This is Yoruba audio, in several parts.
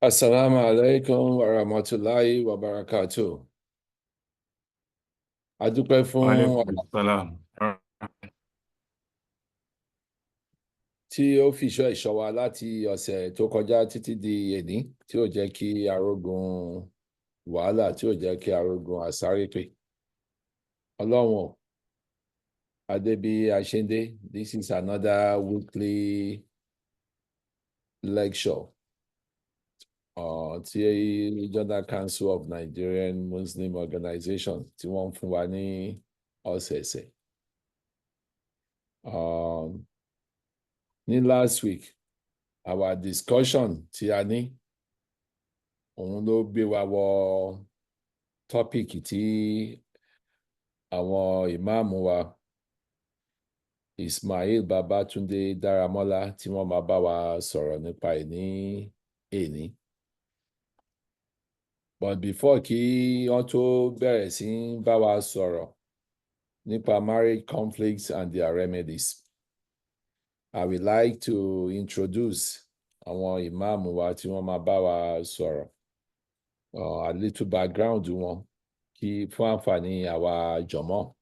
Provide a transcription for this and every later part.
Assalamu alaikum wa rahmatullahi wa barakatuh. A dúpẹ́ fún Alaikum salam. tí ó fi ìṣọ́ wa láti ọ̀sẹ̀ tó kọjá títí di èní tí ó jẹ́ kí arógun wàhálà tí ó jẹ́ kí arógun àsárépè. Ọlọ́run adébí àṣẹndé, this is another weekly lecture tí Regional Council of Nigerian Muslim Organization tí wọ́n ń fún wa ní ọ̀sẹ̀ẹ̀sẹ̀. Ní last week our discussion tí a ní òun ló gbé wa wọ tọ́pìkì tí àwọn ìmáàmù wa Ismail Babatunde Daramola tí wọ́n máa bá wa sọ̀rọ̀ nípa ẹ̀ ní èní. But before kí wọ́n tó bẹ̀rẹ̀ sí bá wa sọ̀rọ̀ nípa marriage conflicts and their remedies, I would like to introduce àwọn ìmáàmù wa tí wọ́n máa bá wa sọ̀rọ̀, a little background wọn kí fún àǹfààní àwa jọ̀mọ́.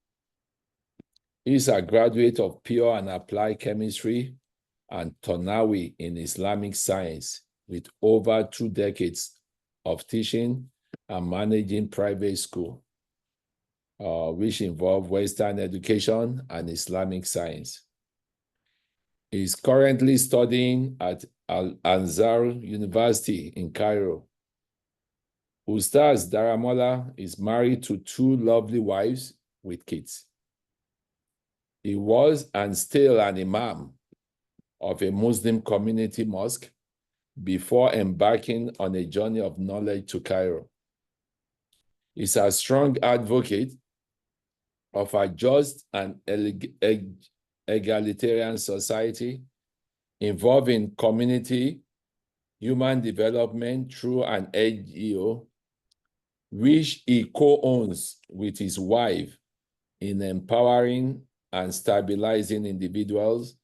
He is a graduate of pure and applied chemistry and Tonawi in Islamic science with over 2 decades of teaching and managing private school, which involve Western education and Islamic science. He is currently studying at Al-Azhar University in Cairo. Ustaz Daramola is married to 2 lovely wives with kids. He was and still an imam of a Muslim community mosque before embarking on a journey of knowledge to Cairo. He's a strong advocate of a just and egalitarian society involving community human development through an NGO, which he co-owns with his wife in empowering and stabilizing individuals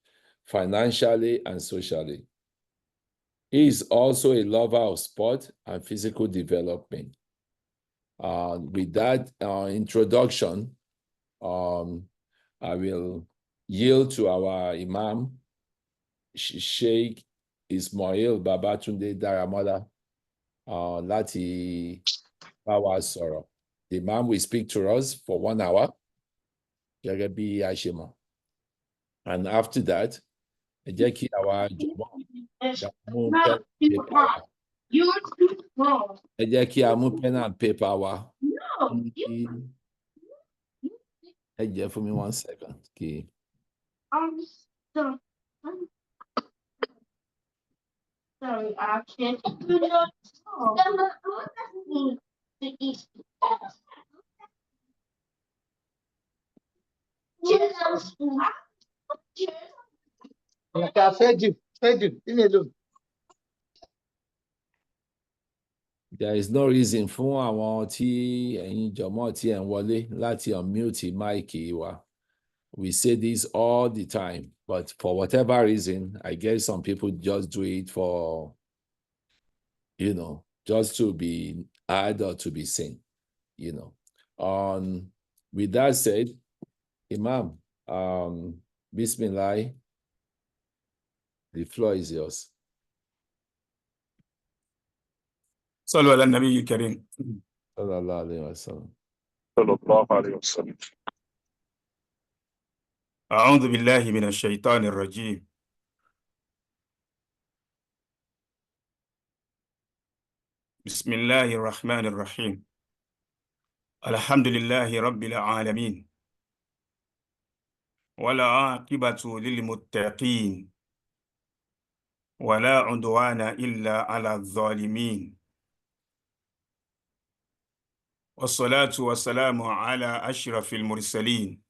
financially and socially. He is also a lover of sport and physical development. With that introduction, I will yield to our Imam, Sheikh Ismail Babatunde Daramola, láti bá wa sọ̀rọ̀. The Imam will speak to us for 1 hour, gẹ́gẹ́ bí a ṣe mọ̀. And after that, ẹ jẹ́ kí àwa jọ̀mọ́ mú pen and paper wa. Ẹ jẹ́ kí a mú pen and paper wa. Ẹ jẹ́ fún mi 1 second. Okay. Sorry, I can't do that. There is no reason fún àwọn tí ẹ̀yin jọ̀mọ́ tí ẹ̀ ń wọlé láti unmute mic wa. We say this all the time, but for whatever reason, I guess some people just do it for, just to be heard or to be seen, With that said, Imam, Bismillah, the floor is yours. صلوا على النبي الكريم. صلى الله عليه وسلم. صلى الله عليه وسلم. أعوذ بالله من الشيطان الرجيم. بسم الله الرحمن الرحيم. الحمد لله رب العالمين ولا عاقبة للمتقين ولا عدوان إلا على الظالمين والصلاة والسلام على أشرف المرسلين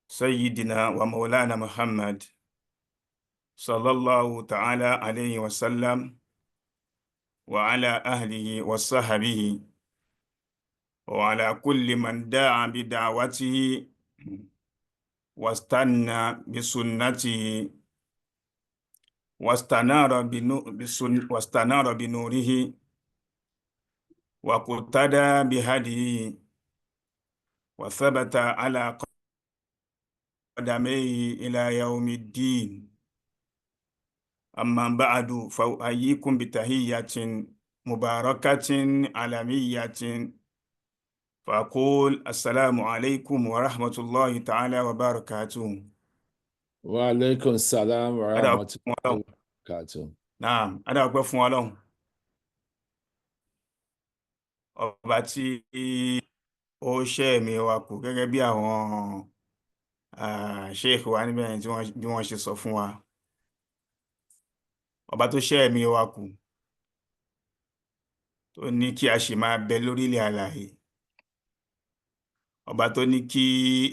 سيدنا ومولانا محمد صلى الله تعالى عليه وسلم وعلى أهله وصحبه وعلى كل من دعا بدعوته واستنى بسنته واستنار بنوره واقتدى بهديه وثبت على قدميه إلى يوم الدين. أما بعد فأحييكم بتحية مباركة عالمية فأقول السلام عليكم ورحمة الله تعالى وبركاته. وعليكم السلام ورحمة الله وبركاته. Naam, adá ọpẹ́ fún Ọlọ́run ọba tí ó ṣẹ́ ẹ̀mí wa kù gẹ́gẹ́ bí àwọn sheikh wa níbẹ̀ bí wọ́n ṣe sọ fún wa. Ọba tó ṣẹ́ ẹ̀mí wa kù tó ní kí a ṣì máa bẹ lórílẹ̀ alààyè, ọba tó ní kí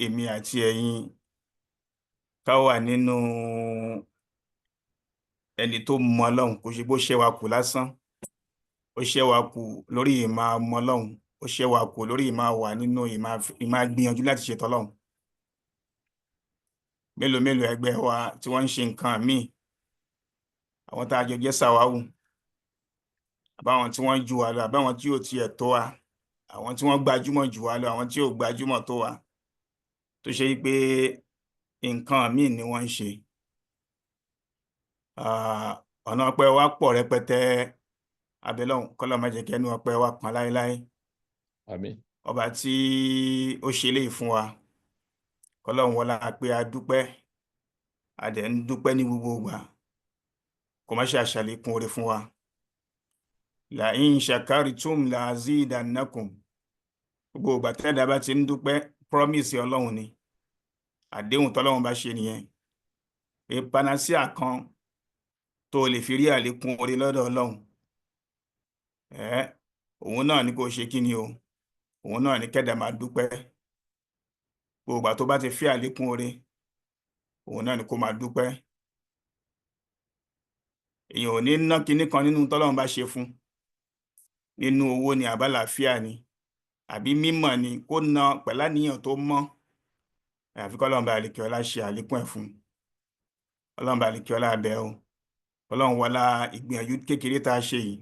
èmi àti ẹ̀yin ká wà nínú ẹni tó mọ Ọlọ́run, kò ṣe bó ṣẹ́ wa kù lásán, ó ṣẹ́ wa kù lórí ìmá mọ Ọlọ́run, ó ṣẹ́ wa kù lórí ìmá wà nínú ìmá gbìyànjú láti ṣe tọ́lọ́run. Mélòó mélòó ẹgbẹ́ wa tí wọ́n ń ṣe nǹkan míì, àwọn tá a jọ jẹ́ sàwáwù, àbáwọn tí wọ́n jù wá lọ, àbáwọn tí ò tiẹ̀ tó wa, àwọn tí wọ́n gbajúmọ̀ jù wá lọ, àwọn tí ò gbajúmọ̀ tó wa, tó ṣe pé nǹkan míì ni wọ́n ń ṣe. Ọ̀nà ọpẹ́ wa pọ̀ rẹpẹtẹ, abẹ́lọ́hùn kọ́lọ́ má jẹ́ kẹ́nu ọpẹ́ wa kan láéláé. Àmín. Ọba tí ó ṣe léyìí fún wa, kọ́lọ́hùn wọlá pé a dúpẹ́, a dẹ̀ ń dúpẹ́ ní gbogbo ìgbà, kó má ṣe àṣàlékún oore fún wa. La in shakartum la azidannakum. Gbogbo ìgbà tẹ́dá bá ti ń dúpẹ́, promise Ọlọ́run ni, àdéhùn tọ́lọ́run bá ṣe nìyẹn. Pé panacea kan tó lè fi rí àlékún oore lọ́dọ̀ Ọlọ́run, òun náà ni kó ṣe kí ni o, òun náà ni kẹ́dà máa dúpẹ́. Gbogbo ìgbà tó bá ti fi àlékún oore, òun náà ni kó máa dúpẹ́. Èèyàn ò ní ná kinní kan nínú tọ́lọ́run bá ṣe fún, nínú owó ni àbálàáfíà ni àbí mímọ̀ ni, kó ná pẹ̀lá níyàn tó mọ́, àfi kọ́lọ́run bá àlékè ọlá ṣe àlékún ẹ̀ fún. Ọlọ́run bá àlékè ọlá abẹ́ o, Ọlọ́run wọlá ìgbìyànjú kékeré tá a ṣe yìí,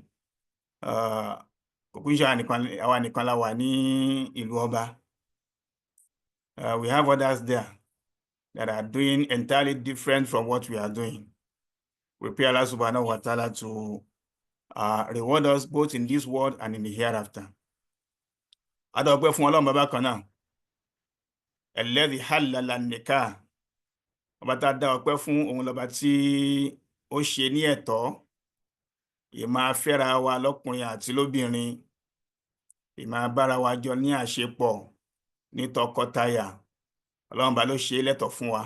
kòkú iṣẹ́ àwa nìkan la wà ní ìlú ọba. We have others there that are doing entirely different from what we are doing. We pray Allah subhanahu wa ta'ala to reward us both in this world and in the hereafter. Adá ọpẹ́ fún Ọlọ́run bàbá kan náà, alladhi halala an-nikah. Ọba tá a dá ọpẹ́ fún, òun lọ́ba tí ó ṣe ní ẹ̀tọ́ ìmá fẹ́ra wa lọ́kùnrin àti lóbìnrin, ìmá bára wa jọ ní àṣepọ̀ ní tọkọtaya. Ọlọ́run bá ló ṣe lẹ́tọ̀ fún wa.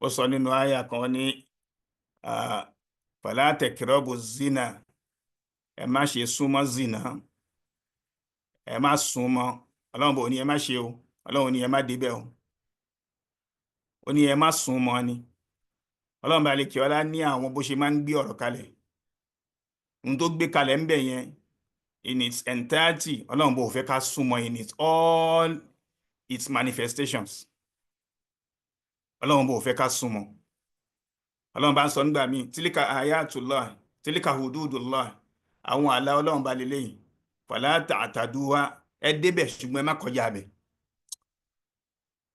Ó sọ nínú àyà kan ní fala taqrabu zina, ẹ má ṣe súnmọ́ zina, ẹ má súnmọ́. Ọlọ́run bò ní ẹ má ṣe o, Ọlọ́run ní ẹ má débẹ̀ o, ó ní ẹ má súnmọ́ ni. Ọlọ́run bá lè kí ọlá ní àwọn bó ṣe máa ń gbé ọ̀rọ̀ kalẹ̀, ohun tó gbé kalẹ̀ ń bẹ̀ yẹn in its entirety, Ọlọ́run bó fẹ́ ká súnmọ́ in all its manifestations. Ọlọ́run bó fẹ́ ká súnmọ́. Ọlọ́run bá ń sọ nígbà míì, tilka ayatullah, tilka hududullah, àwọn àlà Ọlọ́run bá lélẹ́yìn, fala ta'taduha, ẹ débẹ̀ ṣùgbọ́n ẹ má kọjá bẹ̀,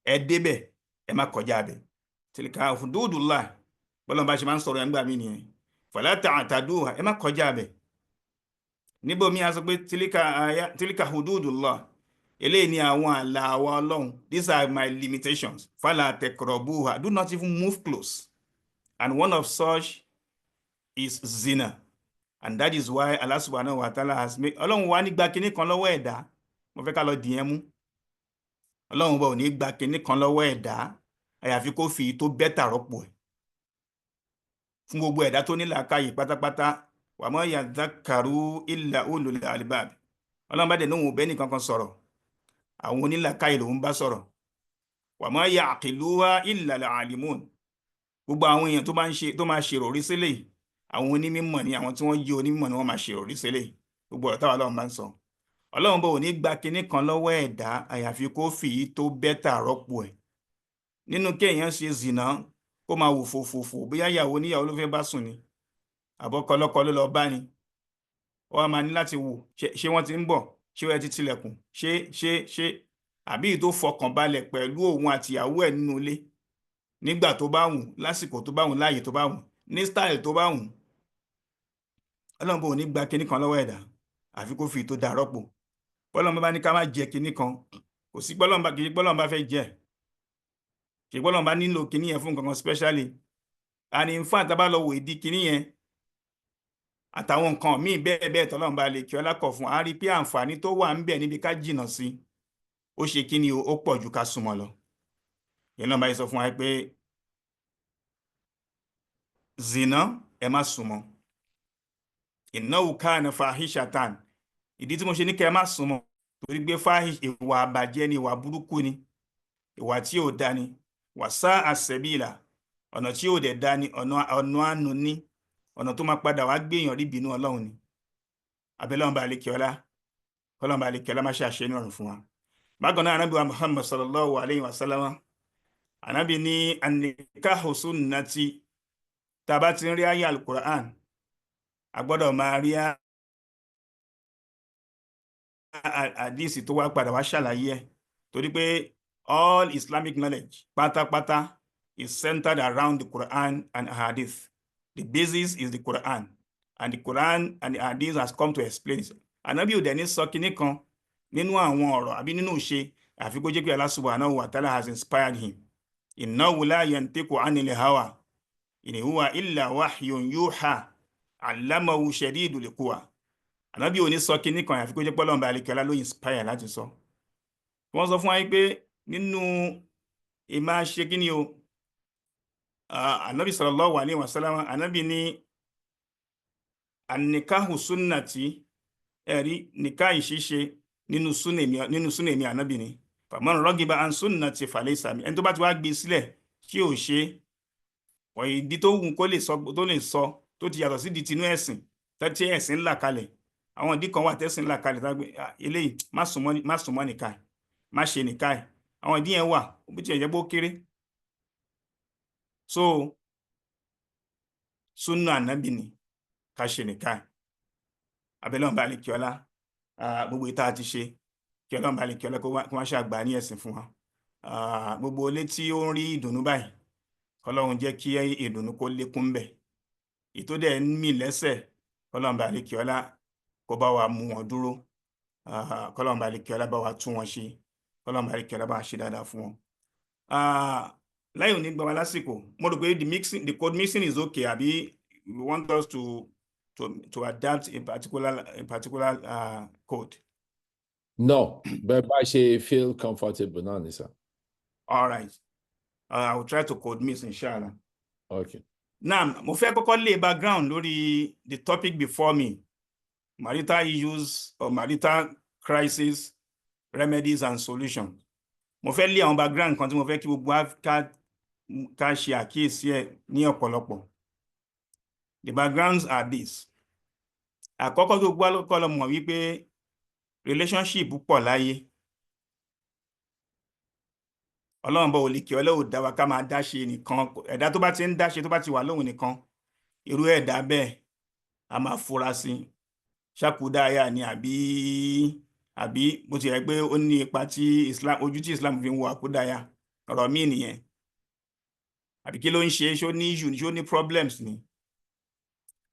ẹ débẹ̀ ẹ má kọjá bẹ̀. Tilka hududullah, bọ́lọ́run bá ṣe máa ń sọ̀rọ̀ nígbà míì nìyẹn, fala ta'taduha, ẹ má kọjá bẹ̀. Níbo mi a sọ pé tilka hududullah, eléyìí ni àwọn àlà wa Ọlọ́run, these are my limitations, fala taqrabuha, do not even move close. And one of such is zina. And that is why Allah subhanahu wa ta'ala has made, Ọlọ́run wá ní gba kinní kan lọ́wọ́ ẹ̀dá, mo fẹ́ ká lọ dìyẹn mú. Ọlọ́run bá ò ní gba kinní kan lọ́wọ́ ẹ̀dá, àyàfi kó fi tó bẹ́tà rọ́pò ẹ̀. Fún gbogbo ẹ̀dá tó ní làákàyè pátápátá, wa ma yadhakkaru illa ulul albab. Ọlọ́run bá dẹ̀ lóhun òbẹ́ nìkan kan sọ̀rọ̀, àwọn onílàákàyè lòun bá sọ̀rọ̀. Wa ma ya'qiluha illa al-alimun. Gbogbo àwọn èèyàn tó máa ṣe rọ̀rí sílẹ̀, àwọn onímọ̀ ni, àwọn tí wọ́n jẹ́ onímọ̀ ni wọ́n máa ṣe rọ̀rí sílẹ̀. Gbogbo ọ̀rọ̀ táwa Ọlọ́run bá ń sọ, Ọlọ́run bá ò ní gba kinní kan lọ́wọ́ ẹ̀dá, àyàfi kó fi tó bẹ́tà rọ́pò ẹ̀. Nínú kéèyàn ṣe zìnà, kó máa wò fòfòfò bóyá ìyàwó níyàwó ló fẹ́ bá sùn ni àbọ́kọlọ́kọ ló lọ bá ni ó wá máa ní láti wò ṣé wọ́n ti ń bọ̀ ṣé wọ́n ti tilẹ̀kùn ṣé àbí tó fọkàn balẹ̀ pẹ̀lú òun àtìyàwó ẹ̀ nínú ilé nígbà tó bá wù lásìkò tó bá wù láàyè tó bá wù ní style tó bá wù. Ọlọ́run bò ní gba kinní kan lọ́wọ́ ẹ̀dá àfi kó fi tó dà rọ́pò. Bọ́lọ́run bá ní ká má jẹ kinní kan kò sí Bọ́lọ́run bá fẹ́ jẹ kì í Bọ́lọ́run bá nílò kinní yẹn fún nǹkan kan specially and in fact tá bá lọ wò ìdí kinní yẹn àtàwọn nǹkan míì bẹ́ẹ̀ bẹ́ẹ̀ tọ́lọ́run bá lè kí ọlá kọ̀ fún a rí pé àǹfààní tó wà ń bẹ níbi ká jìnnà sí ó ṣe kinní ó pọ̀ ju ká súnmọ́ lọ. Yẹn náà bá yẹ sọ fún wa pé zina ẹ má súnmọ́ innahu kana fahishatan ìdí tí mo ṣe ní kẹ́ ẹ má súnmọ́ torí gbé fahish ìwà àbàjẹ́ ni ìwà burúkú ni ìwà tí ò dá ni wàsá àṣẹbíìlà ọ̀nà tí ò dẹ̀ dá ni ọ̀nà àánú ní ọ̀nà tó máa padà wá gbéyàn rí ìbínú Ọlọ́run ni abẹ́lọ́run bá lè kí ọlá kọ́lọ́run bá lè kí ọlá má ṣe àṣẹ ní ọ̀run fún wa. Bákan náà anábì wa Muhammad sallallahu alayhi wa sallam anábì ní an-nikahu sunnati tá a bá ti ń rí ayé al-Qur'an a gbọ́dọ̀ máa rí àdísì tó wá padà wá ṣàlàyé ẹ̀ torí pé all Islamic knowledge pátápátá is centered around the Quran and Hadith. The basis is the Quran and the Quran and the Hadith has come to explain it. Ànábì ò dẹ̀ ní sọ kinní kan nínú àwọn ọ̀rọ̀ àbí nínú ìṣe àfi kó jẹ́ pé Allah subhanahu wa ta'ala has inspired him. Innahu la yantiqu anil hawa in huwa illa wahyun yuha allamahu shadidul quwa. Ànábì ò ní sọ kinní kan àfi kó jẹ́ pé Ọlọ́run bá àlekèọlá ló inspire láti sọ. Wọ́n sọ fún wa pé nínú ìmá ṣe kíní o Ànábì sallallahu alaihi wasallam Ànábì ní an-nikahu sunnati ẹ̀rí nìká ìṣíṣe nínú súnèmí Ànábì ni faman ragiba an sunnati falaysa minni ẹni tó bá ti wá gbé sílẹ̀ tí ò ṣe ìdí tó wù kó lè sọ tó ti yàtọ̀ sí di tinú ẹ̀sìn tí ẹ̀sìn ńlá kalẹ̀ àwọn ìdí kan wà tẹ́sìn ńlá kalẹ̀ tágbé eléyìí má súnmọ́ nìka ẹ̀ má ṣe nìka ẹ̀ àwọn ìdí yẹn wà bó ti ẹ̀jẹ̀ bó kéré. So súnà Ànábì ni ká ṣe nìka ẹ̀ abẹ́lẹ́ ọ̀nba lè kí ọlá gbogbo ìta ti ṣe kí Ọlọ́run bá lè kí ọlá kó wá ṣàgbà ní ẹ̀sìn fún wa gbogbo ilé tí ó ń rí ìdùnnú báyìí Ọlọ́run jẹ́ kí ìdùnnú kó lékún bẹ̀ ètò dẹ̀ ń mì lẹ́sẹ̀ Ọlọ́run bá lè kí ọlá kó bá wa mú wọn dúró Ọlọ́run bá lè kí ọlá bá wa tún wọn ṣe Ọlọ́run bá lè kí ọlá bá wa ṣe dáadáa fún wọn. láì ò ní gbà wá lásìkò mo rò pé the code mixing is okay àbí we want us to adapt a particular code. No, but I should feel comfortable now, Nisa. All right. I will try to code mix, inshallah. Okay. Now, mo fẹ́ kọ́kọ́ lay background lórí the topic before me. Marital issues or marital crisis, remedies and solutions. Mo fẹ́ lay àwọn background kan tí mo fẹ́ kí gbogbo ká ṣe àkíyèsí ẹ̀ ní ọ̀pọ̀lọpọ̀. The backgrounds are this. Àkọ́kọ́ tó gbọ́ kọ́ lọ mọ̀ wípé relationship pọ̀ láyé. Ọlọ́run bá olè kí Ọlọ́run dá wa ká máa dáṣe nìkan ẹ̀dá tó bá ti ń dáṣe tó bá ti wà lóhun nìkan irú ẹ̀dá bẹ́ẹ̀ a máa fura sí ṣàkúdáyà ni àbí bó ti rẹ̀ pé ó ní ipa tí ojú tí Islam fi ń wo àkúdáyà ọ̀rọ̀ míì nìyẹn àbí kí ló ń ṣe ṣó ní issue ṣó ní problems ni.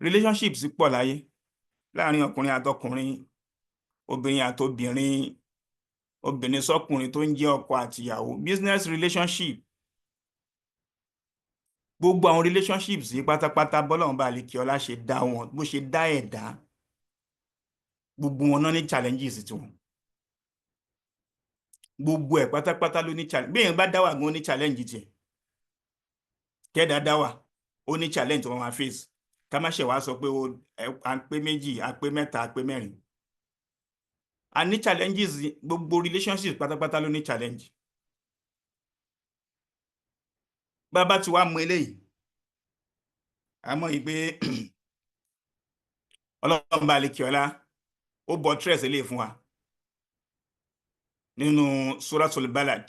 Relationships pọ̀ láyé láàrin ọkùnrin àtọkùnrin obìnrin àtobìnrin obìnrin sọ́kùnrin tó ń jẹ́ ọkọ àtìyàwó business relationship gbogbo àwọn relationships yìí pátápátá bọ́lọ́run bá lè kí ọlá ṣe dá wọn bó ṣe dá ẹ̀dá gbogbo wọn náà ní challenges tiwọn gbogbo ẹ̀ pátápátá ló ní challenge bí èèyàn bá dáwà gan ó ní challenge tiẹ̀ kẹ́dà dáwà ó ní challenge tó wọn máa face ká má ṣe wá sọ pé à ń pé méjì à ń pé mẹ́ta à ń pé mẹ́rin a ní challenges gbogbo relationships pátápátá ló ní challenge. Bàbá tí wàá mú eléyìí a mọ̀ yìí pé Ọlọ́run bá lè kí ọlá ó bọ́ tress eléyìí fún wa nínú Suratul Balad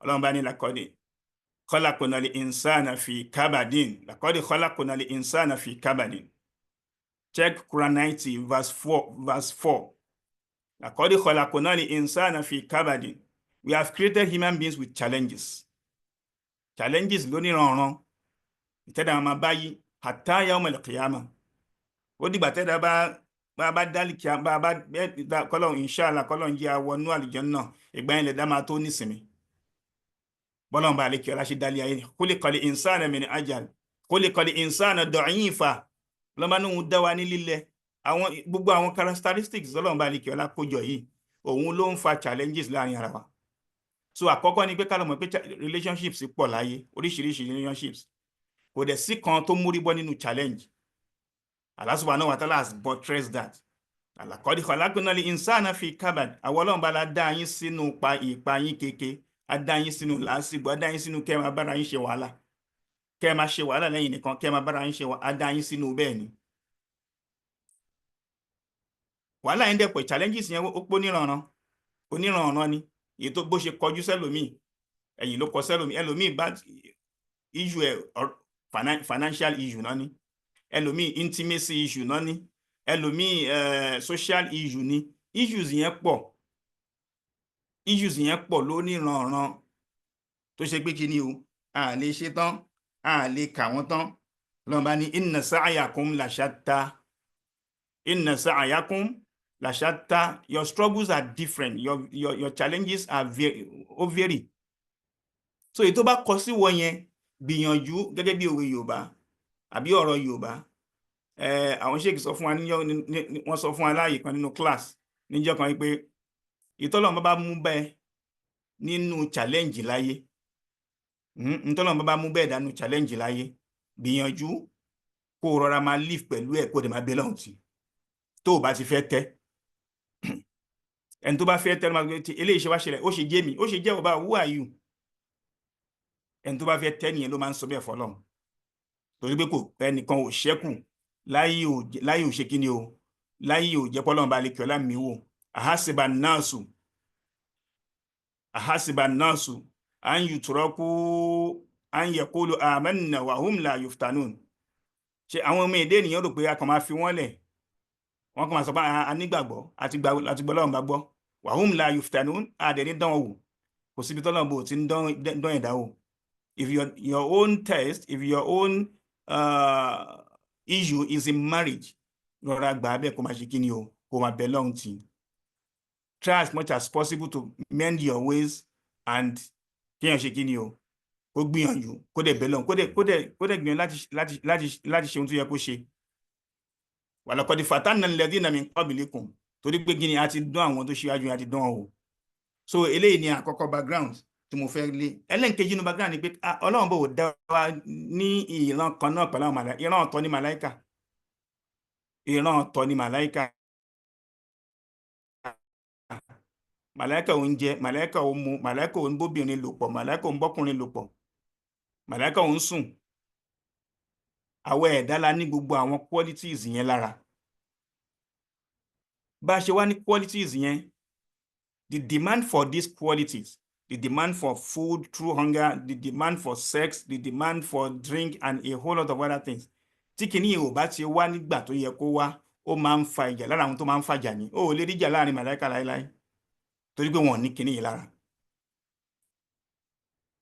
Ọlọ́run bá ní laqad khalaqna al-insana fi kabadin. Laqad khalaqna al-insana fi kabadin. Check Quran 90 verse 4. Laqad khalaqna al-insana fi kabadin. We have created human beings with challenges. Challenges lóní rànran. Ìtẹ́dà máa báyìí hatta yawm al-qiyamah. Ó dìgbà tẹ́dà bá dálìkì bá kọ́lọ̀ inshallah kọ́lọ̀ ń jẹ́ àwọnú àlùjánnà ìgbà yẹn lẹ̀dá máa tó nísìnyí. Bọ́lọ̀ ń bá àlékè ọlá ṣe dálé ayé khuliqal insana min ajal khuliqal insana da'ifa. Lọ́mọ náà ń dá wa ní lílẹ̀. Gbogbo àwọn characteristics Ọlọ́run bá àlékè ọlá kójọ yìí òun ló ń fa challenges láàrin ara wa. So àkọ́kọ́ ni pé ká lọ mọ̀ pé relationships pọ̀ láyé, oríṣiríṣi relationships. Kò dẹ̀ sí kan tó múrí bọ́ nínú challenge. Allah subhanahu wa ta'ala has buttressed that. Laqad khalaqna al-insana fi kabad. Àwọn Ọlọ́run bá la dá yín sínú ìpa yín kéke, a dá yín sínú làásìgbò, a dá yín sínú kẹ́ máa bára yín ṣe wàhálà. Kẹ́ máa ṣe wàhálà lẹ́yìn nìkan, kẹ́ máa bára yín ṣe wàhálà, a dá yín sínú bẹ́ẹ̀ ni. Wàhálà yín dẹ̀pọ̀ challenges yẹn ó pọ̀ oníranran ni. Èyí tó bó ṣe kọjú sẹ́lòmíì, ẹ̀yìn ló kọ sẹ́lòmíì, ẹlòmíì bá issue financial issue náà ni. Ẹlòmíì intimacy issue náà ni. Ẹlòmíì social issue ni. Issues yẹn pọ̀ lóníranran tó ṣe pé kí ni o a lè ṣe tán a lè kà wọ́n tán. Ọlọ́run bá ní inna sa'yakum la shatta. Inna sa'yakum la shatta. Your struggles are different. Your challenges are vary. So èyí tó bá kọ sí wọ yẹn gbìyànjú gẹ́gẹ́ bí òwe Yorùbá àbí ọ̀rọ̀ Yorùbá. Àwọn ṣéèkì sọ fún wa wọ́n sọ fún wa láàyè kan nínú class níjọ́ kan pé ìtọ́lọ́run bá mú bẹ́ẹ̀ nínú challenge láyé. Ìtọ́lọ́run bá mú bẹ́ẹ̀ dánú challenge láyé. Gbìyànjú kó rọra máa live pẹ̀lú ẹ̀ kó dẹ̀ máa bẹ lọ́hùn tí. Tó o bá ti fẹ́ tẹ́. Ẹni tó bá fẹ́ tẹ́ ló máa gbé tí eléyìí ṣe wá ṣẹlẹ̀ ó ṣe jẹ́ mi ó ṣe jẹ́ ọba who are you. Ẹni tó bá fẹ́ tẹ́ nìyẹn ló máa ń sọ bẹ́ẹ̀ fọlọ́run. Torí pé kò ẹnìkan ò ṣẹ́kù láyé ò ṣe kí ni o láyé ò jẹ́ pọ́lọ́run bá lè kí ọlá mi wò. Ahasiba nasu an yutraku an yaqulu amanna wa hum la yuftanun. Ṣé àwọn ọmọ èdè ènìyàn rò pé a kàn máa fi wọ́n lẹ̀ wọ́n kàn máa sọ pé a nígbàgbọ́ àti gbọ́ Ọlọ́run bá gbọ́ wa hum la yuftanun àdẹ̀ ní dán wò kò síbi tọ́lọ́run bò tí ń dán ẹ̀dá wò. If your own test, if your own issue is in marriage, rọra gbà bẹ́ẹ̀ kó máa ṣe kí ni o kó máa bẹ lọ́hùn tì. Try as much as possible to mend your ways and kéèyàn ṣe kí ni o kó gbìyànjú kó dẹ̀ bẹ lọ́hùn kó dẹ̀ gbìyànjú láti ṣe ohun tó yẹ kó ṣe. Walaqad fatanna alladhina min qablikum torí pé kí ni a ti dán àwọn tó ṣíwájú yẹn a ti dán o. So eléyìí ni àkọ́kọ́ background tí mo fẹ́ lé. Ẹlẹ́nkejì inú background ni pé Ọlọ́run bò dá wa ní ìran kan náà pẹ̀lú àwọn màláíkà. Ìran ọ̀tọ̀ ni màláíkà. Màláíkà ò ń jẹ, màláíkà ò ń mu, màláíkà ò ń bóbìnrin lò pọ̀, màláíkà ò ń bọ́kùnrin lò pọ̀, màláíkà ò ń sùn. Àwọn ẹ̀dá la ní gbogbo àwọn qualities yẹn lára. Bá a ṣe wá ní qualities yẹn, the demand for these qualities, the demand for food through hunger, the demand for sex, the demand for drink and a whole lot of other things. Tí kìíní ò bá ti wá nígbà tó yẹ kó wá, ó máa ń fa ìjà lára àwọn tó máa ń fàjà ní. Ó lè rí ìjà láàrin màláíkà láíláí torí pé wọ́n ní kìíní yìí lára.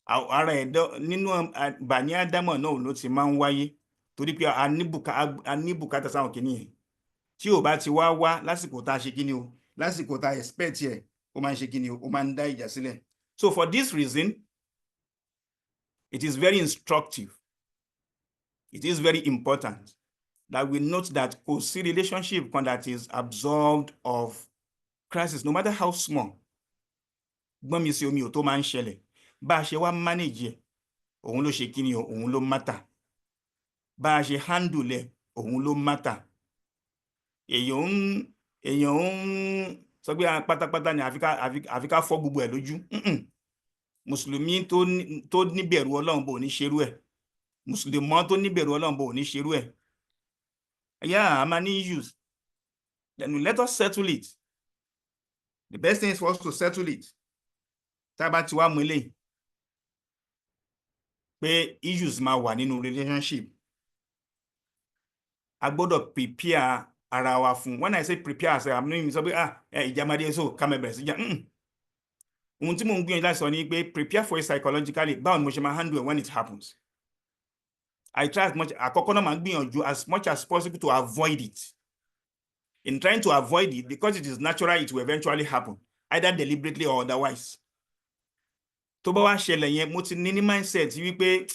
Ara ẹ̀dọ́ nínú Bani Ádámọ̀ náà ló ti máa ń wáyé torí pé a ní bùkátà sáwọn kìíní yẹn. Tí ò bá ti wá lásìkò tá a ṣe kíní o lásìkò tá a expect ẹ̀ ó máa ń ṣe kíní o ó máa ń dá ìjà sílẹ̀. So for this reason, it is very instructive. It is very important that we note that kò sí relationship kan that is absolved of crisis, no matter how small. Gbọ́n mi sí omi ò tó máa ń ṣẹlẹ̀. Bá a ṣe wá manage ẹ̀, òun ló ṣe kíni o, òun ló matter. Bá a ṣe handle ẹ̀, òun ló matter. Èèyàn ń sọ pé pátápátá ni àfi ká fọ́ gbogbo ẹ̀ lójú. Mùsùlùmí tó níbẹ̀rù Ọlọ́run bò ní ṣerú ẹ̀. Mùsùlùmọ́ tó níbẹ̀rù Ọlọ́run bò ní ṣerú ẹ̀. Yeah, I'm an issues. Then let us settle it. The best thing is for us to settle it. Tá bá ti wá mú eléyìí. pé issues máa wà nínú relationship, a gbọ́dọ̀ prepare ara wa fún. When I say prepare ourselves, I'm not sọ pé ìjàmàdé so ká má bẹ̀rẹ̀ sí jà. Ohun tí mò ń gbìyànjú láti sọ ni pé prepare for it psychologically. Báwo ni mo ṣe máa handle it when it happens? I try as much, àkọ́kọ́ náà máa ń gbìyànjú as much as possible to avoid it. In trying to avoid it, because it is natural, it will eventually happen, either deliberately or otherwise. Tó bá wá ṣẹlẹ̀ yẹn, mo ti ní mindset wípé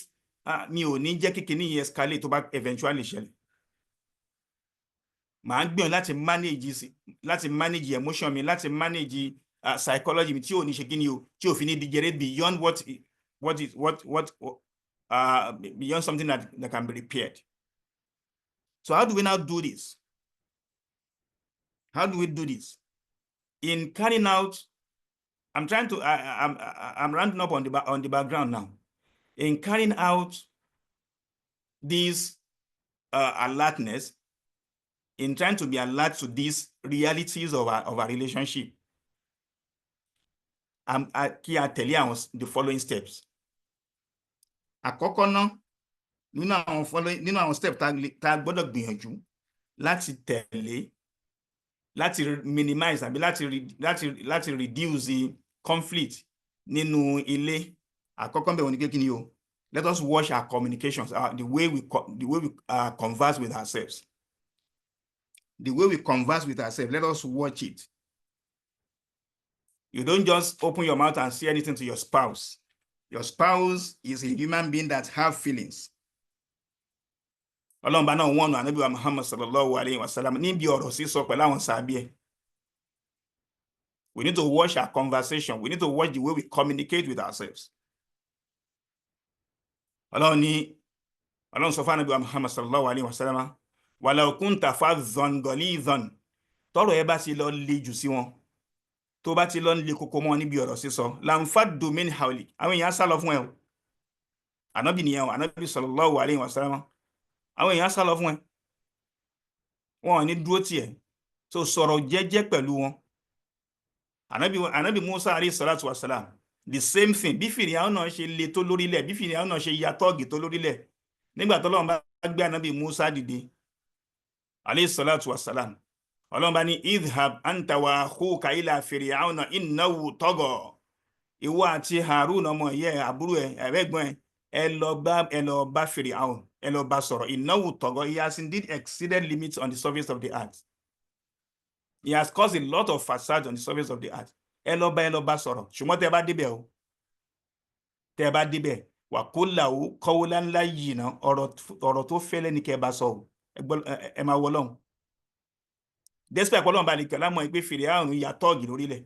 mi ò ní jẹ́ kí kíní yẹn escalate tó bá eventually ṣẹlẹ̀. Màá gbìyànjú láti manage emotion mi, láti manage psychology mi tí ò ní ṣe kíní o, tí ò fi ní degenerate beyond beyond something that can be repaired. So how do we now do this? How do we do this? In carrying out, I'm rounding up on the background now. In carrying out this alertness, in trying to be alert to these realities of our relationship, kí a tẹ̀lé the following steps. Àkọ́kọ́ náà, nínú àwọn steps tá a gbọ́dọ̀ gbìyànjú láti tẹ̀lé, láti minimize àbí láti reduce the conflict nínú ilé. Àkọ́kọ́ bẹ̀ wọ́n ní pé kí ni o? Let us watch our communications, the way we converse with ourselves. The way we converse with ourselves, let us watch it. You don't just open your mouth and say anything to your spouse. Your spouse is a human being that have feelings. Ọlọ́run bá náà wọ́n Ànábì wa Muhammad sallallahu alayhi wa sallam níbi ọ̀rọ̀ sísọ pẹ̀lú àwọn sàábí ẹ̀. We need to watch our conversation. We need to watch the way we communicate with ourselves. Ọlọ́run sọ fún Ànábì wa Muhammad sallallahu alayhi wa sallam, walau kunta fazzan ghalidhan, tọ́rọ̀ ẹ bá ti lọ le jù sí wọn, tó bá ti lọ le koko mọ́ níbi ọ̀rọ̀ sísọ, lanfaddu min hawlik, àwọn èèyàn sá lọ fún ẹ o. Ànábì nìyẹn o, Ànábì sallallahu alayhi wa sallam, àwọn èèyàn sá lọ fún ẹ, wọn ò ní dúró tì ẹ́, so sọ̀rọ̀ jẹ́jẹ́ pẹ̀lú wọn. Ànábì Musa alayhi salatu wa salam, the same thing. Bí Fíráúnà náà ṣe le tó lórílẹ̀, bí Fíráúnà náà ṣe ya tọ́ọ̀gì tó lórílẹ̀, nígbà t'Ọlọ́run bá gbé Ànábì Musa dìde alayhi salatu wa salam, Ọlọ́run bá ní idhab anta wa akhuka ila Fíráúnà innahu tagha, ìwọ àti Harun ọmọ ìyá àbúrò ẹ̀gbọ́n ẹ lọ bá Fíráúnà, ẹ lọ bá sọ̀rọ̀. Innahu tagha, he has indeed exceeded limits on the surface of the earth. He has caused a lot of facade on the surface of the earth. Ẹ lọ bá sọ̀rọ̀. Ṣùgbọ́n tẹ́ bá débẹ̀ wa qul lahu qawlan layyinan, ọ̀rọ̀ tó fẹ́lẹ́ ní kẹ́ bá sọ ẹ máa wọlọ́hun. Despite Ọlọ́run bá ní kẹ́lá mọ̀ pé Fíráúnà ya tọ́ọ̀gì lórílẹ̀.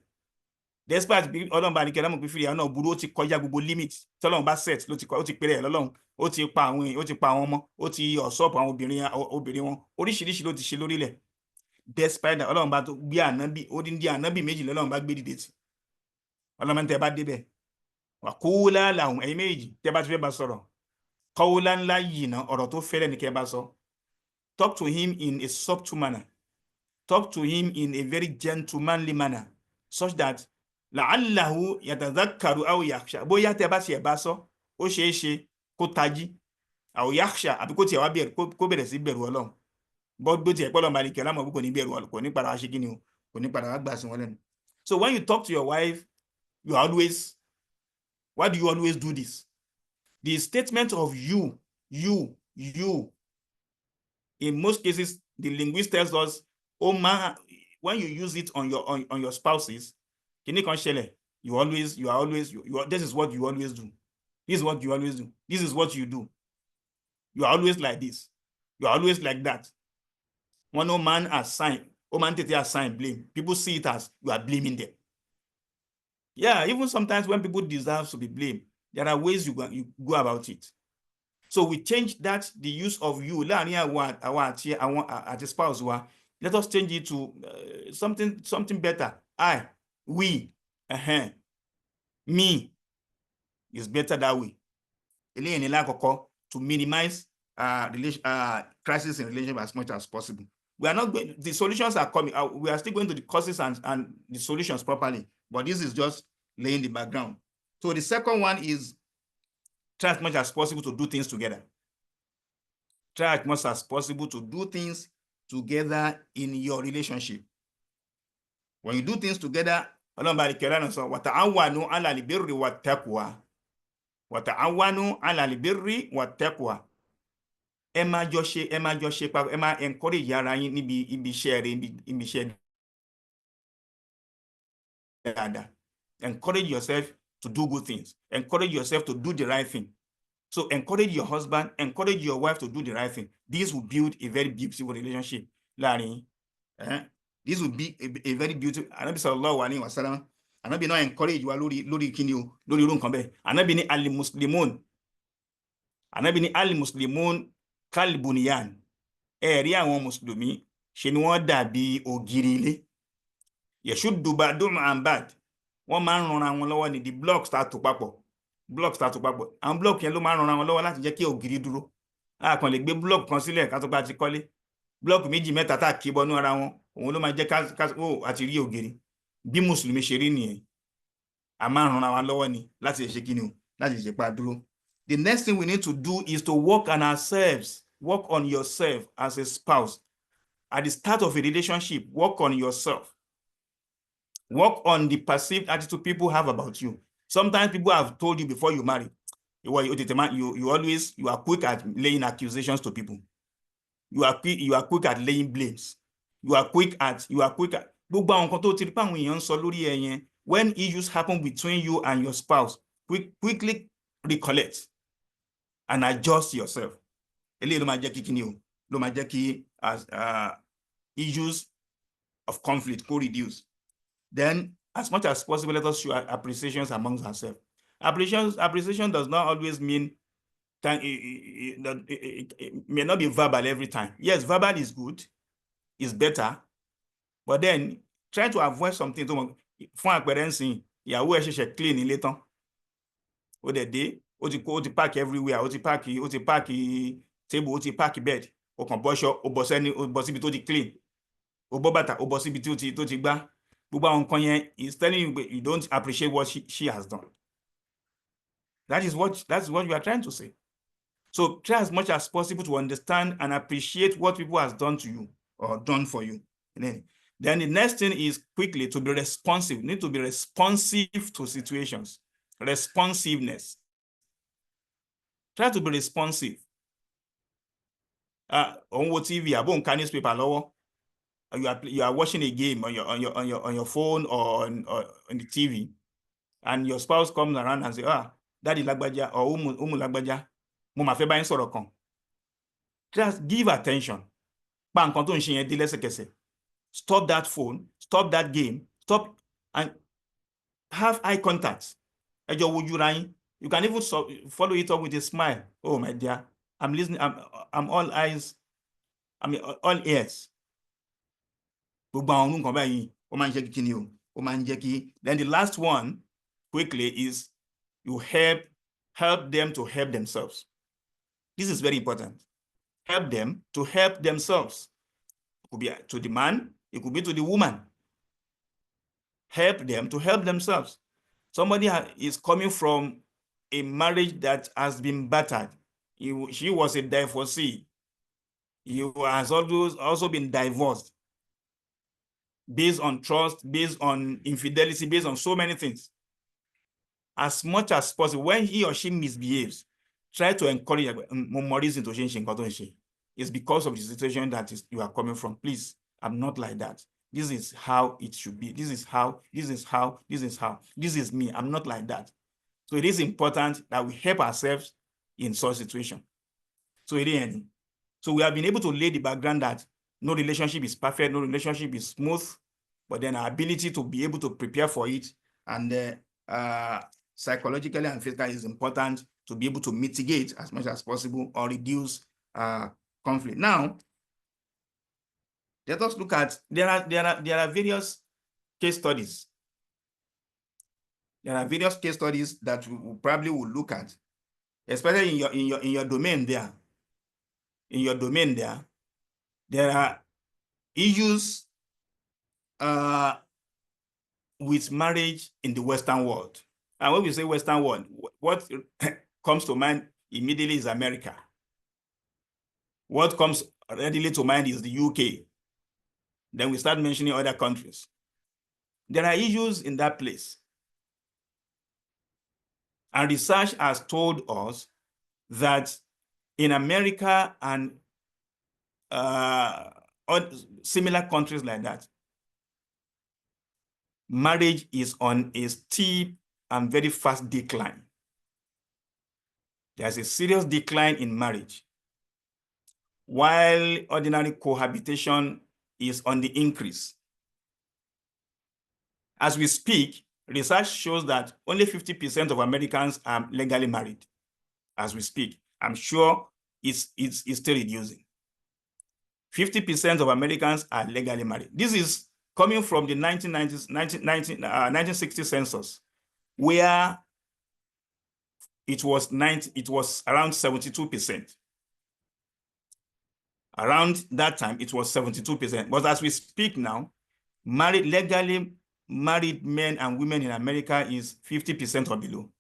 Despite Ọlọ́run bá ní kẹ́lá mọ̀ pé Fíráúnà náà burú, ó ti kọjá gbogbo limit tí Ọlọ́run bá set, ó ti pèrè ẹ̀ lọ́lọ́run, ó ti pa àwọn ọmọ, ó ti ọ̀ṣọ́pù àwọn obìnrin wọn, oríṣiríṣi ló ti ṣe lórílẹ̀. Despite that, Ọlọ́run bá tó gbé ànábì, ó dín ànábì méjì lọ́lọ́run bá gbé dìde tì. Ọlọ́run tẹ́ bá débẹ̀, wa qula lahum, ẹ̀yin méjì tẹ́ bá ti fẹ́ bá sọ̀rọ̀, qawlan layyinan, ọ̀rọ̀ tó fẹ́lẹ́ ní kẹ́ bá sọ. Talk to him in a subtle manner. Talk to him in a very gentlemanly manner, such that la'allahu yatadhakkaru aw yakhsha, bóyá tẹ́ bá ṣe bá sọ, ó ṣeé ṣe kó tají, aw yakhsha, àbí kó tiẹ̀ wá bẹ̀rù, kó bẹ̀rẹ̀ sí bẹ̀rù Ọlọ́run. Bó tiẹ̀ pé Ọlọ́run bá ní kí ọlámọ̀ kò ní bẹ̀rù Ọlọ́run, kò ní padà wá ṣe kí ni o, kò ní padà wá gbà sí wọn lẹ́nu. So when you talk to your wife, why do you always do this? The statement of you, in most cases, the linguist tells us, oh man, when you use it on your spouses, this is what you always do. This is what you always do. This is what you do. You are always like this. You are always like that. When no man assign blame, people see it as you are blaming them. Yeah, even sometimes when people deserve to be blamed, there are ways you go about it. So we change that, the use of you, our spouse, let us change it to something better. I, we, me is better that way. To minimize crisis in relationship as much as possible. We are not going, the solutions are coming. We are still going to the causes and the solutions properly, but this is just laying the background. So the second one is Try as much as possible to do things together. Try as much as possible to do things together in your relationship. When you do things together, Ọlọ́run bá rí kẹ́lá náà sọ, وَتَعَوَّنُوا عَلَى الْبِرِّ وَالتَّقْوَى. وَتَعَوَّنُوا عَلَى الْبِرِّ وَالتَّقْوَى. Ẹ máa jọ ṣe papọ̀, ẹ máa encourage ara yín níbi ibi iṣẹ́ rẹ̀, ibi iṣẹ́ dáadáa. Encourage yourself to do good things. Encourage yourself to do the right thing. So encourage your husband, encourage your wife to do the right thing. This will build a very beautiful relationship. Láàrin, this will be a very beautiful. Ànábì sallallahu alaihi wasallam. Ànábì náà encourage wa lórí kíni o, lórí irú nǹkan bẹ́ẹ̀. Ànábì ní al-muslimun. Ànábì ní al-muslimun kal-bunyan. Rí àwọn Mùsùlùmí ṣe ni wọ́n dàbí ògiri ilé. Yashuddu ba'duhum an ba'd. Wọ́n máa ń ranra wọn lọ́wọ́ ní the blocks tá tò papọ̀. Blocks tá tò papọ̀. Àwọn block yẹn ló máa ń ranra wọn lọ́wọ́ láti jẹ́ kí ògiri dúró. A kàn lè gbé block kan sílẹ̀ ká tó bá ti kọ́lé. Block méjì mẹ́ta tá kì bọnú ara wọn, òun ló máa jẹ́ ká àti rí ògiri. Bí Mùsùlùmí ṣe rí nìyẹn. A máa ń ranra wa lọ́wọ́ ni láti ṣe kíni o, láti ṣe pa dúró. The next thing we need to do is to work on ourselves. Work on yourself as a spouse. At the start of a relationship, work on yourself. Work on the perceived attitude people have about you. Sometimes people have told you before you marry, you are quick at laying accusations to people. You are quick at laying blames. You are quick at gbogbo àwọn nǹkan tó ti rí pé àwọn èèyàn ń sọ lórí ẹ yẹn. When issues happen between you and your spouse, quickly recollect and adjust yourself. Eléyìí ló máa jẹ́ kí kíni o, ló máa jẹ́ kí issues of conflict go reduce. Then, as much as possible, let us show appreciations amongst ourselves. Appreciation does not always mean it may not be verbal every time. Yes, verbal is good, is better, but then try to avoid something. Fún àpẹẹrẹ ńsìn, ìyàwó ẹ ṣẹ̀ṣẹ̀ clean ilé tán. Ó dẹ̀ dé, ó ti park everywhere, ó ti park table, ó ti park bed, ó kàn bọ́ṣọ, ó bọ́ síbi tó ti clean, ó bọ́ bàtà, ó bọ́ síbi tó ti gbá. Gbogbo àwọn nǹkan yẹn is telling you you don't appreciate what she has done. That's what you are trying to say. So try as much as possible to understand and appreciate what people has done to you or done for you. Then the next thing is quickly to be responsive. You need to be responsive to situations. Responsiveness. Try to be responsive. On what TV, abon ka newspaper lọ́wọ́. You are watching a game on your phone or on the TV, and your spouse comes around and say, Daddy Lagbaja or Umu Lagbaja, mo ma fẹ́ bá yín sọ̀rọ̀ kan. Just give attention. Pa nǹkan tó ń ṣe yẹn dé lẹ́sẹ̀kẹsẹ̀. Stop that phone, stop that game, stop and have eye contact. Ẹ jọ̀ọ́ wojú ra yín. You can even follow it up with a smile. Oh my dear, I'm listening. I'm all eyes. I'm all ears. Gbogbo àwọn nǹkan báyìí ó máa ń jẹ́ kí ni o, ó máa ń jẹ́ kí. Then the last one quickly is you help them to help themselves. This is very important. Help them to help themselves. It could be to the man, it could be to the woman. Help them to help themselves. Somebody is coming from a marriage that has been battered. She was a divorcee. He has also been divorced based on trust, based on infidelity, based on so many things. As much as possible, when he or she misbehaves, try to encourage more reason to change. It's because of the situation that you are coming from. Please, I'm not like that. This is how it should be. This is how. This is me. I'm not like that. So it is important that we help ourselves in such situation. So we have been able to lay the background that no relationship is perfect, no relationship is smooth, but then our ability to be able to prepare for it and psychologically and physically is important to be able to mitigate as much as possible or reduce conflict. Now, let us look at, there are various case studies. There are various case studies that we probably will look at, especially in your domain there. In your domain there are issues with marriage in the Western world. And when we say Western world, what comes to mind immediately is America. What comes readily to mind is the UK. Then we start mentioning other countries. There are issues in that place. And research has told us that in America and similar countries like that, marriage is on a steep and very fast decline. There's a serious decline in marriage, while ordinary cohabitation is on the increase. As we speak, research shows that only 50% of Americans are legally married. As we speak, I'm sure it's still reducing. 50% of Americans are legally married. This is coming from the 1960 census, where it was around 72%. Around that time, it was 72%. But as we speak now, legally married men and women in America is 50% or below.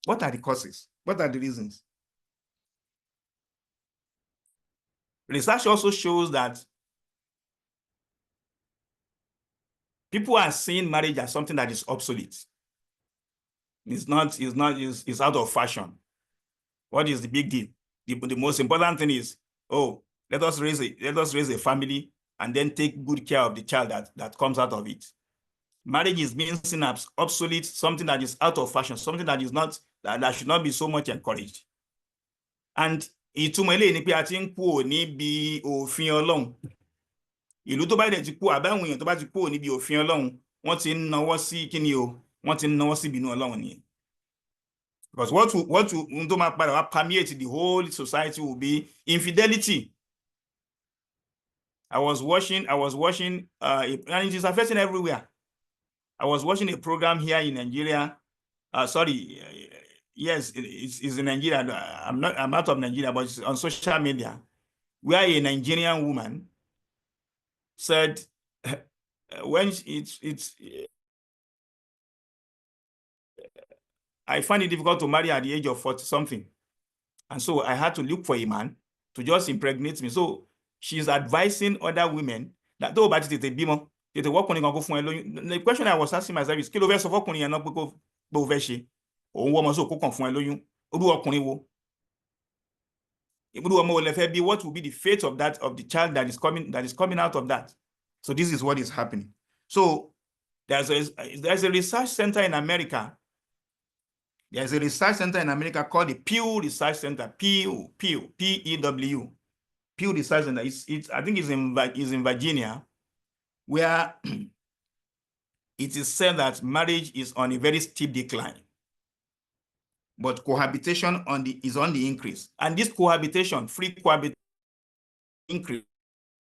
What are the causes? What are the reasons? Research also shows that people are seeing marriage as something that is obsolete. It's out of fashion. What is the big deal? The most important thing is, oh, let us raise a family and then take good care of the child that comes out of it. Marriage is being seen as obsolete, something that is out of fashion, something that is not that should not be so much encouraged. And ìtumọ̀ eléyìí ni pé a ti ń kúrò níbi òfin Ọlọ́run. Ìlú tó bá dẹ̀ ti kú àbáwọn èèyàn tó bá ti kúrò níbi òfin Ọlọ́run, wọ́n ti ń nawọ́ sí kíni o, wọ́n ti ń nawọ́ sí ìbínú Ọlọ́run nìyẹn. Because what tó máa padà wá permeate the whole society will be infidelity. I was watching, and it is affecting everywhere. I was watching a program here in Nigeria. Yes, it's in Nigeria. I'm out of Nigeria, but it's on social media, where a Nigerian woman said, when I find it difficult to marry at the age of 40 something. And so I had to look for a man to just impregnate me. So she's advising other women that though about it, the question I was asking myself is, what will be the fate of the child that is coming out of that? So this is what is happening. So there's a research center in America. There's a research center in America called the Pew Research Center, Pew, P-E-W, Pew Research Center. I think it's in Virginia, where it is said that marriage is on a very steep decline, but cohabitation is on the increase. And this cohabitation, free cohabitation increase,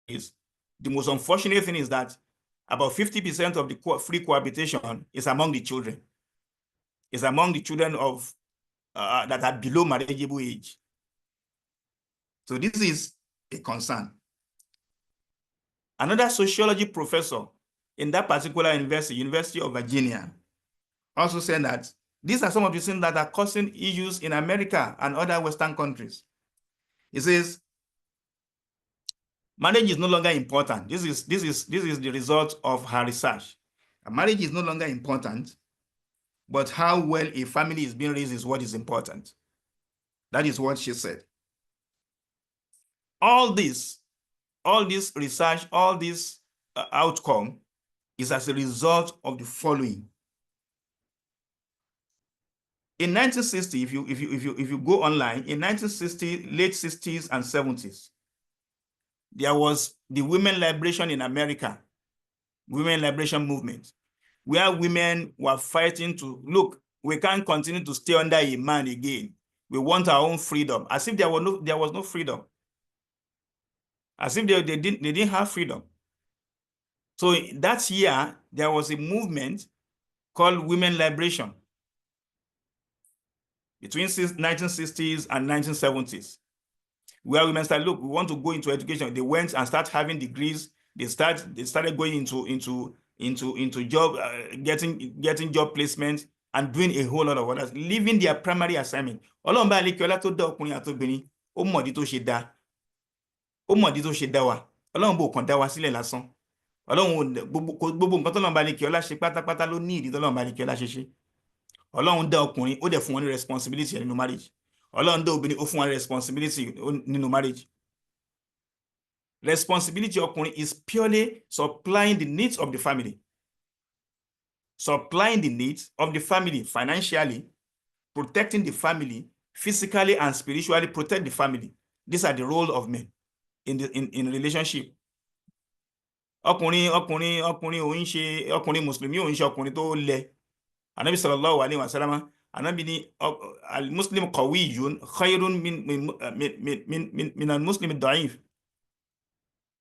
the most unfortunate thing is that about 50% of the free cohabitation is among the children. Is among the children of that are below marriageable age. So this is a concern. Another sociology professor in that particular University of Virginia, also said that these are some of the things that are causing issues in America and other Western countries. He says, marriage is no longer important. This is the result of her research. Marriage is no longer important, but how well a family is being raised is what is important. That is what she said. All this research, all this outcome is as a result of the following. In 1960, if you go online, in 1960, late 60s and 70s, there was the women liberation in America, women liberation movement, where women were fighting to, look, we can't continue to stay under a man again. We want our own freedom, as if there was no freedom. As if they didn't have freedom. So that year, there was a movement called women liberation between 1960s and 1970s, where women started, look, we want to go into education. They went and started having degrees. They started going into job, getting job placement. and doing a whole lot of others, leaving their primary assignment. Ọlọ́run bá lékè ọlá tó dá ọkùnrin àtobìnrin, ó mọ̀dí tó ṣe dá, ó mọ̀dí tó ṣe dá wa. Ọlọ́run bò kàn dá wa sílẹ̀ lásán. Ọlọ́run gbogbo nǹkan tọ́lọ́run bá lékè ọlá ṣe pátápátá ló ní ìdí tọ́lọ́run bá lékè ọlá ṣe ṣe. Ọlọ́run dá ọkùnrin, ó dẹ̀ fún wọn ní responsibility nínú marriage. Ọlọ́run dá obìnrin, ó fún wọn ní responsibility nínú marriage. Responsibility ọkùnrin is purely supplying the needs of the family. Supplying the needs of the family financially, protecting the family physically and spiritually, protect the family. These are the role of men in relationship. Ọkùnrin ò ń ṣe ọkùnrin Mùsùlùmí ò ń ṣe ọkùnrin tó lẹ. Ànábì sallallahu alaihi wasallam, Ànábì ní al-muslim qawiyyun khayrun min al-muslim ad-da'if.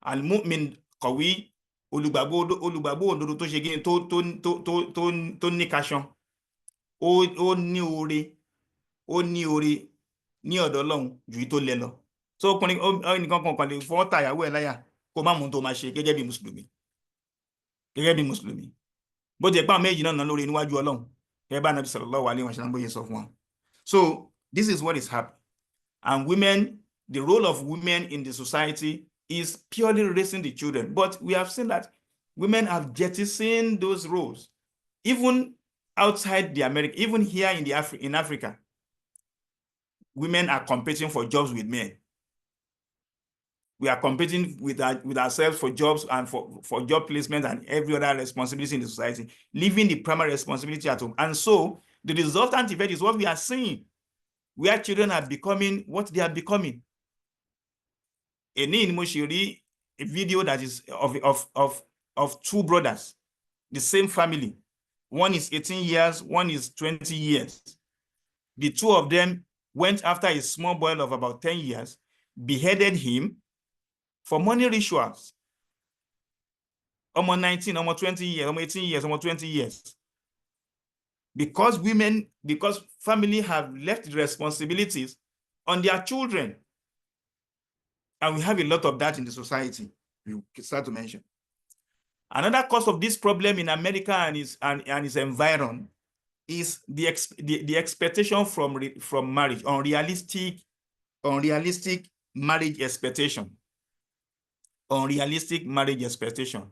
Al-mu'min qawi, olùgbàgbọ́ òdodo tó ṣe gíní tó ní kàṣán, ó ní oore ní ọ̀dọ̀ Ọlọ́run ju tó lẹ lọ. So ọkùnrin ẹnìkan kan lè fọ́ tàyàwó ẹ̀ láyà kó má mú tó máa ṣe gẹ́gẹ́ bí mùsùlùmí. Bó ti ẹ̀pá méjì náà lórí níwájú Ọlọ́run, gẹ́gẹ́ bá Ànábì sallallahu alaihi wasallam bóyá sọ fún wọn. So this is what is happening. And women, the role of women in the society is purely raising the children. But we have seen that women have jettisoned those roles, even outside the America, even here in Africa. Women are competing for jobs with men. We are competing with ourselves for jobs and for job placement and every other responsibility in the society, leaving the primary responsibility at home. And so the resultant effect is what we are seeing, where children are becoming what they are becoming. Eni mo ṣe rí a video that is of two brothers, the same family. One is 18 years, one is 20 years. The two of them went after a small boy of about 10 years, beheaded him for money rituals. Almost 19, almost 20 years, almost 18 years, almost 20 years. Because family have left responsibilities on their children. And we have a lot of that in the society, we start to mention. Another cause of this problem in America and its environment is the expectation from marriage, unrealistic marriage expectation. Unrealistic marriage expectation.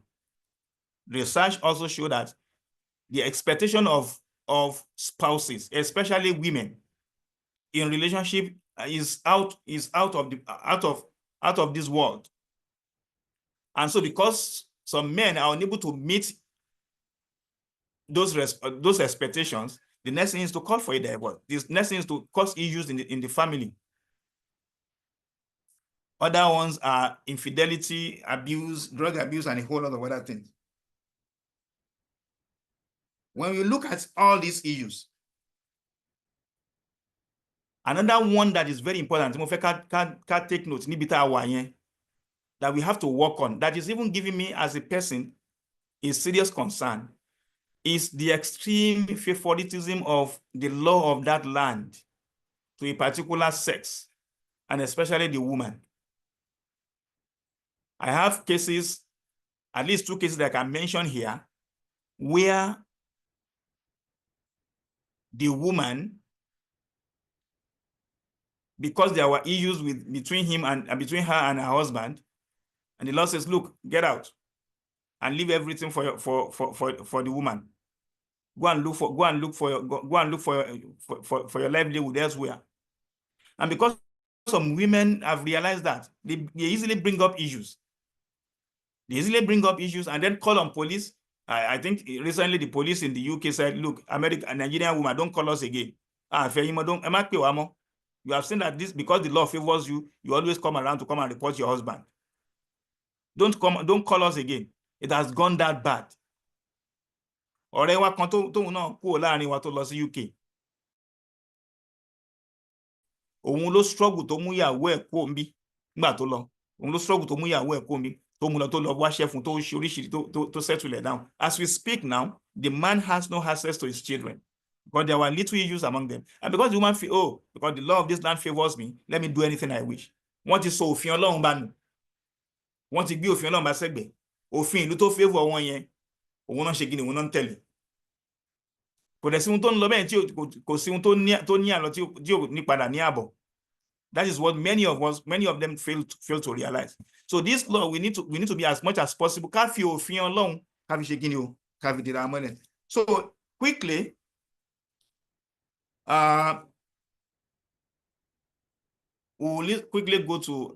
Research also shows that the expectation of spouses, especially women, in relationship is out of this world. And so because some men are unable to meet those expectations, the next thing is to call for a divorce. The next thing is to cause issues in the family. Other ones are infidelity, abuse, drug abuse, and a whole lot of other things. When we look at all these issues, another one that is very important, can take notes, that we have to work on, that is even giving me as a person a serious concern, is the extreme favoritism of the law of that land to a particular sex, and especially the woman. I have cases, at least 2 cases that I can mention here, where the woman, because there were issues between her and her husband, and the law says, look, get out and leave everything for the woman. Go and look for your livelihood elsewhere. And because some women have realized that, they easily bring up issues. They easily bring up issues and then call on police. I think recently the police in the UK said, look, Nigerian woman, don't call us again. You have seen that this, because the law favors you, you always come around to come and report your husband. Don't call us again. It has gone that bad. Ọ̀rẹ́ wa kan tóun náà kúrò láàrin wa tó lọ sí UK. Òun ló struggle tó mú ìyàwó ẹ̀ kúrò ńbí nígbà tó lọ. Òun ló struggle tó mú ìyàwó ẹ̀ kúrò ńbí tó mú lọ tó lọ wáṣẹ́ fún tó ṣe oríṣiríṣi tó settle it down. As we speak now, the man has no access to his children because there were little issues among them. And because the woman feel, because the law of this land favors me, let me do anything I wish. Wọ́n ti sọ òfin Ọlọ́run bá nù. Wọ́n ti gbé òfin Ọlọ́run bá sẹ́gbẹ̀ẹ́. Òfin ìlú tó favor wọn yẹn, òun náà ṣe gíní, òun náà ń tẹ̀lé. kò dẹ̀ sí ohun tó ń lọ bẹ́ẹ̀ tí kò sí ohun tó ní àlọ́ tí ò ní padà ní àbọ̀. That is what many of them fail to realize. So this law, we need to be as much as possible. Ká fi òfin Ọlọ́run ká fi ṣe kí ni o, ká fi dìrà mọ́lẹ̀. So quickly, we'll quickly go to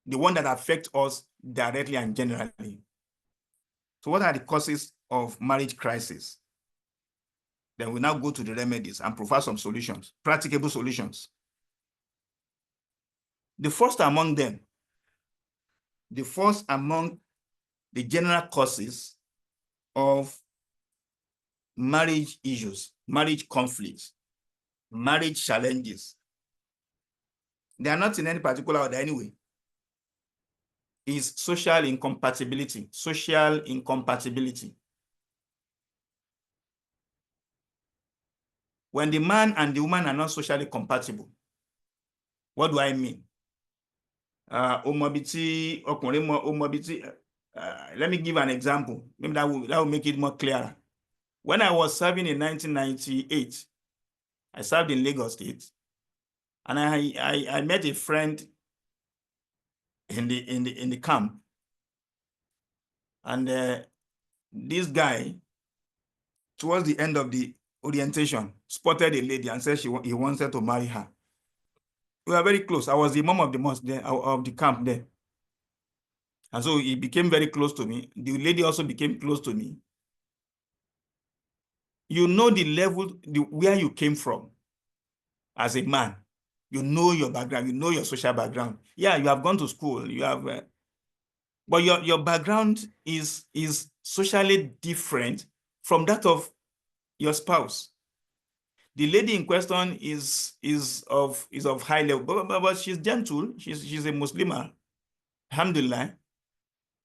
the one that affect us directly and generally. So what are the causes of marriage crisis? Then we now go to the remedies and provide some solutions, practicable solutions. The first among the general causes of marriage issues, marriage conflicts, marriage challenges, they are not in any particular order anyway, is social incompatibility. Social incompatibility. When the man and the woman are not socially compatible, what do I mean? Let me give an example. Maybe that will make it more clearer. When I was serving in 1998, I served in Lagos State, and I met a friend in the camp, and this guy, towards the end of the orientation, spotted a lady and said he wanted to marry her. We were very close. I was the mom of the mosque there, of the camp there. And so he became very close to me. The lady also became close to me. You know the level, where you came from as a man. You know your background, you know your social background. Yeah, you have gone to school, you have, but your background is socially different from that of your spouse. The lady in question is of high level, but she's gentle. She's a Muslimah, alhamdulillah.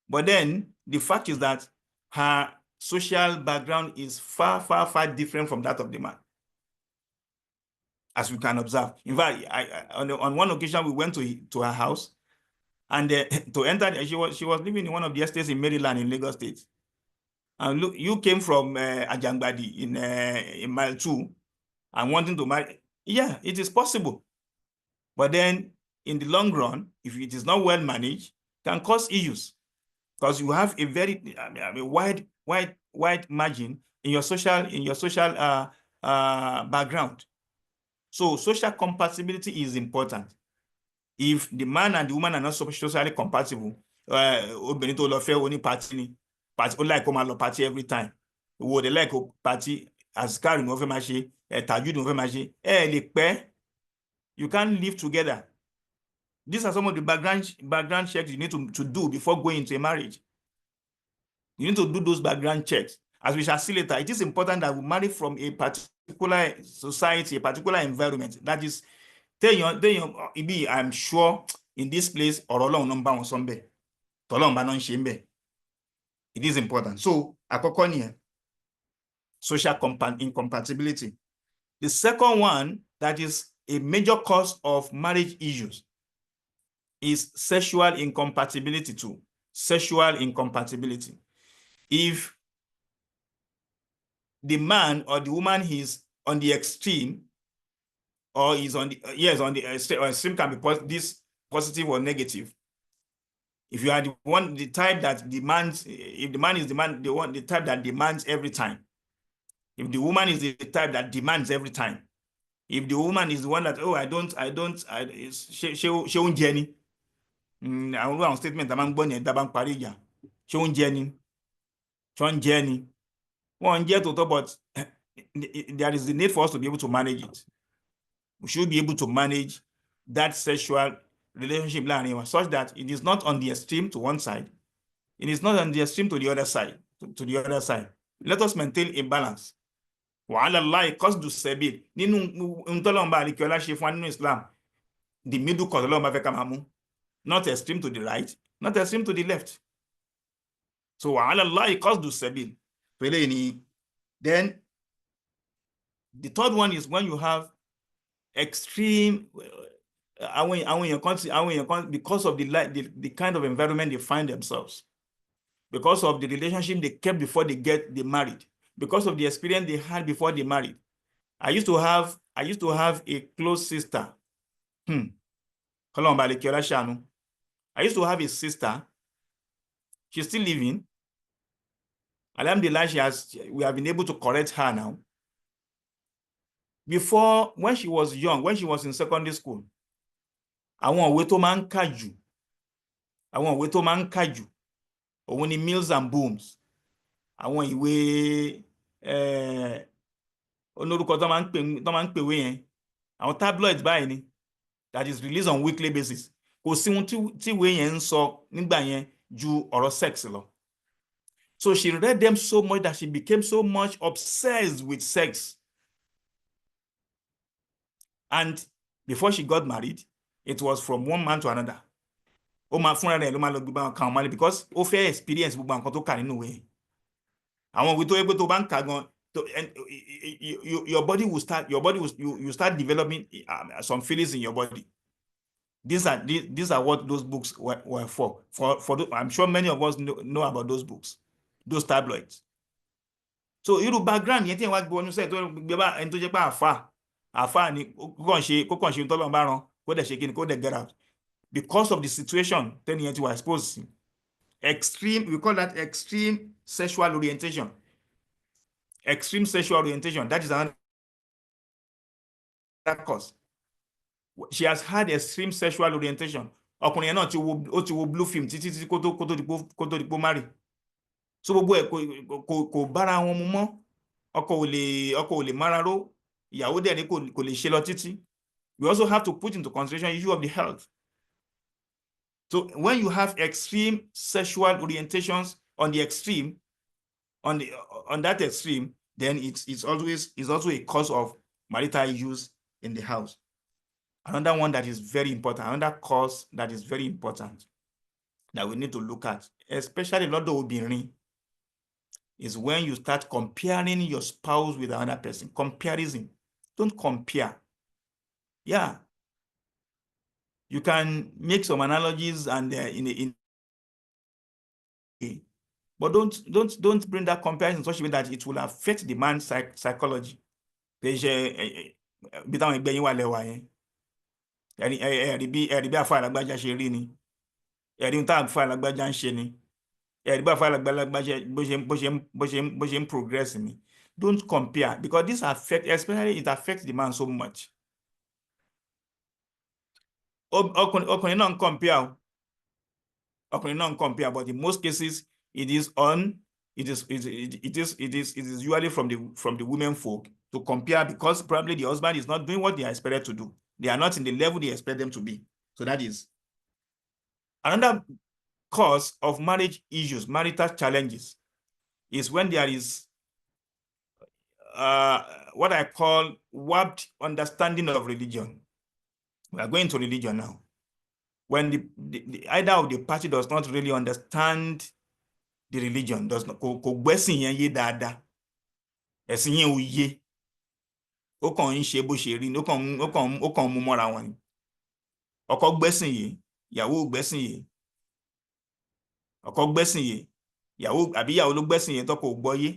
But then the fact is that her social background is far, far, far different from that of the man, as we can observe. In fact, on one occasion we went to her house, and to enter, she was living in one of the estates in Maryland, in Lagos State. And look, you came from Ajangbadi in Mile 2 and wanting to marry. Yeah, it is possible. But then in the long run, if it is not well managed, can cause issues, because you have a very wide margin in your social background. So social compatibility is important. If the man and the woman are not socially compatible, obìnrin tó lọ fẹ́ oní party ni, party ó like kó máa lọ party every time. Wo dey like party, azkar ni wọ́n fẹ́ máa ṣe, tajud ni wọ́n fẹ́ máa ṣe, lè pẹ́. You can't live together. These are some of the background checks you need to do before going into a marriage. You need to do those background checks. As we shall see later, it is important that we marry from a particular society, a particular environment. That is, I'm sure in this place, it is important. So, social incompatibility. The second one, that is a major cause of marriage issues, is sexual incompatibility too. Sexual incompatibility. If the man or the woman is on the extreme, or is on the extreme can be this positive or negative. If you are the type that demands, if the man is the type that demands every time, if the woman is the type that demands every time, if the woman is the one that, she won't jenny. I will on statement among Bonnie and Daban Parija. She won't jenny. Sean Jenny. One year to talk, but there is the need for us to be able to manage it. We should be able to manage that sexual relationship such that it is not on the extreme to one side. It is not on the extreme to the other side. Let us maintain a balance. Islam, the middle course, not extreme to the right, not extreme to the left. So then the third one is when you have extreme, because of the kind of environment they find themselves, because of the relationship they kept before they married, because of the experience they had before they married. I used to have a close sister. I used to have a sister. She's still living. Alhamdulillah, we have been able to correct her now. Before, when she was young, when she was in secondary school, àwọn òwe tó máa ń kà jù, òun ni Mills and Booms, àwọn ìwé olórúkọ tó máa ń pèwé yẹn, àwọn tabloids báyìí ni, that is released on weekly basis. Kò sí ohun tí ìwé yẹn ń sọ nígbà yẹn ju ọ̀rọ̀ sex lọ. So she read them so much that she became so much obsessed with sex. And before she got married, it was from one man to another. Ó máa fúnra rẹ̀ ló máa lọ gbé báwọn kan mọ́lẹ̀ because ó fẹ́ experience gbogbo nǹkan tó kà nínú ìwé. Àwọn ìwé tó yẹ pé tó bá ń kà gan, your body will start developing some feelings in your body. These are what those books were for. I'm sure many of us know about those books, those tabloids. So irú background yẹn tí wọ́n gbọ́ ọ́nú sẹ́ẹ̀ tó gbé bá ẹni tó jẹ́ pé àfà ni kó kàn ṣe tọ́lọ́ bá rán kó dẹ̀ ṣe kí ni kó dẹ̀ get out. Because of the situation, then you were exposed to extreme, we call that extreme sexual orientation. Extreme sexual orientation, that is another cause. She has had extreme sexual orientation. Ọkùnrin náà ó ti wo blue film títí kó tó di pó marry. So gbogbo ẹ̀ kò bára wọn mu mọ́. Ọkọ ò lè mára ró, ìyàwó dẹ̀ ni kò lè ṣe lọ títí. We also have to put into consideration issue of the health. So when you have extreme sexual orientations on that extreme, then it's also a cause of marital issues in the house. Another one that is very important, another cause that is very important that we need to look at, especially lọ́dọ̀ obìnrin, is when you start comparing your spouse with another person. Comparison. Don't compare. Yeah. You can make some analogies and but don't bring that comparison in such a way that it will affect the man's psychology. Bí táwọn ẹgbẹ́ yín wà lẹ́wà yẹn, ẹ̀rí bí àfáà lágbájá ṣe rí ni, ẹ̀rí ń tá àfáà lágbájá ń ṣe ni, ẹ̀rí bí àfáà lágbájá bó ṣe ń progress ni. Don't compare, because this especially it affects the man so much. Ọkùnrin náà ń compare, but in most cases it is usually from the women folk to compare, because probably the husband is not doing what they are expected to do. They are not in the level they expect them to be. So that is another cause of marriage issues, marital challenges, is when there is what I call warped understanding of religion. We are going to religion now. When the either of the party does not really understand the religion, does not kò gbẹ́sìn yẹn yé dáadáa, ẹ̀sìn yẹn ò yé, ó kàn ń ṣe bó ṣe rí ni, ó kàn mú mọ́ra wọn ni. Ọkọ gbẹ́sìn yé, ìyàwó gbẹ́sìn yé. Ọkọ gbẹ́sìn yé, ìyàwó ló gbẹ́sìn yé tọ́kọ ò gbọ́ yé.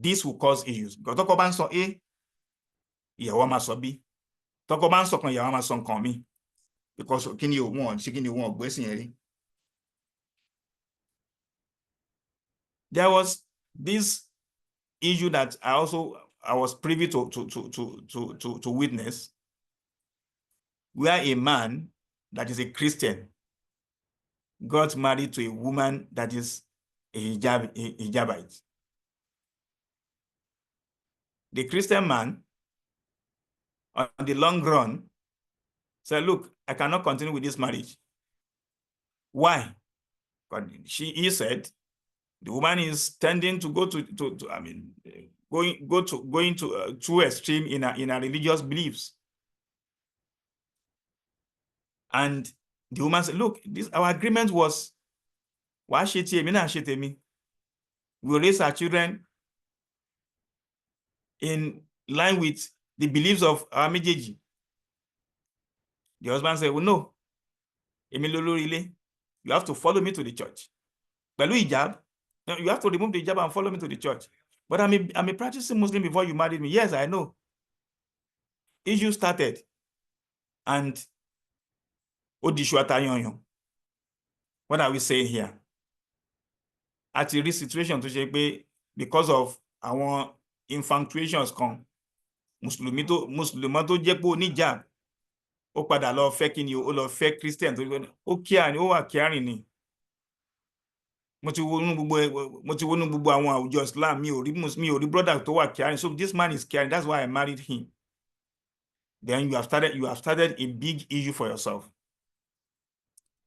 This will cause issues. Because tọ́kọ bá ń sọ A, ìyàwó máa sọ B. Tọ́kọ bá ń sọ kan, ìyàwó máa sọ nǹkan mi. Because kí ni wọ́n gbẹ́sìn yẹn rí. There was this issue that I was privy to witness, where a man that is a Christian got married to a woman that is a Hijabite. The Christian man, on the long run, said, look, I cannot continue with this marriage. Why? He said, the woman is tending to go going to too extreme in her religious beliefs. And the woman said, look, our agreement was, we raise our children in line with the beliefs of our méjèèjì. The husband said, well, no, you have to follow me to the church. Pẹ̀lú hijab, You have to remove the hijab and follow me to the church. But I'm a practicing Muslim before you married me. Yes, I know. Issue started. And what are we saying here? At this situation to ṣe pé because of our infatuations kan, Mùsùlùmí tó jẹ́ pé oníjàb, ó padà lọ fẹ́ kí ni ó lọ fẹ́ Christian tó ó kíá ni ó wà kíárìn ni. Mo ti wọnú gbogbo àwọn àwùjọ Islam, mi ò rí brother tó wà kíárìn. So this man is caring. That's why I married him. Then you have started a big issue for yourself.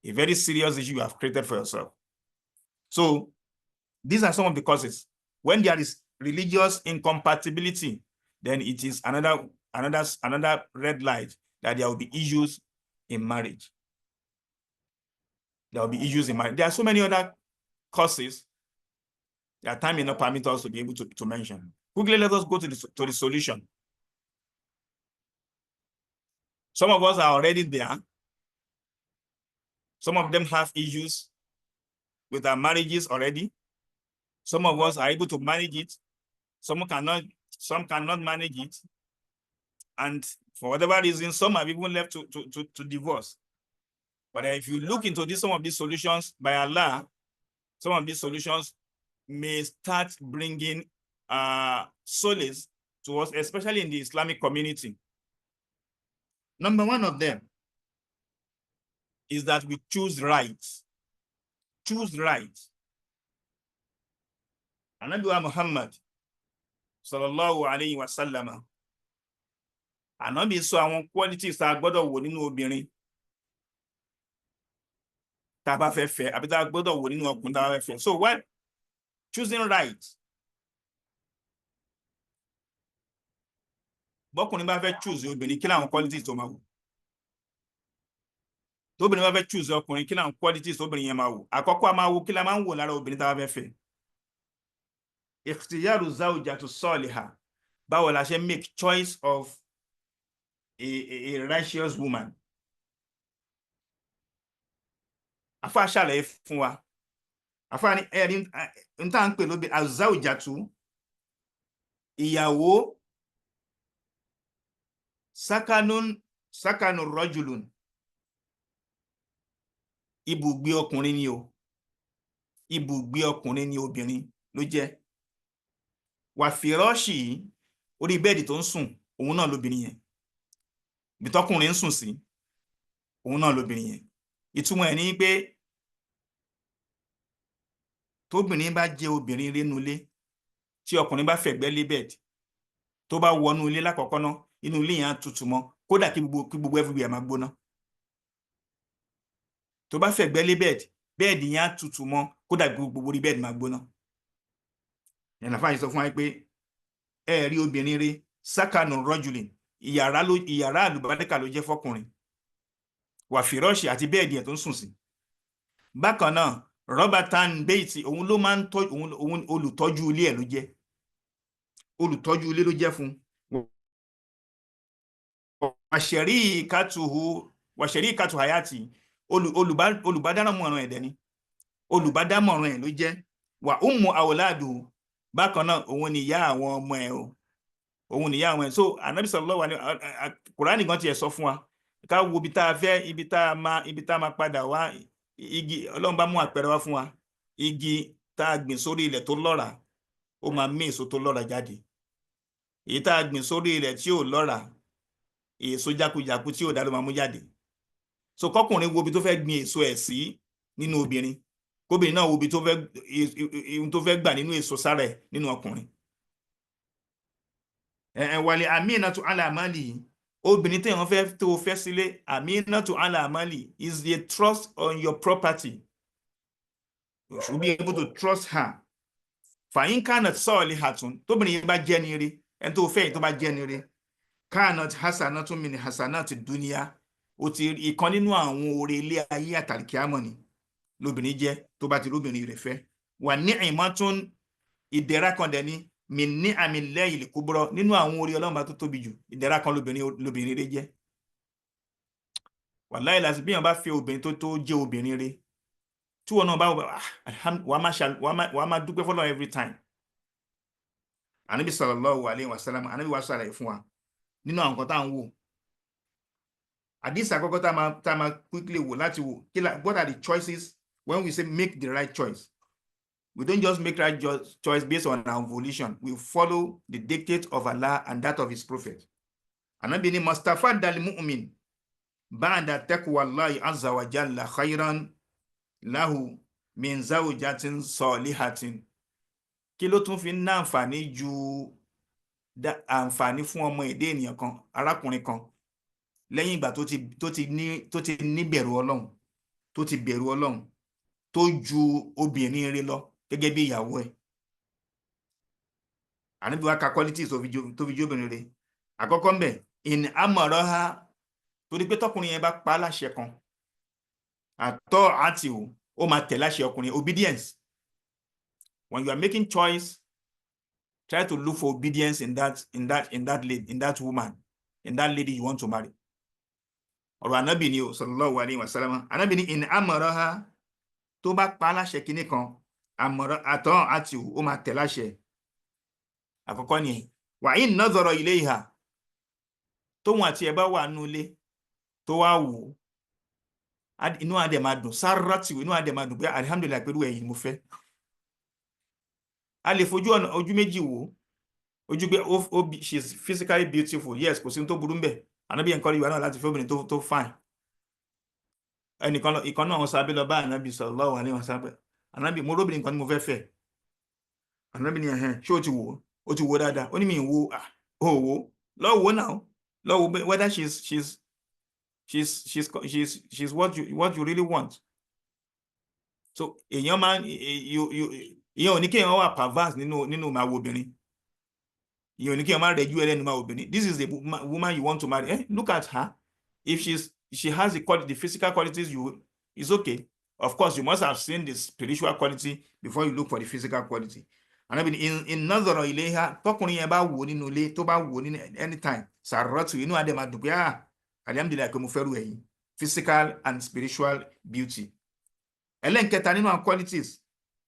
A very serious issue you have created for yourself. So these are some of the causes. When there is religious incompatibility, then it is another red light that there will be issues in marriage. There will be issues in marriage. There are so many other causes that time may not permit us to be able to mention. Quickly, let us go to the solution. Some of us are already there. Some of them have issues with our marriages already. Some of us are able to manage it. Some cannot manage it. And for whatever reason, some have even left to divorce. But if you look into some of these solutions, by Allah, some of these solutions may start bringing solace to us, especially in the Islamic community. Number one of them is that we choose right. Choose right. Anabi Muhammad sallallahu alayhi wa sallam. Anabi sọ àwọn qualities tá gbọ́dọ̀ wò nínú obìnrin tá bá fẹ́ fẹ́, àbí tá gbọ́dọ̀ wò nínú ọkùnrin tá bá fẹ́ fẹ́. So what choosing right. Bọ́kùnrin bá fẹ́ choose obìnrin, kí làwọn qualities tó máa wò? Tóbìnrin bá fẹ́ choose ọkùnrin, kí làwọn qualities tóbìnrin yẹn máa wò? Àkọ́kọ́ a máa wò kí la máa ń wò lára obìnrin tá bá fẹ́ fẹ́. Ikhtiyaru zawjatu salihah. Báwo la ṣe make choice of a righteous woman. Afa ṣàlàyé fún wa. Afa ní ẹ̀rí ń tà ń pè lóbi azawjatu, ìyàwó, sakanun rajulun. Ibùgbé ọkùnrin ni o. Ibùgbé ọkùnrin ni obìnrin ló jẹ́. Wà fìrọ́ṣì, orí bẹ́ẹ̀dì tó ń sùn, òun náà lóbìnrin yẹn. Bí tọkùnrin ń sùn sí, òun náà lóbìnrin yẹn. Ìtumọ̀ ẹ̀ ní pé tóbìnrin bá jẹ́ obìnrin rénú ilé, tí ọkùnrin bá fẹ̀gbẹ́ lé bẹ́ẹ̀dì, tó bá wọnú ilé lákọ̀ọ́kọ́ náà, inú ilé yẹn á tutù mọ́, kódà kí gbogbo everywhere máa gbóná. Tó bá fẹ̀gbẹ́ lé bẹ́ẹ̀dì yẹn á tutù mọ́, kódà gbogbo orí bẹ́ẹ̀dì máa gbóná. Ẹ̀nà fáyín sọ fún wa pé ẹ̀rí obìnrin rí sákànù rọ́jùlìn, ìyàrá àlùbáríkà ló jẹ́ fọ́kùnrin. Wà fìrọ́ṣì àti bẹ́ẹ̀dì ẹ̀ tó ń sùn sí. Bákan náà, rọ́bàtán béètì, òun ló máa ń tọ́jú, òun olùtọ́jú ilé ẹ̀ ló jẹ́. Olùtọ́jú ilé ló jẹ́ fún. Wàṣẹ̀rí ìkàtù hayati, olùbádámọ̀ràn ẹ̀dẹ̀ ni. Olùbádámọ̀ràn ẹ̀ ló jẹ́. Wà ummu awladu, bákan náà òun ni ìyá àwọn ọmọ ẹ̀ o. Òun ni ìyá àwọn ẹ̀. So Ànábì sallallahu alaihi wasallam, Kùránì gan tiẹ̀ sọ fún wa. Ká wo ibi tá a fẹ́, ibi tá a máa padà wá. Igi, Ọlọ́run bá mú àpẹẹrẹ wá fún wa. Igi tá a gbìn sórí ilẹ̀ tó lọ́ràá, ó máa mú èso tó lọ́ràá jáde. Èyí tá a gbìn sórí ilẹ̀ tí ò lọ́ràá, èso jákujàku tí ò dá ló máa mú jáde. So kọkùnrin wo ibi tó fẹ́ gbìn èso ẹ̀ sí nínú obìnrin, kóbìnrin náà wo ibi tó fẹ́ gbà nínú èso sára ẹ̀ nínú ọkùnrin. Wàlẹ̀ aminatu ala mali, obìnrin tí wọ́n fẹ́ tó fẹ́ sílé, aminatu ala mali is a trust on your property. You should be able to trust her. Fàyín kanat salihatun, tóbìnrin yẹn bá jẹ́ ni ire, ẹni tó fẹ́ yìí tó bá jẹ́ ni ire, kanat hasanatun min hasanati dunya, ó ti ìkan nínú àwọn oore ilé ayé àtàlìkíámọ̀ ni lóbìnrin jẹ́ tó bá ti lóbìnrin rẹ̀ fẹ́. Wà ni'matun, ìdẹ̀ra kan dẹ̀ ni, min ni'amillahil kubra, nínú àwọn oore Ọlọ́run bá tó tóbi jù, ìdẹ̀ra kan lóbìnrin rẹ̀ jẹ́. Wàláhì lásì bí wọ́n bá fẹ́ obìnrin tó jẹ́ obìnrin rẹ̀, tí wọn náà bá wàá máa dúpẹ́ fọ́lọ́run every time. Ànábì sallallahu alaihi wasallam ànábì wá ṣàlàyé fún wa nínú àwọn nǹkan tá à ń wò. Àdìsí àkọ́kọ́ tá a máa quickly wò láti wò what are the choices when we say make the right choice. We don't just make right choice based on our volition. We follow the dictate of Allah and that of his prophet. Ànábì ní mustafadda al-mu'min ba'da taqwallahi azza wa jalla khayran lahu min zawjatin salihatin. Kí ló tún fi ń ná àǹfààní ju àǹfààní fún ọmọ èdè ènìyàn kan, arákùnrin kan, lẹ́yìn ìgbà tó ti ní bẹ̀rù Ọlọ́run, tó ti bẹ̀rù Ọlọ́run, tó ju obìnrin rẹ̀ lọ gẹ́gẹ́ bí ìyàwó ẹ̀. Ànábì wa ka qualities tó fi jó obìnrin rẹ̀. Àkọ́kọ́ ń bẹ̀ in amaraha, torí pé tọkùnrin yẹn bá pa láṣẹ kan àtọ́ àti ó máa tẹ̀ láṣẹ ọkùnrin, obedience. When you are making choice, try to look for obedience in that woman, in that lady you want to marry. Ọ̀rọ̀ Ànábì ni o sallallahu alaihi wasallam. Ànábì ni in amaraha, tó bá pa láṣẹ kinní kan, àtọ́ àti ó máa tẹ̀ láṣẹ. Àkọ́kọ́ ni wa in nazara ilayha, tóun àti ẹ̀ bá wà nínú ilé tó wá wò inú adẹ̀ máa dùn, sarrati, inú adẹ̀ máa dùn pé alhamdulillah pẹ̀lú ẹ̀yin mo fẹ́. A lè fojú ojú méjì wò, ojú pé she is physically beautiful, yes, kò sí tó burú ńbẹ̀. Ànábì encourage wa náà láti fẹ́ obìnrin tó fine. Ìkan náà wọn sábẹ́ lọ bá Ànábì sallallahu alaihi wasallam. Ànábì mo róbìnrin kan ni mo fẹ́ fẹ́. Ànábì ni ṣé o ti wò dáadáa? Ó ní mi wò wò lọ́wọ́ náà lọ́wọ́ whether she's what you really want. So èèyàn máa èèyàn ò ní kéèyàn wà perverse nínú máa wo obìnrin. Èèyàn ò ní kéèyàn máa rẹ̀jú ẹlẹ́nu máa wo obìnrin. This is the woman you want to marry. Look at her. If she has the physical qualities, it's okay. Of course, you must have seen the spiritual quality before you look for the physical quality. And in nazara ilayha, tọkùnrin yẹn bá wò nínú ilé, tó bá wò ní anytime, sarratu, inú adé máa dùn pé alhamdulillah pé mo fẹ́ rú ẹ̀yin. Physical and spiritual beauty. Ẹlẹ́nkẹta nínú àwọn qualities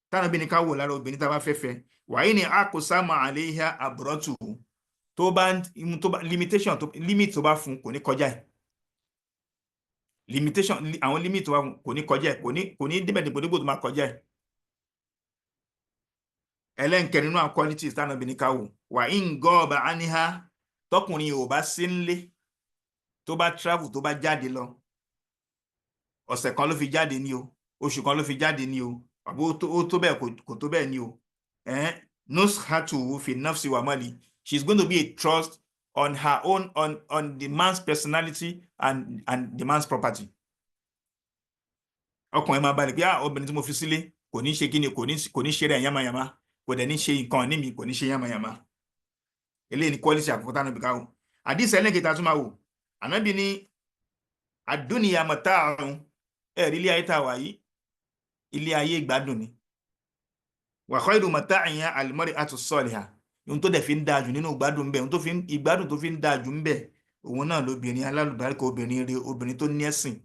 táwọn obìnrin ká wò lára obìnrin tá a bá fẹ́ wàyí ni aqsama alayha abratu, tó bá limit tó bá fún kò ní kọjá ẹ̀. Limitation, àwọn limit tó bá fún kò ní kọjá ẹ̀, kò ní débẹ̀ dìbò tó máa kọjá ẹ̀. Ẹlẹ́nkẹ nínú àwọn qualities táwọn obìnrin ká wò wà in gọ́ọ̀bà aniha, tọkùnrin ò bá sí nílé, tó bá travel, tó bá jáde lọ, ọ̀sẹ̀ kan ló fi jáde ní o, oṣù kan ló fi jáde ní o, àbí ó tó bẹ́ẹ̀ kò tó bẹ́ẹ̀ ní o, nushatu fi nafsi wa mali, she's going to be a trust on her own, on the man's personality and the man's property. Ọkùnrin máa balẹ̀ pé obìnrin tí mo fi sílé kò ní ṣe kíni, kò ní ṣe rẹ̀ yamayama, kò dẹ̀ ní ṣe nǹkan ní mi, kò ní ṣe yamayama. Eléyìí ni quality àkọ́kọ́ tánà bí káwọ́. Àdìsẹ́ ẹlẹ́kẹta tún máa wò. Ànábì ní ad-dunya mata'un, ẹ̀rí ilé ayé tá a wà yìí, ilé ayé ìgbádùn ni. Wa khayru mata'iha al-mar'atu as-salihah, ohun tó dẹ̀ fi ń dáa jù nínú ìgbádùn bẹ́ẹ̀, ìgbádùn tó fi ń dáa jù ń bẹ̀, òun náà lóbìnrin alálùbáríkà, obìnrin rere, obìnrin tó ní ẹ̀sìn,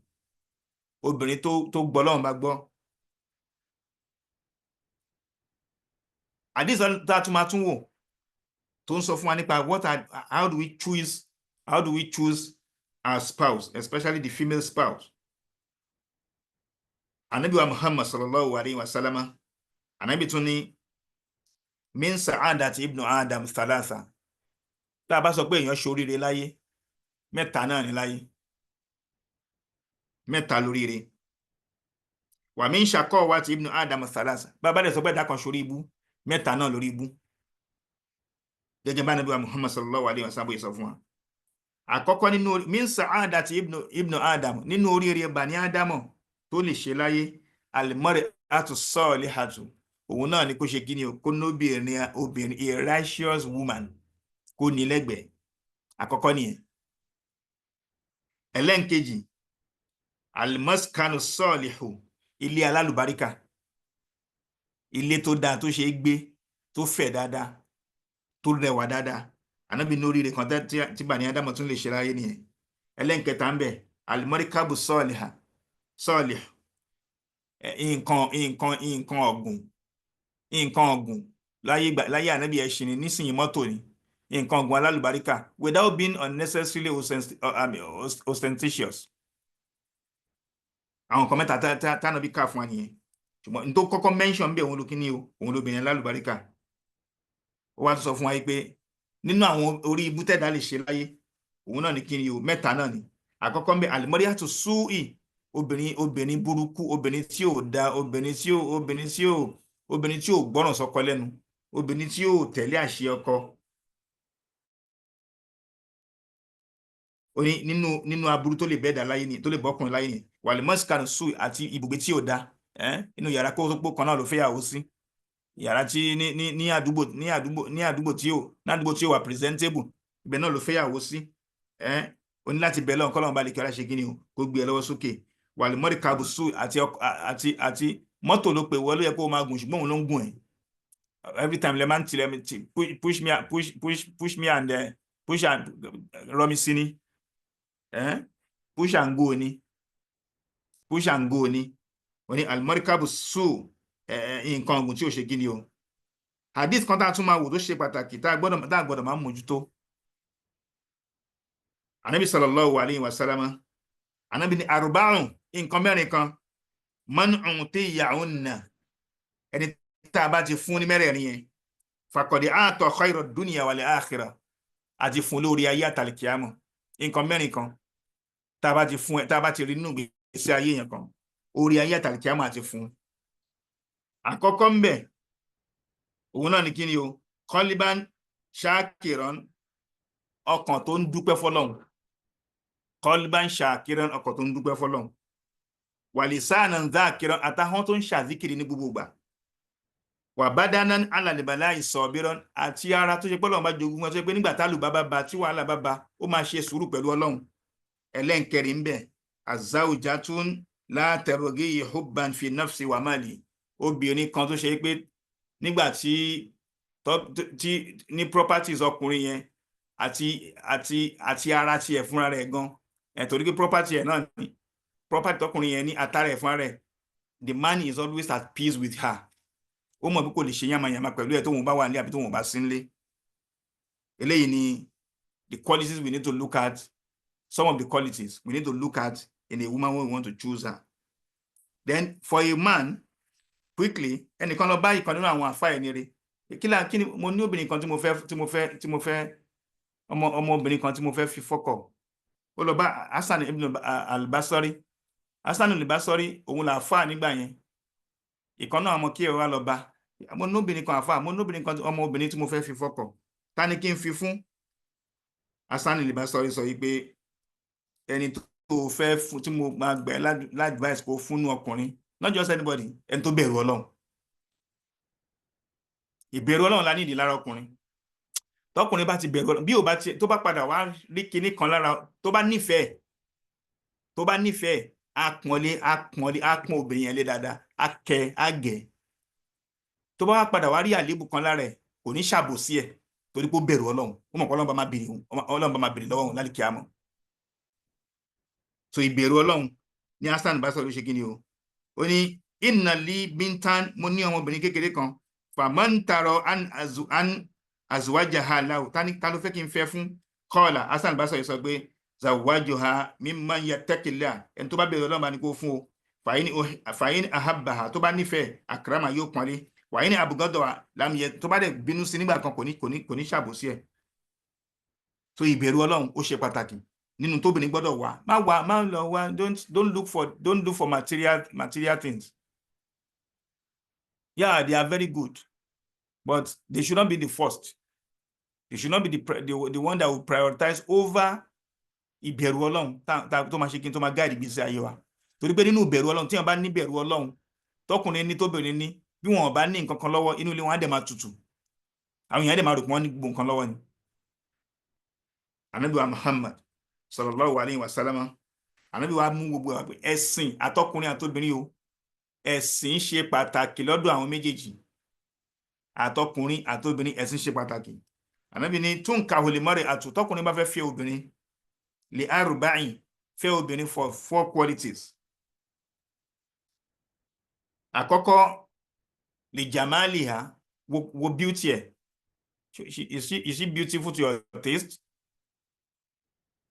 obìnrin tó gbọ́ Ọlọ́run bá gbọ́. Àdìsẹ́ tá a tún máa tún wò tó ń sọ fún wa nípa how do we choose our spouse, especially the female spouse. Ànábì wa Muhammad sallallahu alaihi wasallam, ànábì tún ní min sa'adati ibnu adam thalatha, tá a bá sọ pé èèyàn ṣoríire láyé, mẹ́ta náà ní láyé, mẹ́ta lóríire. Wa min shaqawati ibnu adam thalatha, bàbá dẹ̀ sọ pé ẹ̀dá kan ṣorí ibú, mẹ́ta náà lórí ibú. Gẹ́gẹ́ bá ànábì wa Muhammad sallallahu alaihi wasallam sọ fún wa. Àkọ́kọ́ nínú min sa'adati ibnu adam, nínú oríire bani Ádámọ̀ tó lè ṣe láyé, al-mar'atu salihatu, òun náà ni kó ṣe kíni o, kó obìnrin, a righteous woman, kó ní lẹ́gbẹ̀ẹ́. Àkọ́kọ́ nìyẹn. Ẹlẹ́nkejì, al-maskanu salihu, ilé alálùbáríkà, ilé tó dáa, tó ṣe é gbé, tó fẹ̀ dáadáa, tó rẹwà dáadáa. Ànábì ní oríire kan tí bani Ádámọ̀ tún lè ṣe láyé nìyẹn. Ẹlẹ́nkẹta ń bẹ al-markabu salih, nǹkan ọ̀gùn láyé ànábì ẹṣin ni, nísìnyí mọ́tò ni, nǹkan ọ̀gùn alálùbáríkà, without being unnecessarily ostentatious. àwọn nǹkan mẹ́ta tánàbí kà fún wa nìyẹn, ṣùgbọ́n n tó kọ́kọ́ mention bẹ́ẹ̀ òun ló kíní o, òun lóbìnrin alálùbáríkà. ó wá tó sọ fún wa pé nínú àwọn orí ibú tẹ́dá lè ṣe láyé, òun náà ní kíní o, mẹ́ta náà ni. àkọ́kọ́ ń bẹ al-mar'atu su'i, obìnrin burúkú, obìnrin tí ò da, obìnrin tí ò gbọ́ràn sọ́kọ lẹ́nu, obìnrin tí ò tẹ̀lé àṣẹ ọkọ. ó ní nínú aburú tó lè bẹ́ẹ̀dà láyé ni, tó lè bọ́kùnrin láyé ni, wal-maskanu su'i, àti ibùgbé tí ò da, inú yàrá kó tó pọ̀ kan náà ló fẹ́yàwó sí, yàrá tí ní àdúgbò tí ó wà presentable, ibẹ̀ náà ló fẹ́yàwó sí. ó ní láti bẹ̀ lọ́n kọ́lọ́n bá lè kí ọlá ṣe kí ni o, kó gbé ẹ lọ́wọ́ sókè. wal-markabu su'i, àti mọ́tò ló pè wọ́n ló yẹ kó máa gùn, ṣùgbọ́n òun ló ń gùn ẹ̀. every time lè máa ń tilẹ̀ push me and rọ mi sí ni, push and go ni. ó ní al-markabu su'i, nǹkan ọ̀gùn tí ò ṣe kí ni o. hadith kan tá a tún máa wò tó ṣe pàtàkì tá a gbọ́dọ̀ máa mójútó. Ànábì sallallahu alayhi wa sallam, Ànábì ní arba'un, nǹkan mẹ́rin kan, man u'tiyahunna, ẹni tá a bá ti fún ní mẹ́rẹ̀ẹ̀rin yẹn, faqad a'ta khayra dunya wal akhirah, àti fún lórí ayé àtàlìkíyàmọ̀. nǹkan mẹ́rin kan tá a bá ti fún ẹ, tá a bá ti rí nínú ìgbésí ayé yẹn kan, orí ayé àtàlìkíyàmọ̀ àti fún. àkọ́kọ́ ń bẹ òun náà ní kíni o, qalban shakiran, ọkàn tó ń dúpẹ́ fọ́lọ́run, qalban shakiran, ọkàn tó ń dúpẹ́ fọ́lọ́run, wa lisanan dhakiran, àtàhọ́n tó ń ṣàzíkiri ní gbogbo ìgbà, wa badanan ala al-bala'i sabiran, àti ara tó ṣe pé Ọlọ́run bá jogún wọn tó ṣe pé nígbà tálù bá tí wàhálà bá ó máa ṣe sùúrù pẹ̀lú Ọlọ́run. ẹlẹ́nkẹrin ń bẹ az-zawjatun la targhi hubban fi nafsi wa mali, obìnrin kan tó ṣe pé nígbà tí ní properties ọkùnrin yẹn àti ara ti ẹ̀ fúnra rẹ̀ gan, torí pé property ẹ̀ náà ni property tọkùnrin yẹn ní àtàrà ẹ̀ fúnra rẹ̀, the man is always at peace with her. ó mọ̀ bí kò lè ṣe yàmàyàmà pẹ̀lú ẹ̀ tó wọn bá wà nílé àbí tó wọn bá sí nílé. eléyìí ni the qualities we need to look at, some of the qualities we need to look at in a woman when we want to choose her. Then for a man, quickly, ẹnìkan lọ bá ìkan nínú àwọn àfáà ẹni rẹ̀, kí ni mo ní obìnrin kan tí mo fẹ́ ọmọbìnrin kan tí mo fẹ́ fi fọ́kọ. ó lọ bá Hasan ibn al-Basri. Hasan al-Basri òun là àfáà nígbà yẹn. ìkan náà ọmọ kí ẹ wá lọ bá, mo ní obìnrin kan àfáà, mo ní obìnrin kan ọmọbìnrin tí mo fẹ́ fi fọ́kọ, ta ni kí n fi fún? Hasan al-Basri sọ yìí pé ẹni tó fẹ́ fún, tí mo máa gbẹ advice kó fún ọkùnrin, not just anybody, ẹni tó bẹ̀rù Ọlọ́run. ìbẹ̀rù Ọlọ́run la nídìí lára ọkùnrin. tọkùnrin bá ti bẹ̀rù Ọlọ́run, bí ò bá ti, tó bá padà wá rí kinní kan lára, tó bá nífẹ̀ẹ́ á pọ́n obìnrin yẹn lé dáadáa, á gẹ̀. tó bá padà wá rí àléébù kan lára ẹ̀, kò ní ṣàbòsí ẹ̀, torí pé ó bẹ̀rù Ọlọ́run. ó mọ̀ pé Ọlọ́run bá máa bèrè lọ́wọ́ òun lálìkíyàmọ̀. so ìbẹ̀rù Ọlọ́run ní Hasan bá sọ ló ṣe kí ni o. ó ní inna li bintan, mo ní ọmọbìnrin kékeré kan, faman taro an azwajaha lahu, ta ló fẹ́ kí n fẹ́ fún? qala, Hasan bá sọ pé zawwajuha mimman yattaqillah, ẹni tó bá bẹ̀rù Ọlọ́run bá ní kó fún o. fàyín ahabbaha, tó bá nífẹ̀ẹ́, akrama, yóò pọ́nlé. wàyín abghadaha lam tó bá dẹ̀ bínú sí nígbà kan, kò ní ṣàbòsí ẹ̀. so ìbẹ̀rù Ọlọ́run ó ṣe pàtàkì nínú tóbìnrin gbọ́dọ̀ wà. má lọ wá, don't look for material things. Yeah, they are very good, but they should not be the first. They should not be the one that will prioritize over ìbẹ̀rù Ọlọ́run tó máa ṣe kí n tó máa guide ìgbésí ayé wa. torí pé nínú ìbẹ̀rù Ọlọ́run, tí wọ́n bá ní ìbẹ̀rù Ọlọ́run, tọkùnrin ní tóbìnrin ní, bí wọn bá ní nǹkan kan lọ́wọ́, inú ilé wọn á dẹ̀ máa tutù, àwọn èèyàn á dẹ̀ máa rò pé wọ́n ní gbogbo nǹkan lọ́wọ́ ni. Ànábì wa Muhammad sallallahu alayhi wa sallam, Ànábì wa mú gbogbo ẹ̀sìn àtọkùnrin àtobìnrin o, ẹ̀sìn ṣe pàtàkì lọ́dọ̀ àwọn méjèèjì, àtọkùnrin àtobìnrin, ẹ̀sìn ṣe pàtàkì. Ànábì ní tunkahul mar'atu, tọkùnrin bá fẹ́ fẹ́ obìnrin, li arba'in, fẹ́ obìnrin for 4 qualities. àkọ́kọ́ lè jamaliha wo beauty ẹ̀. Is she beautiful to your taste?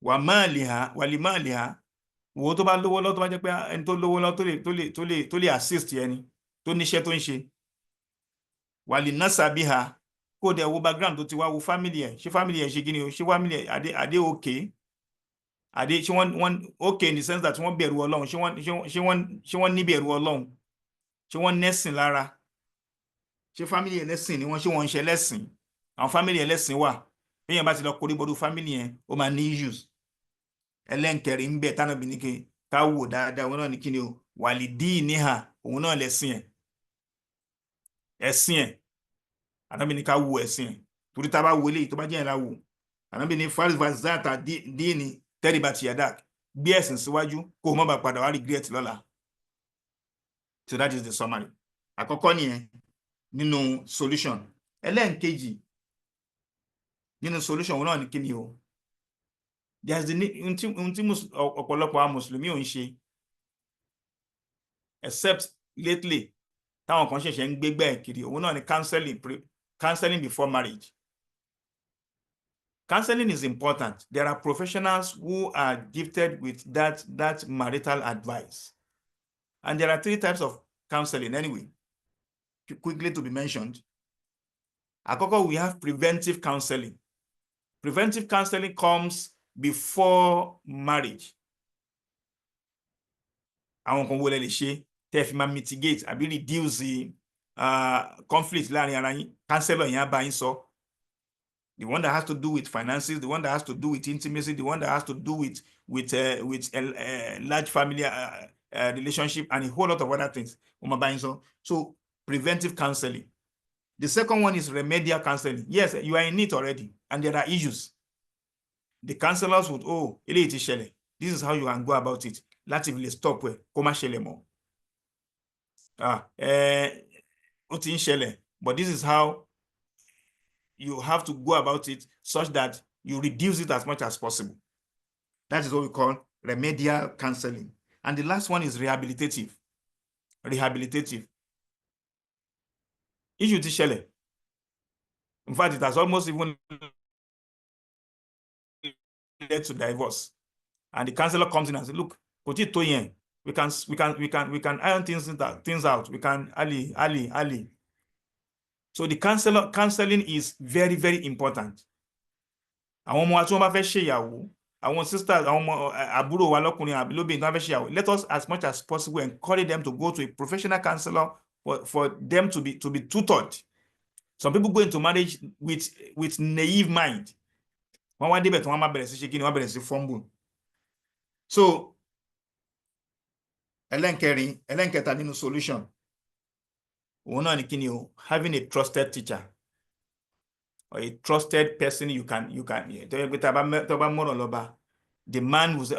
Wà lè maliha wo tó bá lówó lọ tó bá jẹ́ pé ẹni tó lówó lọ tó lè assist ẹni tó níṣẹ́ tó ń ṣe. Wà lè nasabiha kó dẹ̀ wo background tó ti wá wo family ẹ̀, ṣé family ẹ̀ ṣe gíní o, ṣé family ẹ̀ adé okay, adé ṣé wọ́n okay in the sense that wọ́n bẹ̀rù Ọlọ́run, ṣé wọ́n ní bẹ̀rù Ọlọ́run, ṣé wọ́n nẹ́sìn lára, ṣé family ẹ̀ lẹ́sìn ni wọ́n, ṣé wọ́n ń ṣe lẹ́sìn. Àwọn family ẹ̀ lẹ́sìn wà, bí èèyàn bá ti lọ korí bọ́dú family ẹ̀ ó máa ní issues. Ẹlẹ́nkẹrin ń bẹ̀ tánàbí ní kí ká wò dáadáa òun náà ní kí ni o, wàlídì níhà òun náà lẹ́sìn ẹ̀, ẹ̀sìn ẹ̀ ànábì ní ká wo ẹ̀sìn ẹ̀, torí tá bá wo eléyìí tó bá jẹ́ ìlà wò ànábì ní farizata díìní tẹ́rìbà ti yàdá, gbé ẹ̀sìn síwájú kó o má bàa padà wá regret lọ́la. So that is the summary. Àkọ́kọ́ nìyẹn nínú solution. Ẹlẹ́nkejì nínú solution òun náà ní kí ni o, there's the ohun tí ọ̀pọ̀lọpọ̀ àwọn mùsùlùmí ò ń ṣe except lately táwọn kan ṣẹ̀ṣẹ̀ ń gbégbẹ́ kiri, òun náà ni counseling before marriage. Counseling is important. There are professionals who are gifted with that marital advice. And there are 3 types of counseling anyway, quickly to be mentioned. Àkọ́kọ́, we have preventive counseling. Preventive counseling comes before marriage. Àwọn kan wo lẹ lè ṣe tẹ́ fi máa mitigate àbí reduce the conflict láàrin ara yín. Counselor yẹn á bá yín sọ. The one that has to do with finances, the one that has to do with intimacy, the one that has to do with large family relationship, and a whole lot of other things. So preventive counseling. The second one is remedial counseling. Yes, you are in it already, and there are issues. The counselors would, this is how you can go about it. Láti fi lè stop ẹ̀ kó má ṣẹlẹ̀ mọ́. Ó ti ń ṣẹlẹ̀, but this is how you have to go about it such that you reduce it as much as possible. That is what we call remedial counseling. And the last one is rehabilitative. Rehabilitative. Issue ti ṣẹlẹ̀. In fact, it has almost even led to divorce. And the counselor comes in and says, look, we can iron things out. We can Ali. So the counseling is very, very important. Àwọn ọmọ wa tí wọ́n bá fẹ́ ṣèyàwó, àwọn sisters, àwọn ọmọ àbúrò wa lọ́kùnrin àbí lóbìnrin tí wọ́n fẹ́ ṣèyàwó, let us as much as possible encourage them to go to a professional counselor for them to be tutored. Some people go into marriage with naive mind. Wọ́n wá débẹ̀ tí wọ́n máa bẹ̀rẹ̀ sí ṣe kí ni wọ́n bẹ̀rẹ̀ sí fumble. So ẹlẹ́nkẹta nínú solution òun náà ni kí ni o, having a trusted teacher or a trusted person you can tó yẹ pé tó bá mọ̀rọ̀ lọ́ba, the man will say,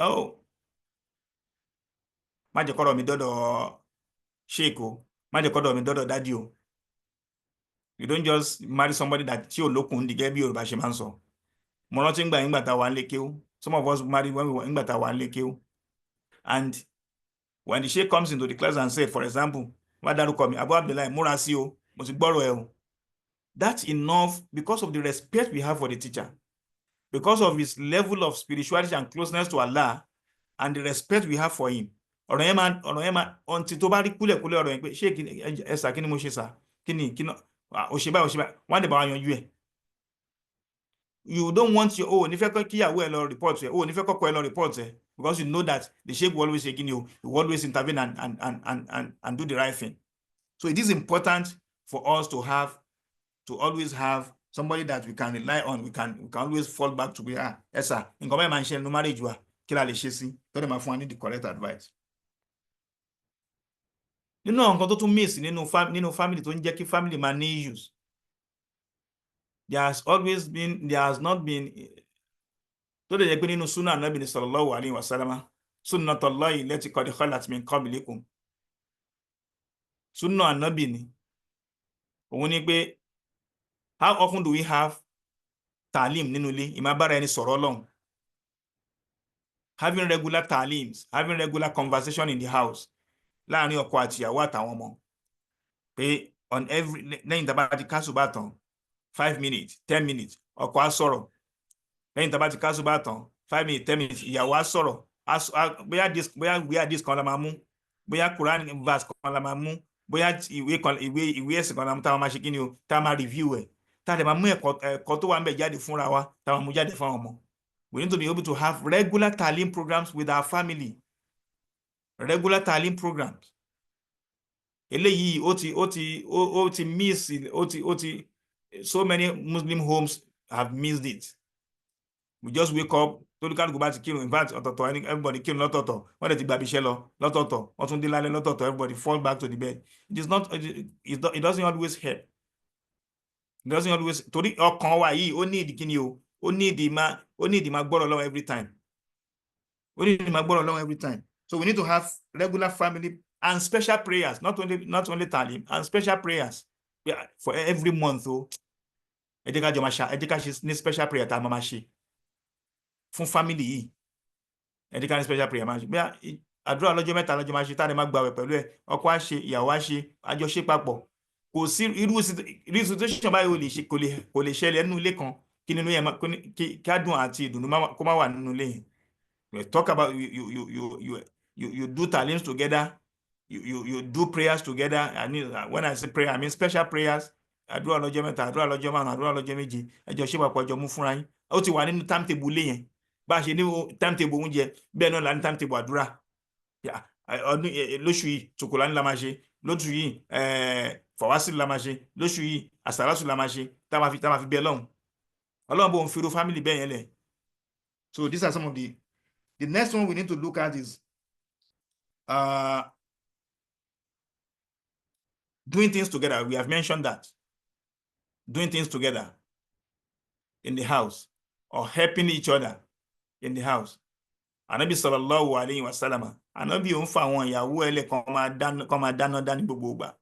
má jẹ́ kọ́rọ̀ mi dọ́dọ̀ sheik o, má jẹ́ kọ́rọ̀ mi dọ́dọ̀ dádì o. You don't just marry somebody that tí ò lókun dìgẹ́ bí Yorùbá ṣe máa ń sọ. Mo rántí ńgbà tá wà ń lé kéwú. Some of us married ńgbà tá wà ń lé kéwú. And when the sheik comes into the class and said, for example, wá dárúkọ mi, Abu Abdullahi, múra sí o, mo ti gbọ́rọ̀ ẹ o. That's enough because of the respect we have for the teacher, because of his level of spirituality and closeness to Allah, and the respect we have for him. Ọ̀rọ̀ yẹn máa until tó bá rí kúlẹ̀kúlẹ̀ ọ̀rọ̀ yẹn pé ṣé ẹ̀sà kí ni mo ṣe sà, kí ni òṣèbá wọ́n á dẹ̀ bá wa yanjú ẹ̀. You don't want your nífẹ̀ẹ́ kọ́ kíyàwó ẹ̀ lọ report ẹ̀, nífẹ̀ẹ́ kọ́kọ́ ẹ̀ lọ report ẹ̀, because you know that the sheikh will always say, you will always intervene and do the right thing. So it is important for us to always have somebody that we can rely on. We can always fall back to be yes sir, nǹkan bẹ́ẹ̀ máa ń ṣe no marriage wa, kí la lè ṣe sí tó dẹ̀ máa fún wa ní the correct advice. Nínú nǹkan tó tún miss nínú family tó ń jẹ́ kí family máa ní issues, there has not been tó dẹ̀ jẹ́ pé nínú sunnah Nabi sallallahu alayhi wa sallam, sunnatullahi allati qad khalat min qablikum. Sunnah Nabi ni òun ni pé how often do we have ta'lim nínú ilé, ìmábára ẹni sọ̀rọ̀ Ọlọ́run, having regular ta'lims, having regular conversation in the house láàrin ọkọ àti ìyàwó àtàwọn ọmọ. pé on every lẹ́yìn tá a bá ti kásùbà tán 5 minutes 10 minutes ọkọ á sọ̀rọ̀ lẹ́yìn tá a bá ti kásùbà tán 5 minutes 10 minutes ìyàwó á sọ̀rọ̀ bóyá this kan la máa mú bóyá Quran verse kan la máa mú bóyá ìwé ẹ̀sìn kan la mú táwọn máa ṣe kí ni o táwọn máa review ẹ̀ tá a lè máa mú ẹ̀kọ́ tó wà ń bẹ̀ jáde fúnra wa táwọn mú jáde fáwọn ọmọ. We need to be able to have regular talim programs with our family. Regular talim programs. Eléyìí ó ti miss so many Muslim homes have missed it. We just wake up tolúkálùkù bá ti kírun, in fact ọ̀tọ̀ọ̀tọ̀ everybody kírun lọ́tọ̀ọ̀tọ̀ wọ́n dẹ̀ ti gbàbí iṣẹ́ lọ lọ́tọ̀ọ̀tọ̀ wọ́n tún dé lálẹ́ lọ́tọ̀ọ̀tọ̀ everybody fall back to the bed. It doesn't always help. It doesn't always torí ọkàn wa yìí ó ní ìdí kíni o ó ní ìdí máa gbọ́rọ̀ lọ́wọ́ every time. We need to gbọ́rọ̀ lọ́wọ́ every time. So we need to have regular family and special prayers, not only talim, and special prayers for every month. Ẹ jẹ́ ká ṣe ní special prayer tá a máa ṣe fún family yìí. Ẹ jẹ́ ká ní special prayer máa ṣe bí àdúrà lọ́jọ́ mẹ́ta lọ́jọ́ máa ṣe tá a lè máa gbààwẹ̀ pẹ̀lú ẹ̀, ọkọ á ṣe, ìyàwó á ṣe, àjọṣe papọ̀. Kò sí irú situation báyìí kò lè ṣẹlẹ̀ nínú ilé kan kí nínú yẹn kí adùn àti ìdùnnú kó má wà nínú ilé yẹn. We talk about you do talents together, you do prayers together. When I say prayer, I mean special prayers. Àdúrà lọ́jọ́ mẹ́ta, àdúrà lọ́jọ́ márùn-ún, àdúrà lọ́jọ́ méje, ẹjọ́ ṣe papọ̀, ẹjọ́ mú fúnra yín. Ó ti wà nínú timetable lé yẹn. Bá a ṣe ní timetable oúnjẹ, bẹ́ẹ̀ náà la ní timetable àdúrà. Lóṣù yìí tùkùlá ní la máa ṣe, lóṣù yìí fọwásí la máa ṣe, lóṣù yìí àsàlásù la máa ṣe, tá a máa fi bẹ́ẹ̀ lọ́hùn. Ọlọ́run bó ń fi irú family bẹ́ẹ̀ yẹn lẹ̀. So these are some of the next one we need to look at is doing things together. We have mentioned that. Doing things together in the house or helping each other in the house. Ànábì sallallahu alayhi wa sallam. Ànábì ó ń fa àwọn ìyàwó ẹlẹ́ kan máa dáná dání gbogbo ìgbà.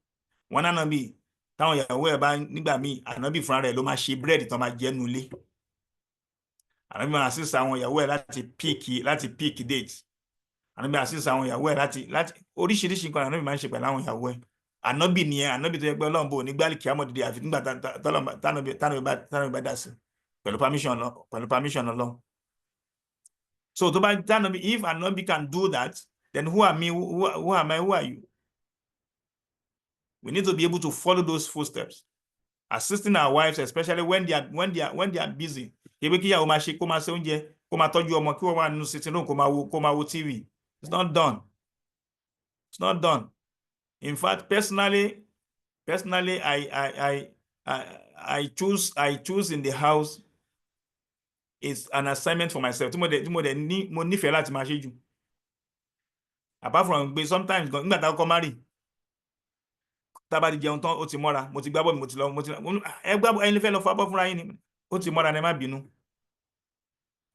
Wọ́n náà bí táwọn ìyàwó ẹ̀ bá nígbà míì, ànábì fúnra rẹ̀ ló máa ṣe búrẹ́dì tó máa jẹ nulẹ̀. Ànábì máa assist àwọn ìyàwó ẹ̀ láti pick date. Ànábì assist àwọn ìyàwó ẹ̀ láti oríṣiríṣi nǹkan ànábì máa ń ṣe pẹ̀lú àwọn ìyàwó ẹ̀. Ànábì nìyẹn, ànábì tó yẹ pé Ọlọ́run bò ní gbálì kíámọ̀ dìde àfi nígbà tánàbì bá dá sí pẹ̀lú permission Ọlọ́run. So tó bá tánàbì, if ànábì can do that, then who are me? Who am I? Who are you? We need to be able to follow those footsteps, assisting our wives, especially when they are busy. Ìwé kíyàwó máa ṣe kó máa ṣe oúnjẹ, kó máa tọ́jú ọmọ, kí wọ́n wà nínú sitting room kó máa wo TV. It's not done. It's not done. In fact, personally, I choose in the house is an assignment for myself. Mo nífẹ̀ẹ́ láti máa ṣe jù. Apart from pé sometimes nígbà tá a kọ́ marry, tá a bá ti jẹun tán ó ti mọ́ra, mo ti gbá bọ́ọ̀lù, mo ti lọ ẹ gbá bọ́ọ̀lù, ẹni fẹ́ lọ fọ́ abọ́ fúnra yín ni ó ti mọ́ra ní ẹ má bínú.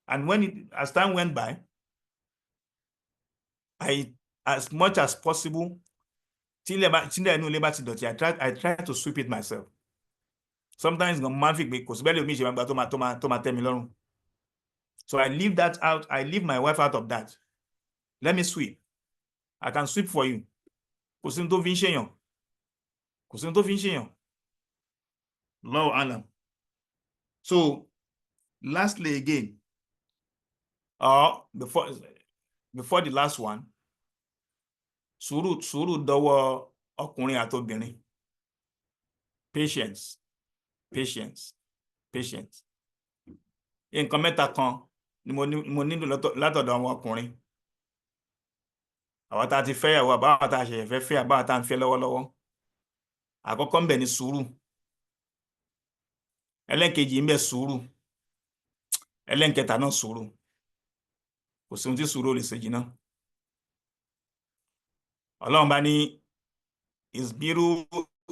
And as time went by, as much as possible, tí inú ilé bá ti dọ̀tí, I try to sweep it myself. Sometimes máa fi pé kò sí bẹ́ẹ̀ lè omi ìṣe máa gba tó máa tẹ́ mi lọ́rùn. So I leave that out. I leave my wife out of that. Let me sweep. I can sweep for you. Kò sí ní tó fi ń ṣèyàn. Kò sí ní tó fi ń ṣèyàn. Allahu alam. So lastly again, before the last one, sùúrù dọwọ́ ọkùnrin àtobìnrin. Patience. Nǹkan mẹ́ta kan ni mo nílò látọ̀dọ̀ àwọn ọkùnrin. Àwa tá ti fẹ́ yàwó, àbáwá tá ṣẹ̀ṣẹ̀ fẹ́ àbáwá tá ń fẹ́ lọ́wọ́lọ́wọ́. Àkọ́kọ́ ń bẹ ní sùúrù. Ẹlẹ́nkejì ń bẹ sùúrù. Ẹlẹ́nkẹta náà sùúrù. Kò sí ohun tí sùúrù lè ṣe jìnnà. Ọlọ́run bá ní isbiru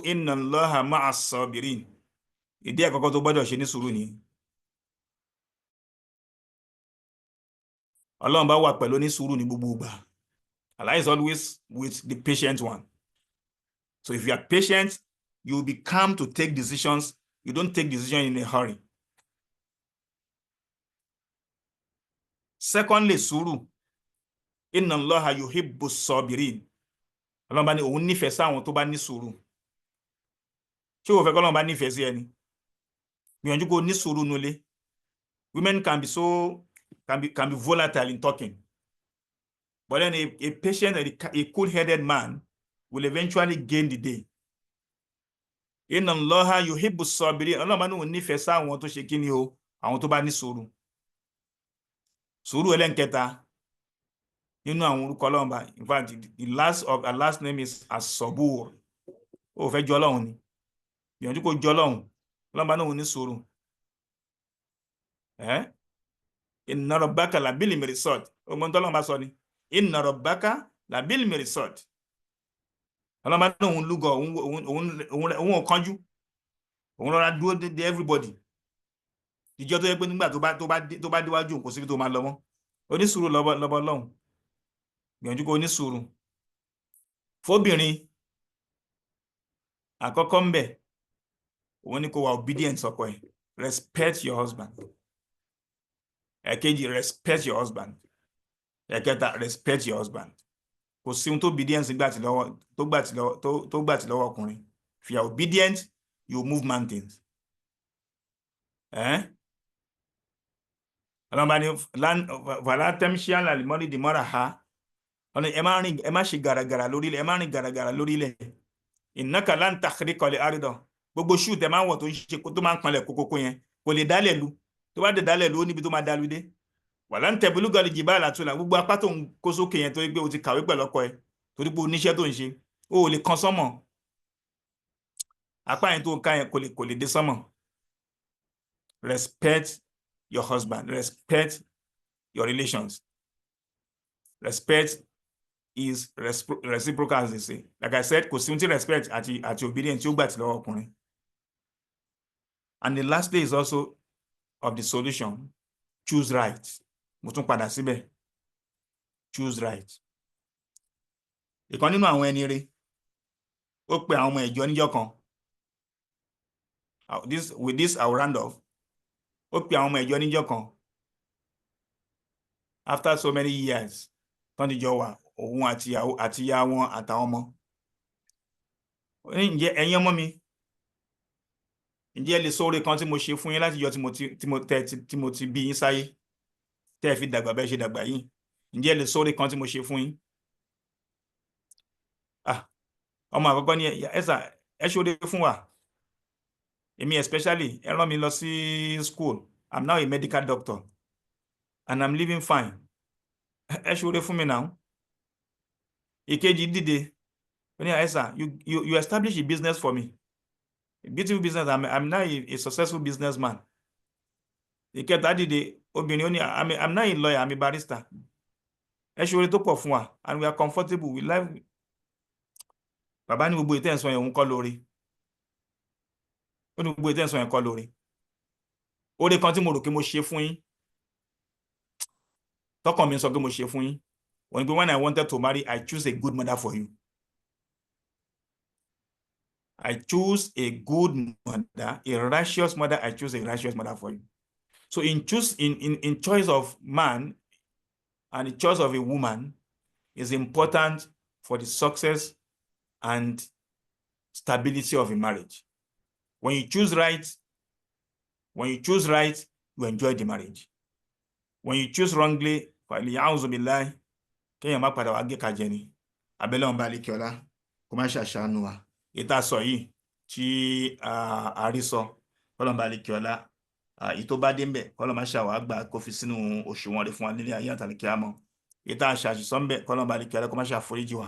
inna Allaha ma'as sabirin. Ìdí àkọ́kọ́ tó gbọ́dọ̀ ṣe ní sùúrù ni. Ọlọ́run bá wà pẹ̀lú ní sùúrù ní gbogbo ìgbà. Allah is always with the patient one. So if you are patient, you will be calm to take decisions. You don't take decisions in a hurry. Secondly, sùúrù. Inna Allaha yuhibbus sabirin. Ọlọ́run bá ní òun nífẹ̀ẹ́ sáwọn tó bá ní sùúrù. ṣé o fẹ́ kọ́ lọ́n bá nífẹ̀ẹ́ sí ẹni gbìyànjú kó ní sùúrù nulẹ̀. Women can be volatile in talking, but then a patient and a cool-headed man will eventually gain the day. Inna Allaha yuhibbu as-sabirin. Ọlọ́run bá ní òun nífẹ̀ẹ́ sáwọn tó ṣe kíni o, àwọn tó bá ní sùúrù. Sùúrù ẹlẹ́nkẹta nínú àwọn orúkọ Ọlọ́run bá, in fact the last name is as-sabur. Ó fẹ́ jọ Ọlọ́run ni, gbìyànjú kó jọ Ọlọ́run. Ọlọ́run bá ní òun ní sùúrù. Inna rabbaka labil mirsad. Ọgbọ́n tó Ọlọ́run bá sọ ni, inna rabbaka labil mirsad. Ọlọ́run bá ní òun lúgọ, òun ò kánjú, òun rọra dúró de everybody. Ìjọ tó yẹ pé nígbà tó bá díwájú kò síbi tó máa lọ mọ́. Onísùúrù lọ́bọ̀ Ọlọ́run, gbìyànjú kó onísùúrù. Fóbìnrin àkọ́kọ́ ń bẹ̀, òun ni kó wà obedient sọ́kọ ẹ̀. Respect your husband. Ẹ̀kejì, respect your husband. Ẹ̀kẹta, respect your husband. Kò sí ohun tó obedience gbà tí lọ́wọ́ ọkùnrin. If you are obedient, you move mountains. Ọlọ́mọba ni fàlà tẹ́mṣíà làlìmọ́lì dìmọ́ra ha. Ẹ má ṣe gàràgàrà lórílẹ̀, ẹ má rìn gàràgàrà lórílẹ̀. Innaka lan takhriqal arda. Gbogbo ṣú tẹ máa ń wọ̀ tó ń ṣe tó máa ń kanlẹ̀ kókókó yẹn kò lè dálẹ̀ lu. Tó bá dé dálẹ̀ lu ó níbi tó máa dálú dé. Walan tablugal jibala tula. Gbogbo apá tó ń kó sókè yẹn tó gbé o ti kàwé pẹ̀lú ọkọ ẹ torí pé oníṣẹ́ tó ń ṣe o ò lè kan sánmọ̀. Apá yẹn tó ń ká yẹn kò lè dé sánmọ̀. Respect your husband. Respect your relations. Respect is reciprocal, as they say. Like I said, kò sí ohun tí respect àti obedience tí ó gbà tí lọ́wọ́ ọkùnrin. And the last day is also of the solution. Choose right. Mo tún padà síbẹ̀. Choose right. Ìkan nínú àwọn ẹni rere ó pe àwọn ọmọ ìjọ níjọ́ kan. With this I will round off. Ó pe àwọn ọmọ ìjọ níjọ́ kan. After so many years, tán ti jọ wà, òun àti ìyá wọn àtàwọn ọmọ. Ǹjẹ́ ẹ̀yin ọmọ mi, ǹjẹ́ ẹ lè sọ oore kan tí mo ṣe fún yín láti yọ tí mo ti bí yín sáyé tẹ́ ẹ fi dàgbà bẹ́ẹ̀ ṣe dàgbà yìí? Ǹjẹ́ ẹ lè sọ oore kan tí mo ṣe fún yín? Ọmọ àkọ́kọ́ ní ẹ̀sà ẹ ṣe oore fún wa. Èmi especially ẹ rán mi lọ sí school. I'm now a medical doctor and I'm living fine. Ẹ ṣe oore fún mi now. Ìkejì dìde. Ó ní ẹ̀sà you establish a business for me. A beautiful business. I'm now a successful businessman. Ìkẹta dìde. Obìnrin ó ní I'm now a lawyer. I'm a barrister. Ẹ ṣe oore tó pọ̀ fún wa and we are comfortable with life. Bàbá ní gbogbo ìtẹ́ ẹ̀sọ́ yẹn òun kọ́ lórí. Ó ní gbogbo ìtẹ́ ẹ̀sọ́ yẹn kọ́ lórí. Oore kan tí mo rò pé mo ṣe fún yín, tọkàn mi sọ pé mo ṣe fún yín, when I wanted to marry, I choose a good mother for you. I choose a good mother, a righteous mother. I choose a righteous mother for you. So in choice of man and the choice of a woman is important for the success and stability of a marriage. When you choose right, you enjoy the marriage. When you choose wrongly, kéèyàn má padà wá gé kajẹ ni. Abẹ́lẹ́ ọ̀nba alikiola kó má ṣàṣàánú wa. Ìta sọ yìí tí àrísọ kọ́lọ̀nba alikiola ìtó bá dé ń bẹ̀ kọ́lọ̀ má ṣàwá gbà kó fi sínú òṣùwọ̀n rẹ̀ fún wa nílé ayé àtàlìkíámọ̀. Ìta àṣàṣìṣọ́ ń bẹ̀ kọ́lọ̀nba alikiola kó má ṣàforíjì wa.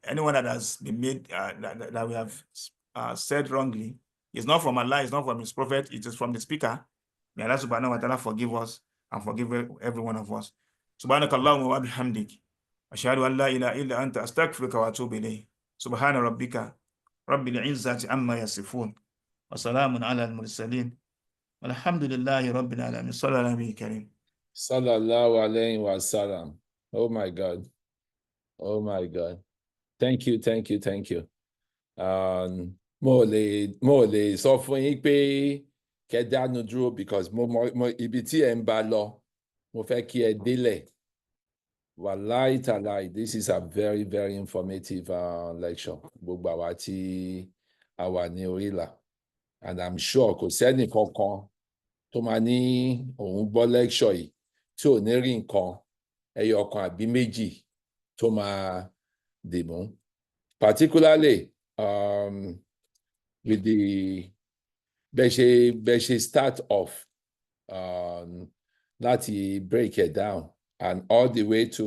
Anyone that has been made that we have said wrongly is not from Allah, it's not from his prophet, it is from the speaker. May Allah subhanahu wa ta'ala forgive us and forgive every one of us. Subhanaka Allahumma wa bihamdik. Ashhadu an la ilaha illa anta astaghfiruka wa atubu ilayk. Subhana rabbika rabbil izzati amma yasifun. Wa salamun ala al-mursalin. Walhamdulillahi rabbil alamin. Sallallahu alayhi karim. Sallallahu alayhi wa sallam. Oh my God. Oh my God. Thank you. Mo lè sọ fún yín pé kẹ́ dánu dúró because mo ibi tí ẹ ń bá lọ mo fẹ́ kí ẹ délẹ̀. Wallahi ta'ala, this is a very, very informative lecture. Gbogbo àwa tí a wà ní orí ìlà, and I'm sure kò sẹ́nì kankan tó máa ní òun gbọ́ lecture yìí tí ò ní rí nǹkan ẹyọ kan àbí méjì tó máa dìmú, particularly with the bẹ́ẹ̀ ṣe start off láti break it down and all the way to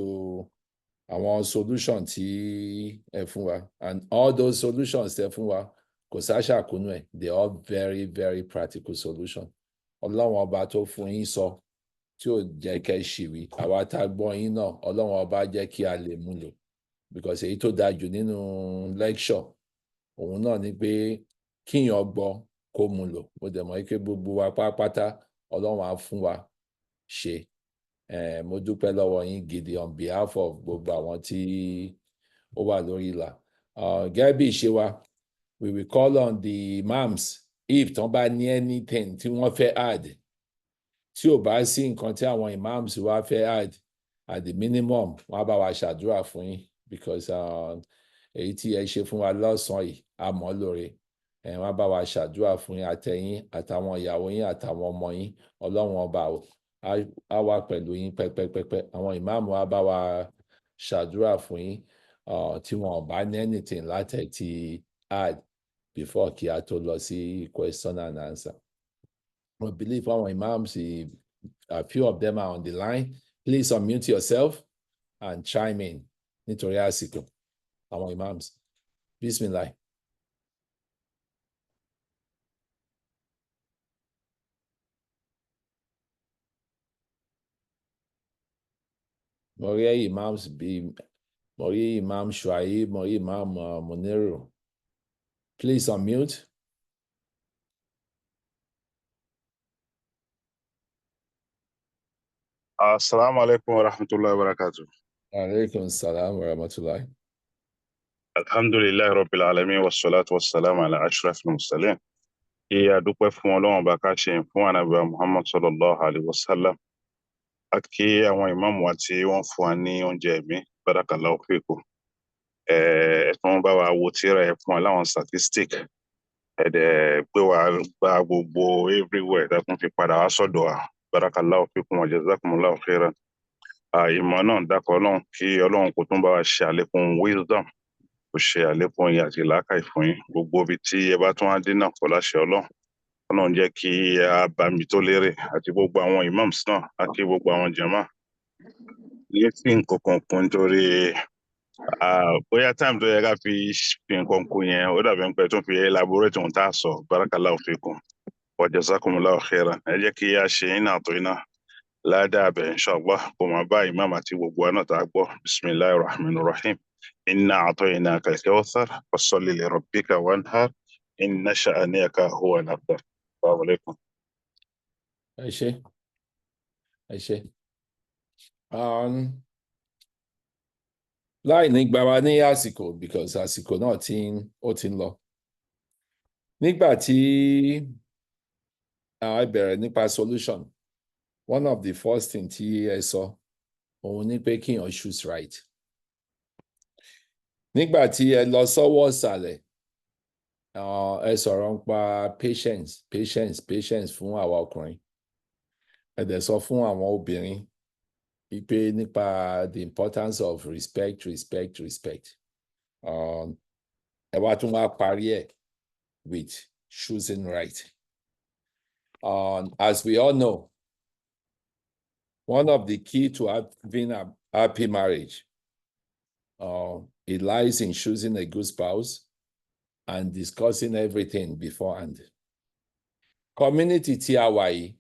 àwọn solution tí ẹ fún wa, and all those solutions tẹ fún wa kò sáṣàkúnú ẹ̀, they all very very practical solution. Ọlọ́run ọba tó fún yín sọ tí ò jẹ́ kẹ́ ṣìwí, àwa tá a gbọ́ yín náà Ọlọ́run ọba jẹ́ kí a lè mú lò, because èyí tó dáa jù nínú lecture òun náà ni pé kíyàn gbọ́ kó mú lò. Mo dẹ̀ mọ̀ pé gbogbo wa pátápátá Ọlọ́run á fún wa ṣe. Mo dúpẹ́ lọ́wọ́ yín gidi on behalf of gbogbo àwọn tí ó wà lórí ìlà. Gẹ́gẹ́ bí ìṣe wa, we will call on the imams if tán bá ní anything tí wọ́n fẹ́ add. Tí ò bá sí nǹkan tí àwọn imams wa fẹ́ add, at the minimum wọ́n á bá wa ṣàdúrà fún yín, because èyí tí ẹ ṣe fún wa lọ́sàn-án yìí a mọ̀ lóore. Wọ́n á bá wa ṣàdúrà fún yín, àtẹ̀yìn àtàwọn ìyàwó yín àtàwọn ọmọ yín. Ọlọ́run ọba á wà pẹ̀lú yín pẹ́pẹ́pẹ́pẹ́. Àwọn ìmáàmù á bá wa ṣàdúrà fún yín tí wọn ò bá ní anything láti ti add before kí a tó lọ sí question and answer. I believe our imams, a few of them are on the line. Please unmute yourself and chime in. Nítorí àsìkò, our imams. Bismillah. Mo rí imams bíi mo rí Imam Shuaib, mo rí Imam Muniru. Please unmute. Assalamu alaikum wa rahmatullahi wa barakatuh. Alaikum salam wa rahmatullahi. Alhamdulillahi rabbil alamin wa salatu wa salam ala ashrafil mursalin. Kí a dúpẹ́ fún Ọlọ́run bá ká ṣe fún Ànábì Muhammad sallallahu alaihi wasallam. A kí àwọn ìmáàmù wa tí wọ́n fún wa ní oúnjẹ ẹ̀mí, barakallahu fikum. Ẹ tún bá wa wo tírà ẹ fún wa láwọn statistic. Ẹ̀dẹ̀ gbé wa gba gbogbo everywhere tá tún fi padà wá sọ́dọ̀ wa. Barakallahu fikum wa jazakumullahu khairan. Ìmọ̀ náà dákọ̀ Ọlọ́run kí Ọlọ́run kó tún bá wa ṣe àlékún wisdom, kó ṣe àlékún ìyè àti làákàyè fún yín. Gbogbo ibi tí ẹ bá tún wá dé náà kó láṣẹ Ọlọ́run. Ọlọ́run jẹ́ kí a bá mi tó lérè, àti gbogbo àwọn imams náà àti gbogbo àwọn jàmá. Ní sí nǹkan kan kún nítorí bóyá time tó yẹ ká fi nǹkan kún yẹn ó dàbí pé tó fi elaborate ohun tá a sọ. Barakallahu fikum wa jazakumullahu khairan. Ẹ jẹ́ kí a ṣe iná àtọ̀ iná ládàá bẹ̀ inshallah kó máa bá imam àti gbogbo wa náà tá a gbọ́. Bismillahir rahmanir rahim. Inna a'tainaka al-kawthar fasalli li rabbika wanhar inna sha'niyaka huwa al-abtar. Assalamu alaikum. Ẹ ṣé. Ẹ ṣé. Láì ní gbà wá ní àsìkò, because àsìkò náà ó ti ń lọ. Nígbà tí a bẹ̀rẹ̀ nípa solution, one of the first thing tí ẹ sọ òun ni pé kíyàn choose right. Nígbà tí ẹ lọ sọ́wọ́ ìsàlẹ̀, ẹ sọ̀rọ̀ nípa patience fún àwa ọkùnrin. Ẹ dẹ̀ sọ fún àwọn obìnrin wípé nípa the importance of respect. Ẹ wá tún wá parí ẹ̀ with choosing right. As we all know, one of the key to having a happy marriage, it lies in choosing a good spouse and discussing everything beforehand. Community tí a wà yìí,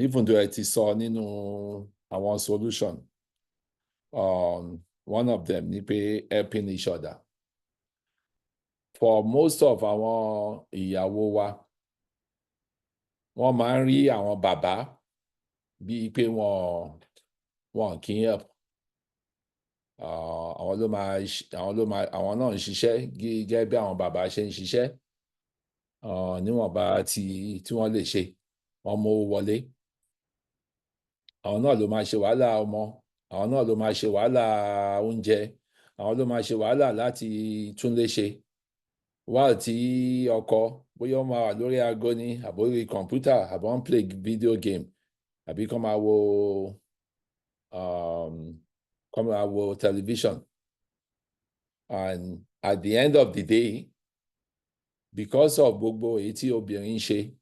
even though ẹ ti sọ nínú àwọn solution, one of them ni pé helping each other. For most of àwọn ìyàwó wa, wọ́n máa ń rí àwọn bàbá bíi pé wọn kì í help. Àwọn náà ń ṣiṣẹ́ gẹ́gẹ́ bí àwọn bàbá ṣe ń ṣiṣẹ́. Níwọ̀nba tí wọ́n lè ṣe, wọ́n mú owó wọlé. Àwọn náà ló máa ṣe wàhálà ọmọ, àwọn náà ló máa ṣe wàhálà oúnjẹ, àwọn ló máa ṣe wàhálà láti tún lé ṣe. while tí ọkọ bóyá ó máa wà lórí aago ní àbórí kọ̀ǹpútà àbọ̀ ń play video game àbí kọ́ máa wo television, and at the end of the day, because of gbogbo èyí tí obìnrin ń ṣe,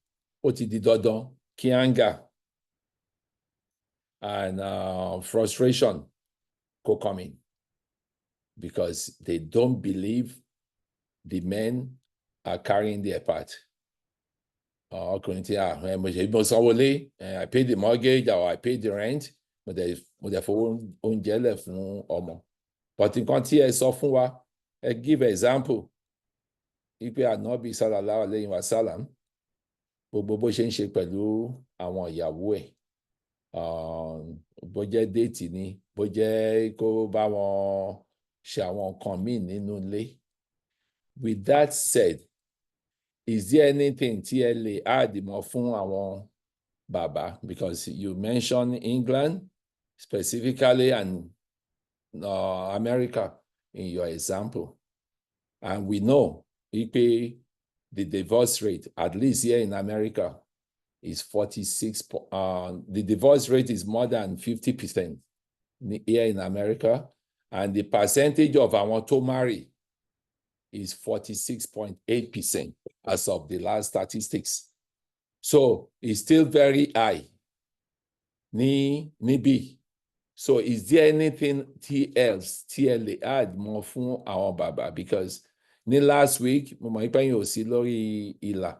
ó ti di dandan kí anger and frustration kó come in, because they don't believe the men are carrying their part. Ọkùnrin tí mo sanwó lé, I paid the mortgage or I paid the rent, mo dẹ̀ fowó oúnjẹ lẹ̀ fún ọmọ. But nǹkan tí ẹ sọ fún wa, ẹ give example, ipe Ànábì sallallahu alayhi wa sallam, gbogbo bó ṣe ń ṣe pẹ̀lú àwọn ìyàwó ẹ̀, bó jẹ́ déètì ni, bó jẹ́ kó bá wọn ṣe àwọn nǹkan míì nínú ilé. With that said, is there anything tí ẹ lè add mọ́ fún àwọn bàbá? Because you mentioned England specifically and America in your example. And we know the divorce rate, at least here in America, is 46. The divorce rate is more than 50% here in America. And the percentage of àwọn tó marry is 46.8% as of the last statistics. So it's still very high. Níbí. So is there anything else tí ẹ lè add more fún àwọn bàbá? Because last week, mo mọ̀ pé yín ò sí lórí ìlà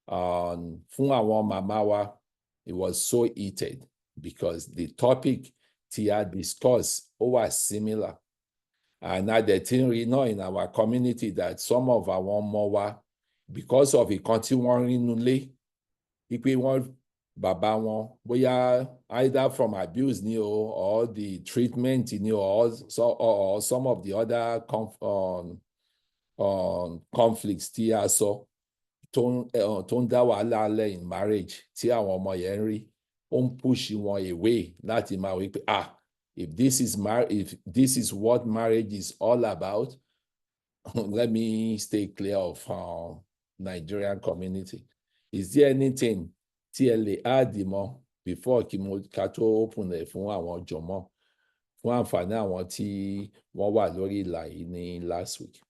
fún àwọn màmá wa, it was so heated because the topic tí a discuss ó wà similar. And now the thing we know in our community that some of our ọmọ wa, because of ìkan tí wọ́n rí nulẹ̀, wípé wọ́n bàbá wọn bóyá either from abuse ni o, or the treatment ni o, or some of the other conflicts tí a sọ tó ń dá wàhálà alẹ́ in marriage tí àwọn ọmọ yẹn ń rí, ó ń push wọn away láti máa wí pé if this is what marriage is all about, let me stay clear of Nigerian community. Is there anything tí ẹ lè add mọ́ before ká tó open ẹ̀ fún àwọn jọmọ́, fún àǹfààní àwọn tí wọ́n wà lórí ìlà yìí ní last week?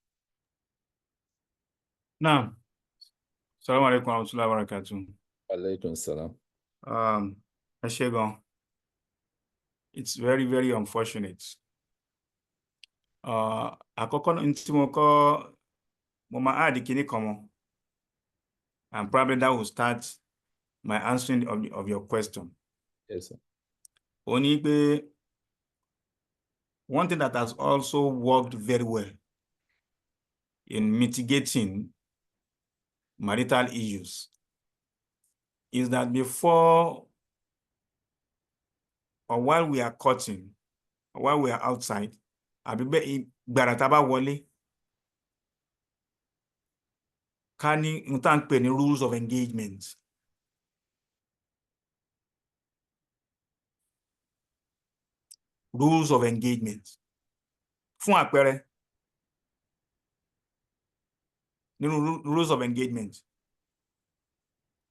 Naam. Assalamu alaikum warahmatullahi wabarakatuh. Alaikum salam. Ẹ ṣé gan. It's very, very unfortunate. Àkọ́kọ́ náà tí mo máa add kíní kan mọ́, and probably that will start my answering of your question. Yes, sir. Ó ní pé one thing that has also worked very well in mitigating marital issues is that before or while we are courting, or while we are outside, àbí gbàrà tá bá wọlé, ká ní n tá ń pè ní rules of engagement. Rules of engagement. Fún àpẹẹrẹ, nínú rules of engagement,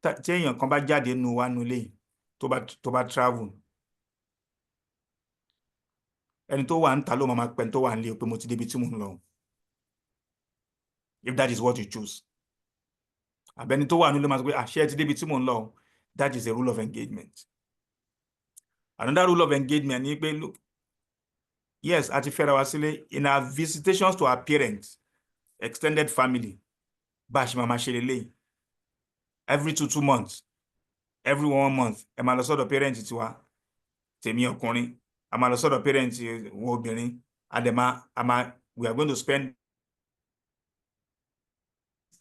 tí èèyàn kan bá jáde nínú wa nulẹ̀ tó bá travel, ẹni tó wà ń ta ló máa pẹ́ tó wà nílé pé mo ti débi tí mo ń lọ, if that is what you choose. Àbẹ́ni tó wà nílé máa sọ pé àṣẹ ti débi tí mo ń lọ, that is a rule of engagement. Another rule of engagement ni pé, look, yes, àti fẹ́ra wa sílé, in our visitations to our parents, extended family, bá a ṣe máa ṣe lélẹ́yìn, every 2 months, every 1 month, ẹ máa lọ sọ́dọ̀ parents tiwa, tèmi ọkùnrin, a máa lọ sọ́dọ̀ parents wọn obìnrin, we are going to spend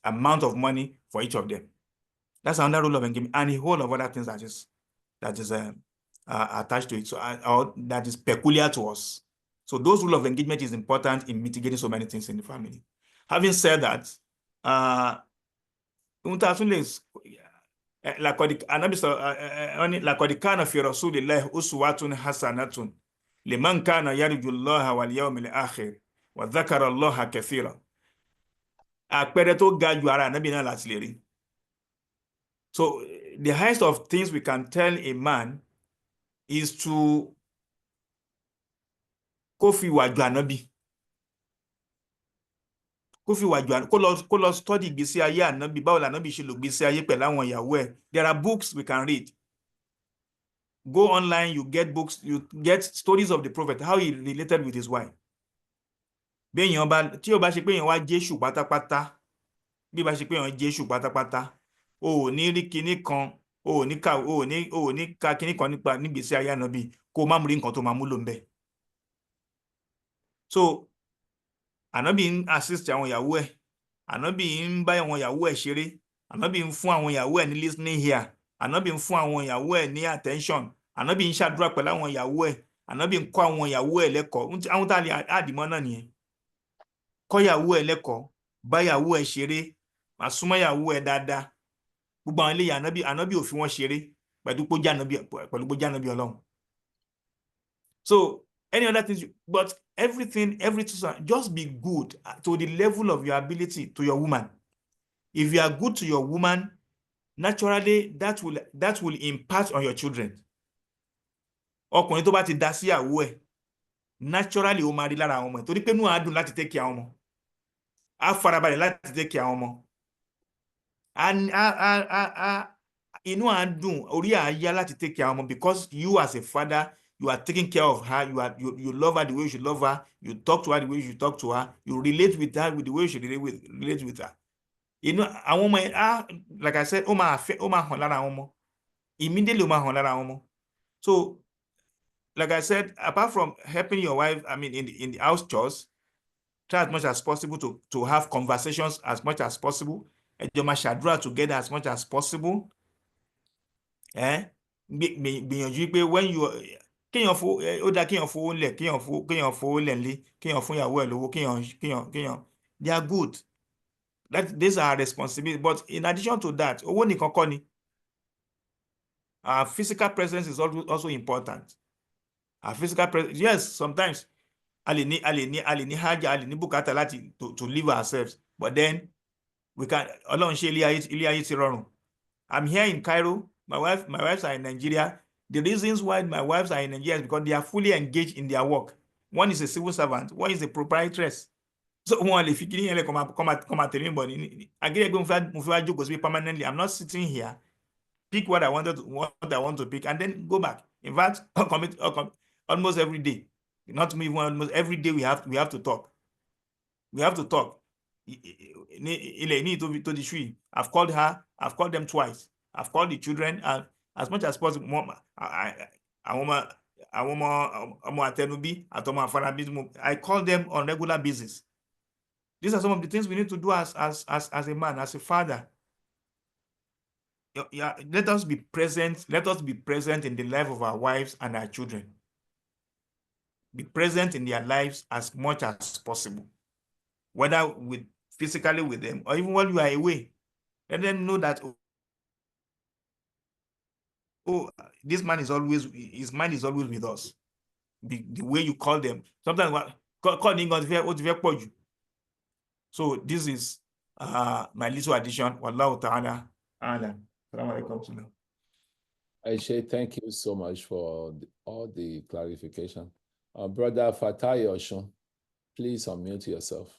amount of money for each of them. That's another rule of engagement, and a whole of other things that is attached to it, so or that is peculiar to us. So those rule of engagement is important in mitigating so many things in the family. Having said that, لقد كان في رسول الله أسوة حسنة لمن كان يرجو الله واليوم الآخر وذكر الله كثيرا. àpẹẹrẹ tó ga jù ara ànábì náà láti lè rí. So the highest of things we can tell a man is to kó fi ìwà jọ ànábì, kó fi ìwà jọ ànábì, kó lọ study ìgbésí ayé ànábì, báwo lànábì ṣe lò ìgbésí ayé pẹ̀lú àwọn ìyàwó ẹ̀. There are books we can read. Go online, you get books, you get stories of the prophet, how he related with his wife. Béèyàn bá, tí ó bá ṣe pé èèyàn wá Jésù pátápátá, bí bá ṣe pé èèyàn Jésù pátápátá, o ò ní rí kinní kan, o ò ní ka kinní kan nípa nígbésí ayé ànábì kó o má mú rí nǹkan tó máa múlò ń bẹ̀. So ànábì ń assist àwọn ìyàwó ẹ̀, ànábì ń bá àwọn ìyàwó ẹ̀ ṣeré, ànábì ń fún àwọn ìyàwó ẹ̀ ní listening ear, ànábì ń fún àwọn ìyàwó ẹ̀ ní attention, ànábì ń ṣàdúrà pẹ̀lú àwọn ìyàwó ẹ̀, ànábì ń kọ́ àwọn ìyàwó ẹ̀ lẹ́kọ̀ọ́. Àwọn tá a lè àdìmọ́ náà nìyẹn. Kọ́ ìyàwó ẹ̀ lẹ́kọ̀ọ́, bá ìyàwó ẹ̀ ṣeré, máa súnmọ́ ìyàwó ẹ̀ dáadáa. Gbogbo àwọn eléyìí ànábì ò fi wọ́n ṣeré pẹ̀lú pé ó jẹ́ ànábì Ọlọ́run. So any other things, but everything, just be good to the level of your ability to your woman. If you are good to your woman, naturally that will impact on your children. Ọkùnrin tó bá ti dá sí ìyàwó ẹ̀, naturally ó máa rí lára àwọn ọmọ ẹ̀, torí pé inú á dùn láti take care àwọn ọmọ, á farabalẹ̀ láti take care àwọn ọmọ, inú á dùn, orí á yá láti take care àwọn ọmọ, because you as a father, you are taking care of her, you love her the way you should love her, you talk to her the way you should talk to her, you relate with her with the way you should relate with her. Àwọn ọmọ, like I said, ó máa hàn lára àwọn ọmọ, immediately ó máa hàn lára àwọn ọmọ. So like I said, apart from helping your wife, I mean, in the house chores, try as much as possible to have conversations as much as possible. Ẹ jọ máa ṣàdúrà together as much as possible. Gbìyànjú pé when you kéèyàn ó dá kéèyàn fowó lẹ̀, kéèyàn fowó lẹ̀ nílé, kéèyàn fún ìyàwó ẹ̀ lówó, kéèyàn they are good. These are responsibility. But in addition to that, owó nìkan kọ́ ni. Our physical presence is also important. Our physical presence, yes, sometimes a lè ní haja, a lè ní bùkátà láti to live ourselves, but then we can, Ọlọ́run ṣe ilé ayé ti rọrùn. I'm here in Cairo. My wives are in Nigeria. The reasons why my wives are in Nigeria is because they are fully engaged in their work. One is a civil servant, one is a proprietress. So wọn lè fi kiri yẹn lẹ kọ́ máa tẹ̀lé bọ̀ ní agẹ́gẹ́ mo fi wá jókòó sí permanently. I'm not sitting here, pick what I want to pick and then go back. In fact, almost every day, not even almost every day, we have to talk. We have to talk. I've called her, I've called them twice. I've called the children, and as much as possible, I call them on regular basis. These are some of the things we need to do as a man, as a father. Yeah, let us be present. Let us be present in the life of our wives and our children. Be present in their lives as much as possible, whether physically with them or even while you are away. Let them know that, oh, this man is always, his mind is always with us. The way you call them, sometimes calling on. So this is my little addition. Wallahu ta'ala alam. Aisha, thank you so much for all the clarification. Brother Fatai Oshun, please unmute yourself.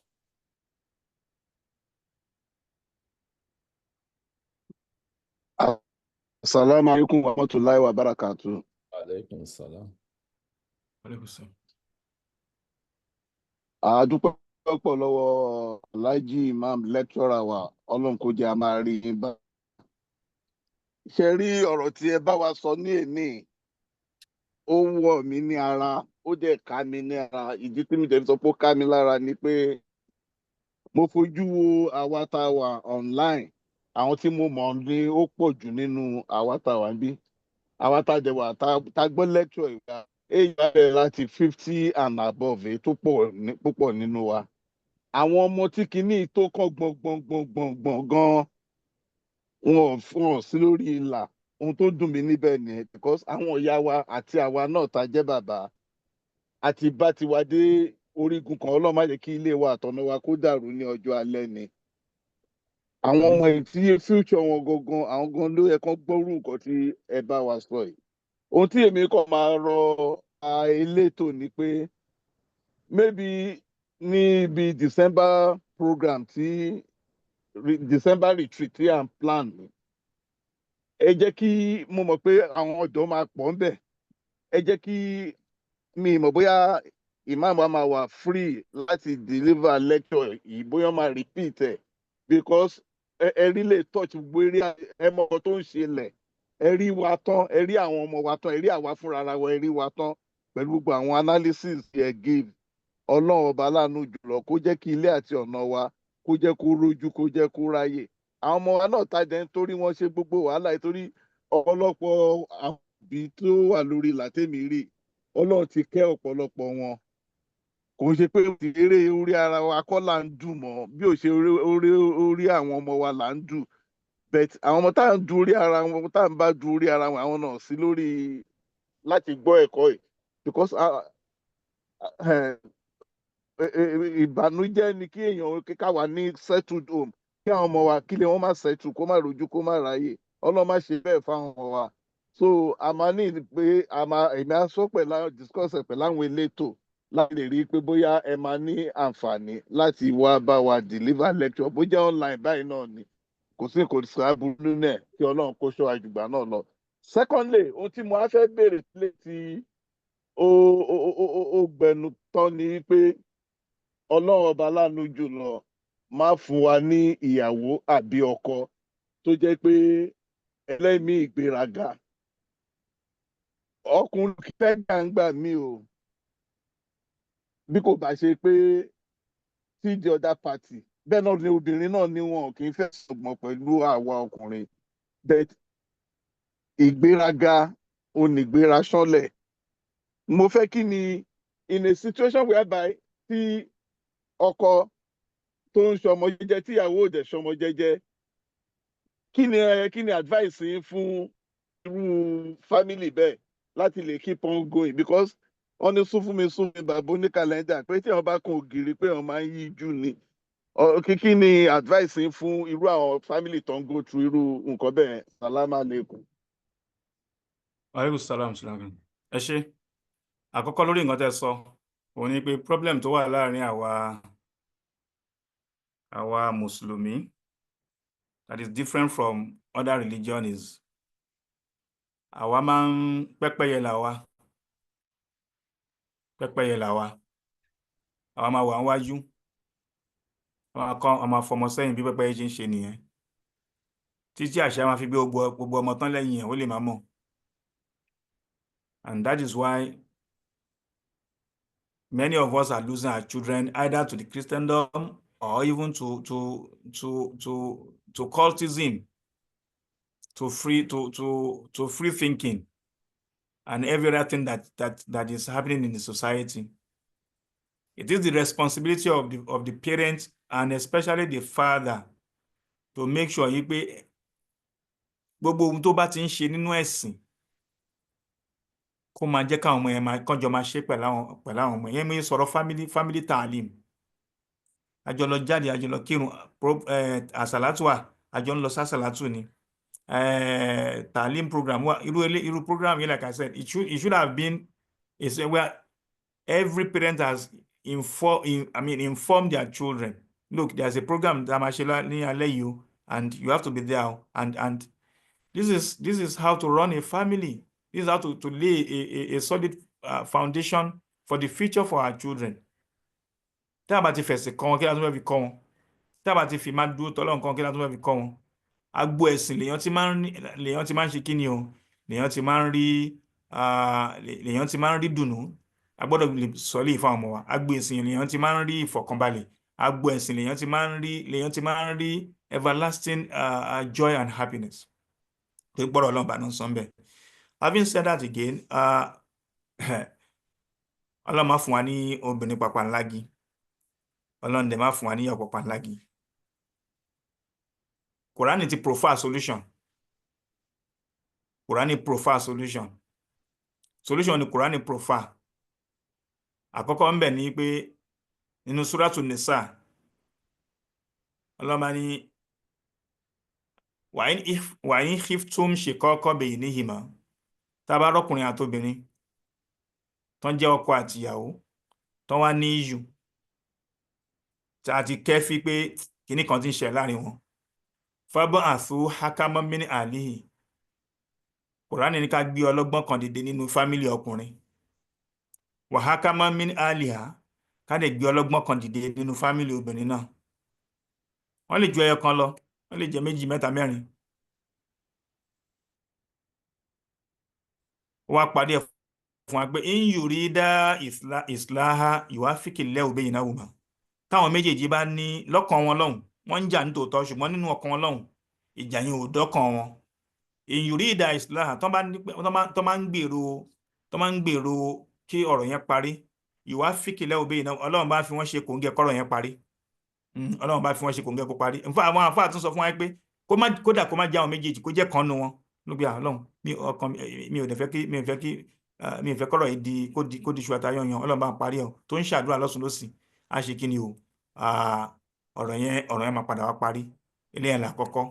Assalamu alaikum wa rahmatullahi wa barakatuh. Alaikum salam. Dúpẹ́ pọ̀ lọ́wọ́ Alhaji Imam lecturer wa, Ọlọ́run kó jẹ́ a máa rí yín bá. Ṣé rí ọ̀rọ̀ tí ẹ bá wa sọ ní èní, ó wọ̀ mí ní ara, ó dẹ̀ ká mi ní ara. Ìdí tí mi dẹ̀ sọ pé ó ká mi lára ni pé mo fojú wo àwa tá a wà online. Àwọn tí mo mọ̀ ní ó pọ̀ jù nínú àwa tá a wà níbí. Àwa tá a dẹ̀ wà tá gbọ́ lecture ìgbà. Èyí bẹ̀rẹ̀ láti 50 and above, èyí tó púpọ̀ nínú wa. Àwọn ọmọ tí kìíní tó kàn gbọ̀ngbọ̀n gan, wọn ò sí lórí ìlà. Ohun tó dùn mí níbẹ̀ nìyẹn, because àwọn ìyá wa àti àwa náà tá jẹ́ bàbá àti bá ti wá dé orígun kan. Ọlọ́run má jẹ́ kí ilé wa àtọ̀nà wa kó dàrú ní ọjọ́ alẹ́ ni. àwọn ọmọ yìí tí future wọn gangan àwọn gan ló yẹ kán gbọ́rú nǹkan tí ẹ bá wa sọ yìí. Ohun tí èmi kàn máa rọ elétò ni pé maybe ní ibi December program tí December retreat tí à ń plan ni, ẹ jẹ́ kí mo mọ̀ pé àwọn ọ̀dọ́ máa pọ̀ ń bẹ̀, ẹ jẹ́ kí mi mọ̀ bóyá imam wa máa wà free láti deliver lecture yìí, bóyá máa repeat ẹ̀ because ẹ rí lè touch gbogbo eré ẹ mọ ọkọ tó ń ṣẹlẹ̀, ẹ rí wa tán, ẹ rí àwọn ọmọ wa tán, ẹ rí àwa fúnra ara wa, ẹ rí wa tán pẹ̀lú gbogbo àwọn analysis ẹ give. Ọlọ́run ọba láàánú jùlọ kó jẹ́ kí ilé àti ọ̀nà wa kó jẹ́ kó rójú, kó jẹ́ kó ráyè. Àwọn ọmọ wa náà tajẹ nítorí wọ́n ṣe gbogbo wàhálà nítorí ọ̀pọ̀lọpọ̀ àwọn òbí tó wà lórí làtẹ́mi rí, Ọlọ́run ti kẹ́ ọ̀pọ̀lọpọ̀ wọn. Kò ń ṣe pé eré orí ara wa kọ́ là ń dù mọ́, bí ó ṣe orí àwọn ọmọ wa là ń dù. But àwọn ọmọ tá à ń du orí ara wọn, tá à ń bá du orí ara wọn, àwọn náà sí lórí láti gbọ́ ẹ̀kọ́ yìí because ìbànújẹ́ ni kí èèyàn kíkà wà ní settled home kí àwọn ọmọ wa kí lè wọ́n má settle, kó má rojú, kó má ráyè. Ọlọ́run má ṣe bẹ́ẹ̀ fáwọn ọmọ wa. So a máa ní pé èmi á sọ pẹ̀lú discuss pẹ̀lú àwọn elétò láti lè rí i pé bóyá ẹ máa ní àǹfààní láti wá bá wa deliver lecture bóyá online báyìí náà ni, kò sí kò sí aburú náà, kí Ọlọ́run kó ṣọ́ àjùgbà náà lọ. Secondly, ohun tí mo á fẹ́ béèrè sílé tí ó gbẹnu tán ni pé Ọlọ́run ọba láàánú jùlọ má fún wa ní ìyàwó àbí ọkọ tó jẹ́ pé ẹlẹ́mìí ìgbéraga. Ọkùnrin fẹ́ gbàǹgbà mi o, bí kò bá ṣe pé tí the other party bẹ́ẹ̀ náà ni obìnrin náà ni wọn kì í fẹ́ sọ̀gbọ̀n pẹ̀lú àwa ọkùnrin, but ìgbéraga onígbéra ṣánlẹ̀. Mo fẹ́ kí ni in a situation whereby tí ọkọ tó ń ṣọmọ jẹ́jẹ́ tíyàwó ò dẹ̀ ṣọmọ jẹ́jẹ́, kí ni advice yín fún irú family bẹ́ẹ̀ láti lè keep on going because wọ́n ní sún fún mi bàbá ní kàlẹ́ndà pé tí wọ́n bá kan ògiri pé wọ́n máa ń yí jù ni. Kí ni advice yín fún irú àwọn family tó ń go through irú nǹkan bẹ́ẹ̀? Salama aleikum. Aleykum salam. Ẹ ṣé. Àkọ́kọ́ lórí nǹkan tẹ́ sọ òun ni pé problem tó wà láàrin àwa mùsùlùmí that is different from other religion is àwa máa ń pẹ́pẹ́yẹ làwa àwa máa wà níwájú a máa fọmọ sẹ́yìn bí pẹ́pẹ́yẹ ṣe ń ṣe nìyẹn títí àṣà máa fi gbé gbogbo ọmọ tán lẹ́yìn ẹ̀ ó lè má mọ̀, and that is why many of us are losing our children either to the Christendom or even to cultism, to free thinking, and every other thing that is happening in the society. It is the responsibility of the parents and especially the father to make sure yìí pé gbogbo ohun tó bá ti ń ṣe nínú ẹ̀sìn kó máa jẹ́ káwọn ọmọ yẹn kánjọ máa ṣe pẹ̀lú àwọn ọmọ yẹn. Mi sọ̀rọ̀ family ta'alim, àjọ lọ jáde, àjọ lọ kírun, àsàlátù wà, àjọ ń lọ sásàlátù ni, ta'alim program wà, irú program yìí, like I said, it should have been where every parent has informed their children. Look, there's a program that you and you have to be there, and this is how to run a family. This is how to lay a solid foundation for the future for our children. Tá a bá ti fẹ̀sìn kọ́ wọn, kí la tún fẹ́ fi kọ́ wọn? Tá a bá ti fi máa dúró tọ́lọ́ nǹkan, kí la tún fẹ́ fi kọ́ wọn? Agbo ẹ̀sìn lèèyàn ti máa ń ṣe kí ni o? Lèèyàn ti máa ń rí dùnú. A gbọ́dọ̀ lè sọ lè fún àwọn ọmọ wa. Agbo ẹ̀sìn lèèyàn ti máa ń rí ìfọ̀kànbalẹ̀. Agbo ẹ̀sìn lèèyàn ti máa ń rí everlasting joy and happiness. Tó gbọ́dọ̀ Ọlọ́run bá náà sọ bẹ́ẹ̀. Having said that again, Ọlọ́run má fún wa ní obìnrin pàpàǹlágì. Ọlọ́run dẹ̀ má fún wa ní ìyàwó pàpàǹlágì. Kùránì ti prefer solution. Kùránì prefer solution. Solution ni Kùránì prefer. Àkọ́kọ́ ń bẹ ní pé nínú Suratu Nisa, Ọlọ́run bá ní wà ní khiftum shiqaqa baynihima tá bá rọ́kùnrin àtobìnrin tó ń jẹ́ ọkọ àtìyàwó tó wá ní issue tí a ti kẹ́fí pé kinní kan ti ń ṣe láàrin wọn fab'athu hakaman min ahlihi Kùránì ní ká gbé ọlọ́gbọ́n kan dìde nínú fámílì ọkùnrin wa hakaman min ahliha ká lè gbé ọlọ́gbọ́n kan dìde nínú fámílì obìnrin náà wọ́n lè ju ẹyọ kan lọ wọ́n lè jẹ́ 2 mẹ́ta 4 wá parí ẹ̀ fún wa pé in yurida islaha yuwaffiqillahu baynahuma táwọn méjèèjì bá ní lọ́kàn wọn lọ́hùn wọ́n ń jà nítòótọ́ ṣùgbọ́n nínú ọkàn wọn lọ́hùn ìjà yẹn ò dọ́kàn wọn in yurida islaha tó máa ń gbèrò kí ọ̀rọ̀ yẹn parí yuwaffiqillahu baynahuma Ọlọ́run bá fi wọ́n ṣe kòńgẹ́ kọ́rọ̀ yẹn parí Ọlọ́run bá fi wọ́n ṣe kòńgẹ́ kó parí nfa àwọn àfáà tún sọ fún wa pé kódà kó má jẹ́ àwọn méjèèjì kó jẹ́ kan nu wọn níbi Ọlọ́run mi ò fẹ́ kọ́rọ̀ yìí kó di ṣùgbọ́n àtàyàn Ọlọ́run bá ń parí ẹ̀ tó ń ṣàdúrà lọ́sùn lọ́sì á ṣe kí ni o ọ̀rọ̀ yẹn máa padà wá parí ilé ẹ̀ lákọ́kọ́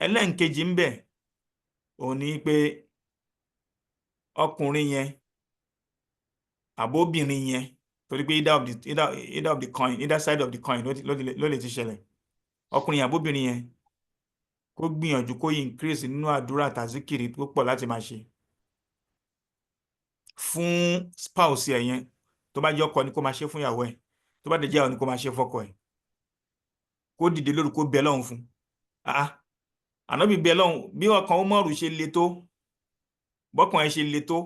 ẹlẹ́nkejì ń bẹ òun ni pé ọkùnrin yẹn àbóbìnrin yẹn torí pé either of the coin either side of the coin ló lè ti ṣẹlẹ̀ ọkùnrin àbóbìnrin yẹn kó gbìyànjú kó increase nínú àdúrà tàzíkìrì tó pọ̀ láti máa ṣe fún spouse ẹ̀ yẹn tó bá jẹ́ ọkọ ni kó máa ṣe fún ìyàwó ẹ̀ tó bá dẹ̀ jẹ́ ìyàwó ni kó máa ṣe fọ́kọ ẹ̀ kó dìde lóru kó bẹ Ọlọ́run fún ànábì bẹ Ọlọ́run bí ọkàn Umaru ṣe le tó bọ́kàn ẹ̀ ṣe le tó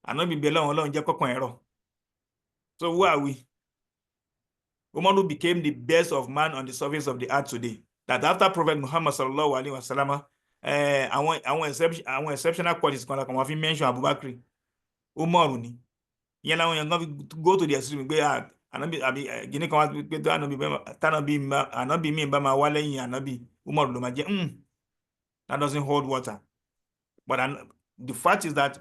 ànábì bẹ Ọlọ́run jẹ́ kọ́kàn ẹ̀ rọ̀. So who are we? Umaru became the best of man on the surface of the earth today. That after Prophet Muhammad sallallahu alaihi wasallam, àwọn exceptional qualities kan lákan wọ́n fi mention Abubakar, Umaru ni. Ìyẹn làwọn èèyàn kan fi go to the extreme pé ànábì àbí gíní kan wá pé ànábì mi bá máa wá lẹ́yìn ànábì Umaru ló máa jẹ́. That doesn't hold water. But the fact is that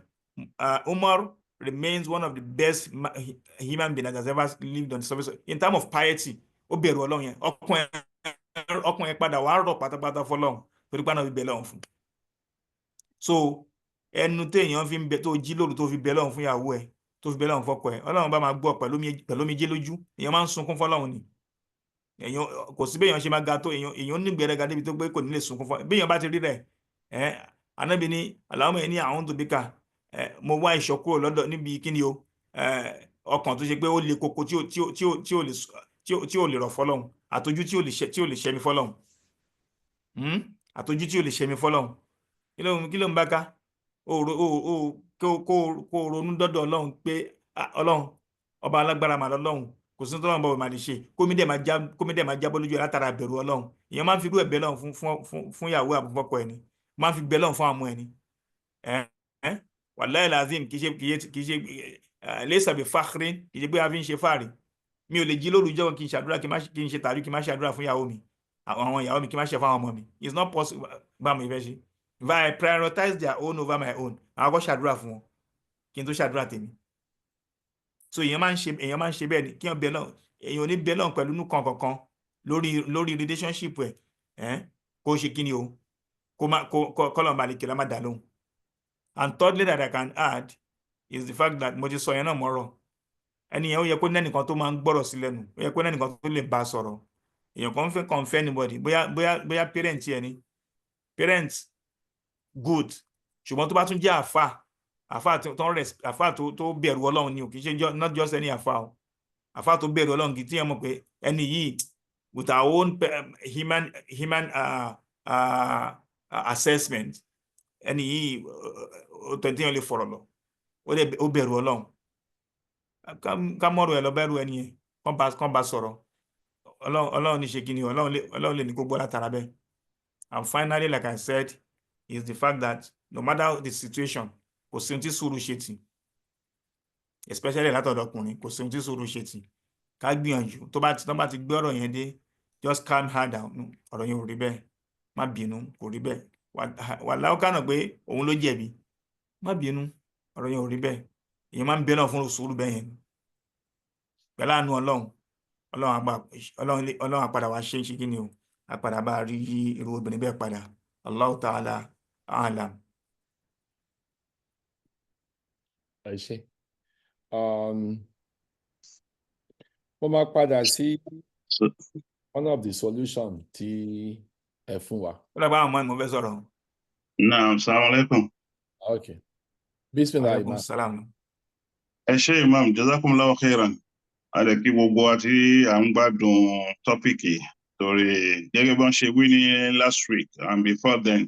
Umar remains one of the best human beings that has ever lived on the surface. In terms of piety, ó bẹ̀rù Ọlọ́run yẹn ọkùnrin padà wá rọ̀ pátápátá fọ́lọ́run torí pé Ànábì bẹ Ọlọ́run fún. So ẹnu téèyàn fi ń bẹ tó jí lóru tó fi bẹ Ọlọ́run fún ìyàwó ẹ̀ tó fi bẹ Ọlọ́run fọ́kọ ẹ̀ Ọlọ́run bá máa gbọ́ pẹ̀lú omijé lójú èèyàn máa ń sunkún fọ́lọ́run ni èèyàn kò sí béèyàn ṣe máa ga tó èèyàn ní gbẹrẹga débi tó gbé kò ní lè sunkún fọ́lọ́run béèyàn bá ti rí rẹ̀ Ànábì ní Allahumma inni a'udhu bika mo wá ìṣọ́ kúrò lọ́dọ̀ níbi kíni o ọkàn tó ṣe pé ó le koko tí ò lè rọ̀ fọ́lọ́run àtọ́jú tí ò lè ṣẹ́mi fọ́lọ́run àtọ́jú tí ò lè ṣẹ́mi fọ́lọ́run kí ló ń bá ká kó ronú dọ́dọ̀ Ọlọ́run pé Ọlọ́run ọba alágbára mà lọ́lọ́run kò sí tọ́lọ́run bọ̀ mà lè ṣe kómi dẹ̀ máa jábọ́ lójú ẹ̀ látara bẹ̀rù Ọlọ́run èèyàn máa ń fi irú ẹ̀ bẹ́ Ọlọ́run fún ìyàwó àbúfọ́kọ ẹ̀ ni máa ń fi bẹ́ Ọlọ́run fún àwọn ẹ̀ ni wàláhì lazim kì í ṣe lẹ́sà bí fáhírí kì í ṣe pé a fi ń ṣe fáàrí mi ò lè jí lóru jọ́ kí n ṣàdúrà kí n ṣe tàbí kí n má ṣàdúrà fún ìyàwó mi àwọn ìyàwó mi kí n má ṣe fún àwọn ọmọ mi it's not possible bá mi fẹ́ ṣe if I prioritize their own over my own àwọn kọ́ ṣàdúrà fún wọn kí n tó ṣàdúrà tèmi so èèyàn máa ń ṣe bẹ́ẹ̀ ni kí wọ́n bẹ lọ́n èèyàn ò ní bẹ lọ́n pẹ̀lú nǹkan kankan lórí relationship ẹ̀ kó ṣe kí ni o kọ́lọ̀ balẹ̀ kí lọ́ má dà lóhùn. And thirdly that I can add is the fact that mo ti sọ yẹn náà mọ́rọ̀ ẹni yẹn ó yẹ kó nẹ́nìkan tó máa ń gbọ́rọ̀ sí lẹ́nu ó yẹ kó nẹ́nìkan tó lè bá sọ̀rọ̀ èèyàn kan fẹ́ kàn fẹ́ anybody bóyá parent yẹn ni parent good ṣùgbọ́n tó bá tún jẹ́ àfà tó bẹ̀rù Ọlọ́run ni o kì í ṣe not just any àfà o àfà tó bẹ̀rù Ọlọ́run kì í tí yẹn mọ̀ pé ẹni yìí with our own human assessment ẹni yìí tẹ̀ntẹ́yàn lè fọ̀rọ̀ lọ ó bẹ̀rù Ọlọ́run ká mọ́rọ̀ ẹ̀ lọ bẹ̀rù ẹni yẹn kán bá sọ̀rọ̀ Ọlọ́run ní ṣe kí ni Ọlọ́run lè ní gbogbo látara bẹ́ẹ̀. And finally, like I said, is the fact that no matter the situation kò sí ohun tí sùúrù ṣe tì especially látọ̀dọ̀ ọkùnrin kò sí ohun tí sùúrù ṣe tì ká gbìyànjú tó bá ti gbé ọ̀rọ̀ yẹn dé just calm her down ọ̀rọ̀ yẹn ò rí bẹ́ẹ̀ má bínú kò rí bẹ́ẹ̀ wà láwọ́kánà pé òun ló jẹ̀bi má bínú ọ̀rọ̀ yẹn ò rí bẹ́ẹ̀ èyàn máa ń bẹ náà fún sùúrù bẹ́ẹ̀ yẹn pẹ̀lú àánú Ọlọ́run àpadà wá ṣe kí ni o a padà bá rí irú obìnrin bẹ́ẹ̀ padà. Allahu ta'ala a'lam. ẹ ṣé. Mo máa padà sí one of the solution tí ẹ fún wa. Ó dàgbà àwọn ọmọ ìmọ̀ fẹ́ sọ̀rọ̀. Naam, assalamu alaikum. Okay. Bismillah, Alaikum Imam. salam. Ẹ ṣé Imam, jazakumullahu khairan. A lè kí gbogbo wa tí à ń gbádùn tọ́pìkì torí gẹ́gẹ́ bí wọ́n ṣe wí ní last week and before then,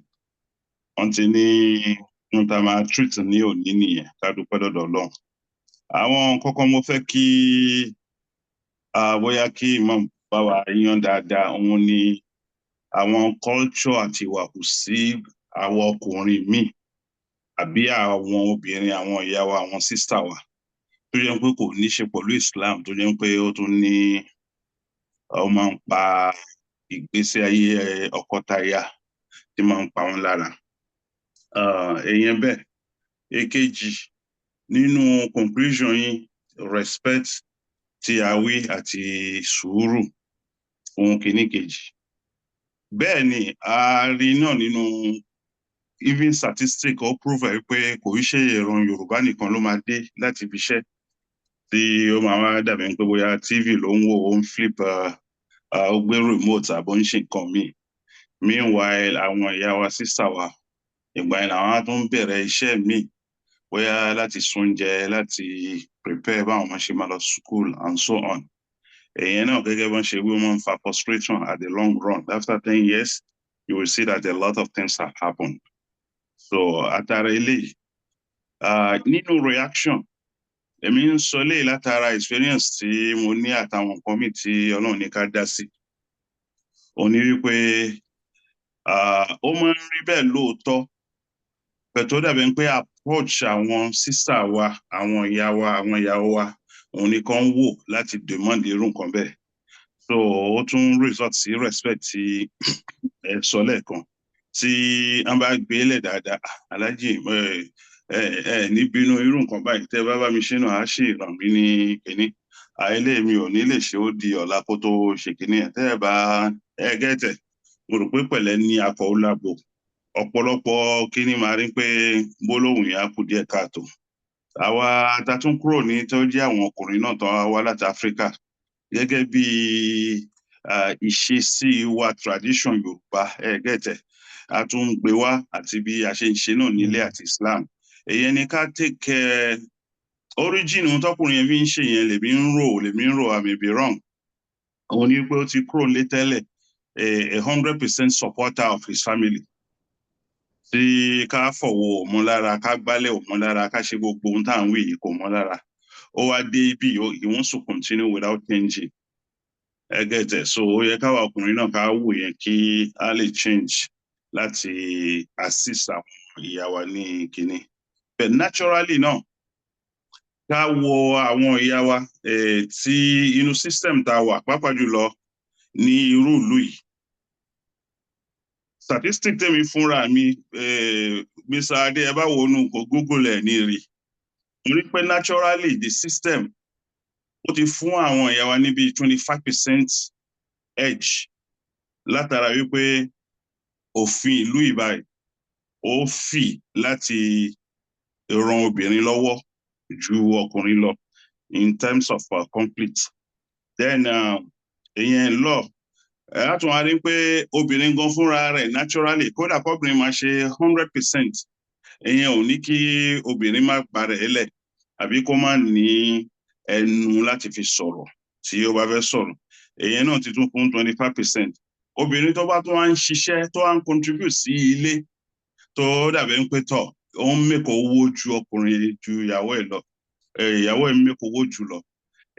wọ́n ti ní ohun tá a máa treat ní òní nìyẹn, ká dúpẹ́ dọ̀dọ̀ Ọlọ́run. Àwọn kọ́kọ́ mo fẹ́ kí bóyá kí Imam bá wa yan dáadáa, òun ni àwọn culture àti ìwàhùsí àwọn ọkùnrin míì àbí àwọn obìnrin, àwọn ìyá wa, àwọn sísítà wa tó jẹ́ pé kò ní ṣe pẹ̀lú Islam, tó jẹ́ pé ó tún ní ó máa ń pa ìgbésí ayé ọkọtaya tí máa ń pa wọ́n lára. Èèyàn bẹ́ẹ̀. Èkejì, nínú conclusion yín, respect tí a wí àti sùúrù ohun kìíní kejì. Bẹ́ẹ̀ ni a rí náà nínú even statistic ó prove ẹ̀ pé kò í ṣe ìran Yorùbá nìkan ló máa dé láti ibi iṣẹ́ tí ó máa wá dàbí pé bóyá TV ló ń wò, ó ń flip ó gbé remote àbọ̀ ń ṣe nǹkan míì. Meanwhile àwọn ìyá wa sísà wa ìgbà yẹn làwọn á tún bẹ̀rẹ̀ iṣẹ́ míì, bóyá láti súnjẹ, láti prepare báwọn ọmọ ṣe máa lọ school and so on. Èyàn náà gẹ́gẹ́ bọ́n ṣe wí, wọ́n ń fa frustration at the long run. After 10 years, you will see that a lot of things have happened. So àtàrà eléyìí, nínú reaction, èmi ń sọ eléyìí látara experience tí mo ní àtàwọn nǹkan míì tí Ọlọ́run ní ká dá sí. Ó ní wípé ó máa ń rí bẹ́ẹ̀ lóòótọ́, pẹ̀tó dàbí pé approach àwọn sísà wa, àwọn ìyá wa, àwọn ìyàwó wa, òun ni kan wò láti demand irú nǹkan bẹ́ẹ̀. So ó tún result sí respect tí ẹ sọ lẹ́ẹ̀kan. Tí wọ́n bá gbé lẹ̀ dáadáa, aláàjì ní bínú irú nǹkan báyìí, tẹ́ bá mi ṣe náà á ṣì ràn mí ní kíní. Àìlè mi ò ní lè ṣe ó di ọ̀la kó tó ṣe kíní ẹ̀. Tẹ́ ẹ bá gẹ́tẹ̀, mo rò pé pẹ̀lẹ́ ní akọ ó lábo. Ọ̀pọ̀lọpọ̀ kíní máa rí pé gbólóhùn yẹn á kù díẹ̀ káàtó. Àwa ta tún kúrò ní tó jẹ́ àwọn ọkùnrin náà tán wá láti Áfíríkà, gẹ́gẹ́ bí ìṣesí wa tradition Yorùbá, gẹ́tẹ̀, a tún ń gbé wá àti bí a ṣe ń ṣe náà nílé àti Islam. Èyẹn ni ká take origin ohun tọkùnrin yẹn fi ń ṣe yẹn lèmi ń rò, I may be wrong. Òun ni pé ó ti kúrò lé tẹ́lẹ̀ 100% supporter of his family. Tí ká fọ̀wọ̀ mọ́ lára, ká gbálẹ̀ mọ́ lára, ká ṣe gbogbo ohun tá à ń wí yìí kò mọ́ lára. Ó wá dé ibi, he wants to continue without changing. Gẹ́tẹ̀, so ó yẹ káwa ọkùnrin náà ká wò yẹn kí a lè change láti assist àwọn ìyá wa ní kíní. But naturally náà, ká wo àwọn ìyá wa tí inú system tá a wà, pàápàá jùlọ ní irú ìlú yìí. Statistic tèmi fúnra mi, Mr. Adé, ẹ bá wo inú Google ẹ̀ ní rí. Mo rí pé naturally the system ó ti fún àwọn ìyá wa níbi 25% edge látara wípé òfin ìlú ìbáyìí ó fì láti ran obìnrin lọ́wọ́ ju ọkùnrin lọ in terms of conflict. Then èyàn lọ a tún wá rí pé obìnrin gan fúnra rẹ̀ naturally, kódà kọ́bìnrin máa ṣe 100%, èyàn ò ní kí obìnrin má parẹ́ lẹ̀ àbí kó má ní ẹnu láti fi sọ̀rọ̀ tí ó bá fẹ́ sọ̀rọ̀. Èyàn náà ti tún fún 25%. Obìnrin tó bá tún wá ń ṣiṣẹ́, tó wá ń contribute sí ilé, tó dàbí ń pé tọ̀, ó ń make owó ju ọkùnrin ju ìyàwó ẹ̀ lọ, ìyàwó ẹ̀ ń make owó jù lọ.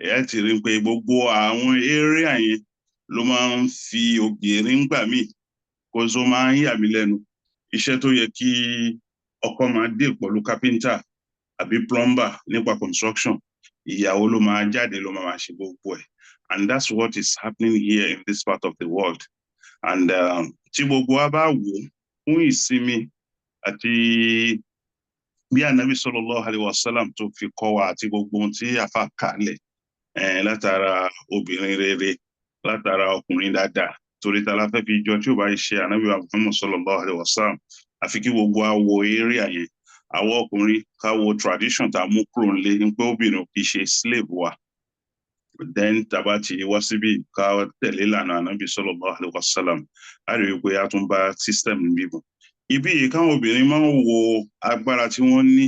Ẹ ti rí pé gbogbo àwọn area yẹn ló máa ń fi obìnrin gbà míì, kó tó máa ń yà mí lẹ́nu. Iṣẹ́ tó yẹ kí ọkọ máa dé pẹ̀lú carpenter àbí plumber nípa construction, ìyàwó ló máa jáde, ló máa ṣe gbogbo ẹ̀. And that's what is happening here in this part of the world. And tí gbogbo wa bá wò fún ìsinmi àti bí Ànábì sallallahu alaihi wasallam tó fi kọ́ wa àti gbogbo ohun tí a fà kalẹ̀ látara obìnrin rere, látara ọkùnrin dáadáa, torí ta la fẹ́ fi jọ tí ò bá ṣe ànábì wa Muhammad sallallahu alaihi wasallam àfi kí gbogbo àwọ̀ area yẹn àwọn ọkùnrin ká wo tradition tá a mú kúrò nílé ní pé obìnrin kì í ṣe slave wa then tàbá ti wá síbí ká tẹ̀lé ìlànà ànábì sallallahu alaihi wasallam a rí i pé a tún bá system níbí bọ̀ ibi yìí káwọn obìnrin máa ń wo agbára tí wọ́n ní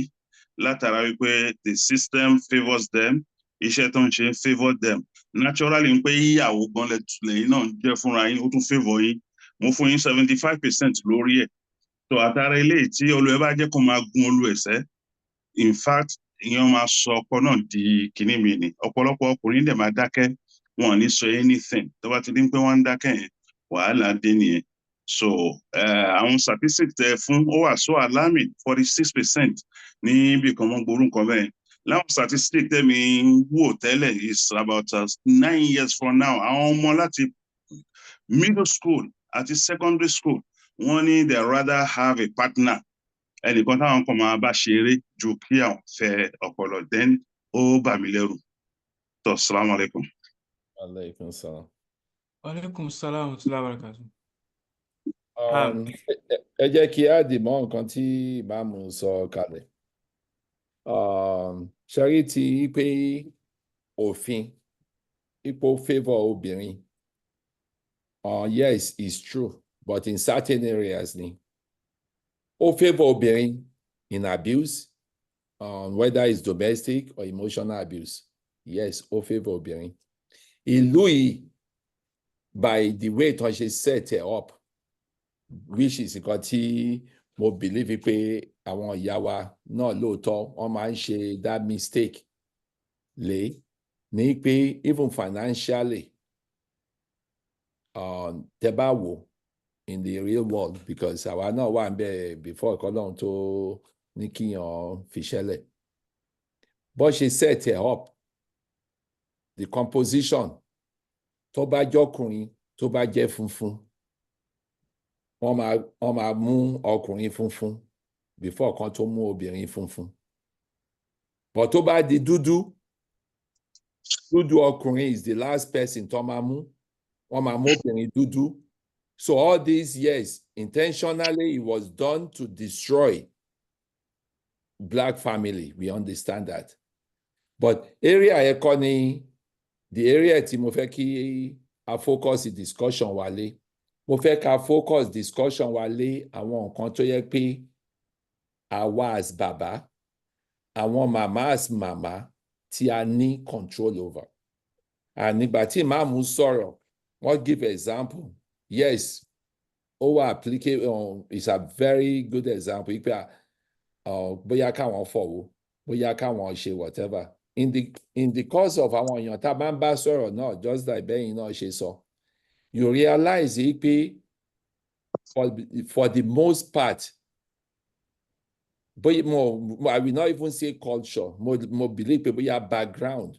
látara wípé the system favours them iṣẹ́ tó ń ṣe favour them naturally ń pé yíyàwó gan lẹ́yìn náà jẹ́ fúnra yín ó tún favour yín mo fún yín 75% lórí ẹ̀ tó àtàrà ilé tí olùwẹ̀ bá jẹ́ kó máa gun olú ẹ̀sẹ̀ in fact ìyẹn máa sọ ọkọ náà di kìíní mi ni ọ̀pọ̀lọpọ̀ ọkùnrin dẹ̀ máa dákẹ́ wọn ò ní sọ anything tó bá ti dín pé wọ́n ń dákẹ́ yẹn wàhálà dé nìyẹn so àwọn statistics tẹ fún ó wà so alarming 46% níbi kan mọ́ gbórú nǹkan bẹ́ẹ̀ láwọn statistics tẹ́mi wò tẹ́lẹ̀ is about 9 years from now àwọn ọmọ láti middle school àti secondary school wọ́n ní they rather have a partner ẹnìkan táwọn kan máa bá ṣeré ju kí àwọn fẹ́ ọpọlọ then ó bà mí lẹ́rù tó salamu alaikum. Alaikum salam. Alaikum salam wa rahmatullahi wa barakatuh. Ẹ jẹ́ kí á dì mọ́ nǹkan tí ìmáàmù sọ kalẹ̀. Ṣẹ́rí ti pé òfin ipò favour obìnrin. Yes, it's true, but in certain areas ni. Ó favour obìnrin in abuse, whether it's domestic or emotional abuse. Yes, ó favour obìnrin. Ìlú yìí, by the way tó ṣe set it up, which is nǹkan tí mo believe pé àwọn ìyá wa náà lóòótọ́ wọ́n máa ń ṣe that mistake lé ní pé even financially tẹ́ bá wò in the real world because àwa náà wà ń bẹ̀ before Ọlọ́run tó ní kíyàn fi ṣẹlẹ̀ bó ṣe set it up the composition tó bá jọkùnrin tó bá jẹ́ funfun wọ́n máa mú ọkùnrin funfun before kan tó mú obìnrin funfun but tó bá di dúdú ọkùnrin is the last person tó máa mú wọ́n máa mú obìnrin dúdú so all these years intentionally it was done to destroy black family we understand that but area ẹ̀kọ́ ni the area tí mo fẹ́ kí a focus the discussion wa lé mo fẹ́ ká focus discussion wa lé àwọn nǹkan tó yẹ pé àwa as bàbá àwọn màmá as màmá tí a ní control over and nígbà tí màmú sọ̀rọ̀ wọ́n give example yes ó wà applicable it's a very good example pé bóyá káwọn fọ̀wọ́ bóyá káwọn ṣe whatever in the course of àwọn èèyàn tá a bá ń bá sọ̀rọ̀ náà just like bẹ́yìn náà ṣe sọ you realize pé for the most part but I will not even say culture mo believe pé bóyá background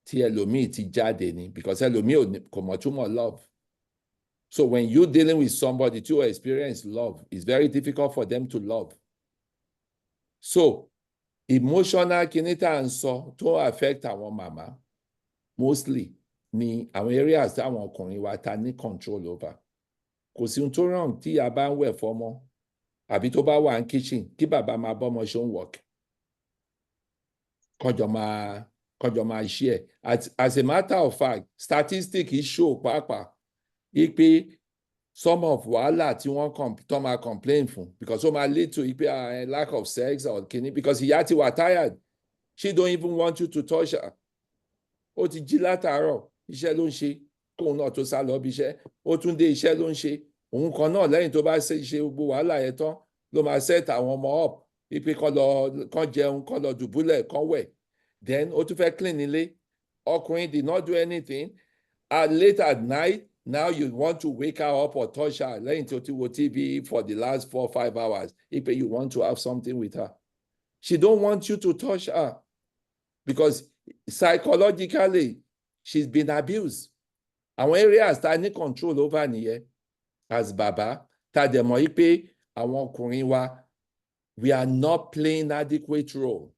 tí ẹlòmíì ti jáde ni because ẹlòmíì kò mọ̀ túmọ̀ love so when you dealing with somebody to experience love it's very difficult for them to love so emotional kìíní tá à ń sọ tó affect àwọn màmá mostly ni àwọn areas táwọn ọkùnrin wa ta ní control over kò sí ohun tó wrong tí a bá ń wẹ̀ fọ́mọ àbí tó bá wà ní kitchen kí bàbá máa bọ́mọ ṣe ń work kọjọ máa share as a matter of fact statistics show pàápàá pé some of wàhálà tí wọ́n tó máa complain fún because ó máa lead to lack of sex or kìíní because ìyá ti wà tired she don't even want you to touch her ó ti jí látàárọ̀ iṣẹ́ ló ń ṣe kóun náà tó sá lọ bí iṣẹ́ ó tún dé iṣẹ́ ló ń ṣe òun kan náà lẹ́yìn tó bá ṣe gbogbo wàhálà yẹn tán ló máa set àwọn ọmọ up ipe kán jẹun kán lọ dùbúlẹ̀ kán wẹ̀ then ó tún fẹ́ clean nílé ọkùnrin did not do anything late at night now you want to wake her up or touch her lẹ́yìn tó ti wo TV for the last 4 or 5 hours ipe you want to have something with her she don't want you to touch her because psychologically she's been abused àwọn areas ta ní control over nìyẹn as bàbá ta dẹ̀ mọ̀ pé àwọn ọkùnrin wa we are not playing adequate role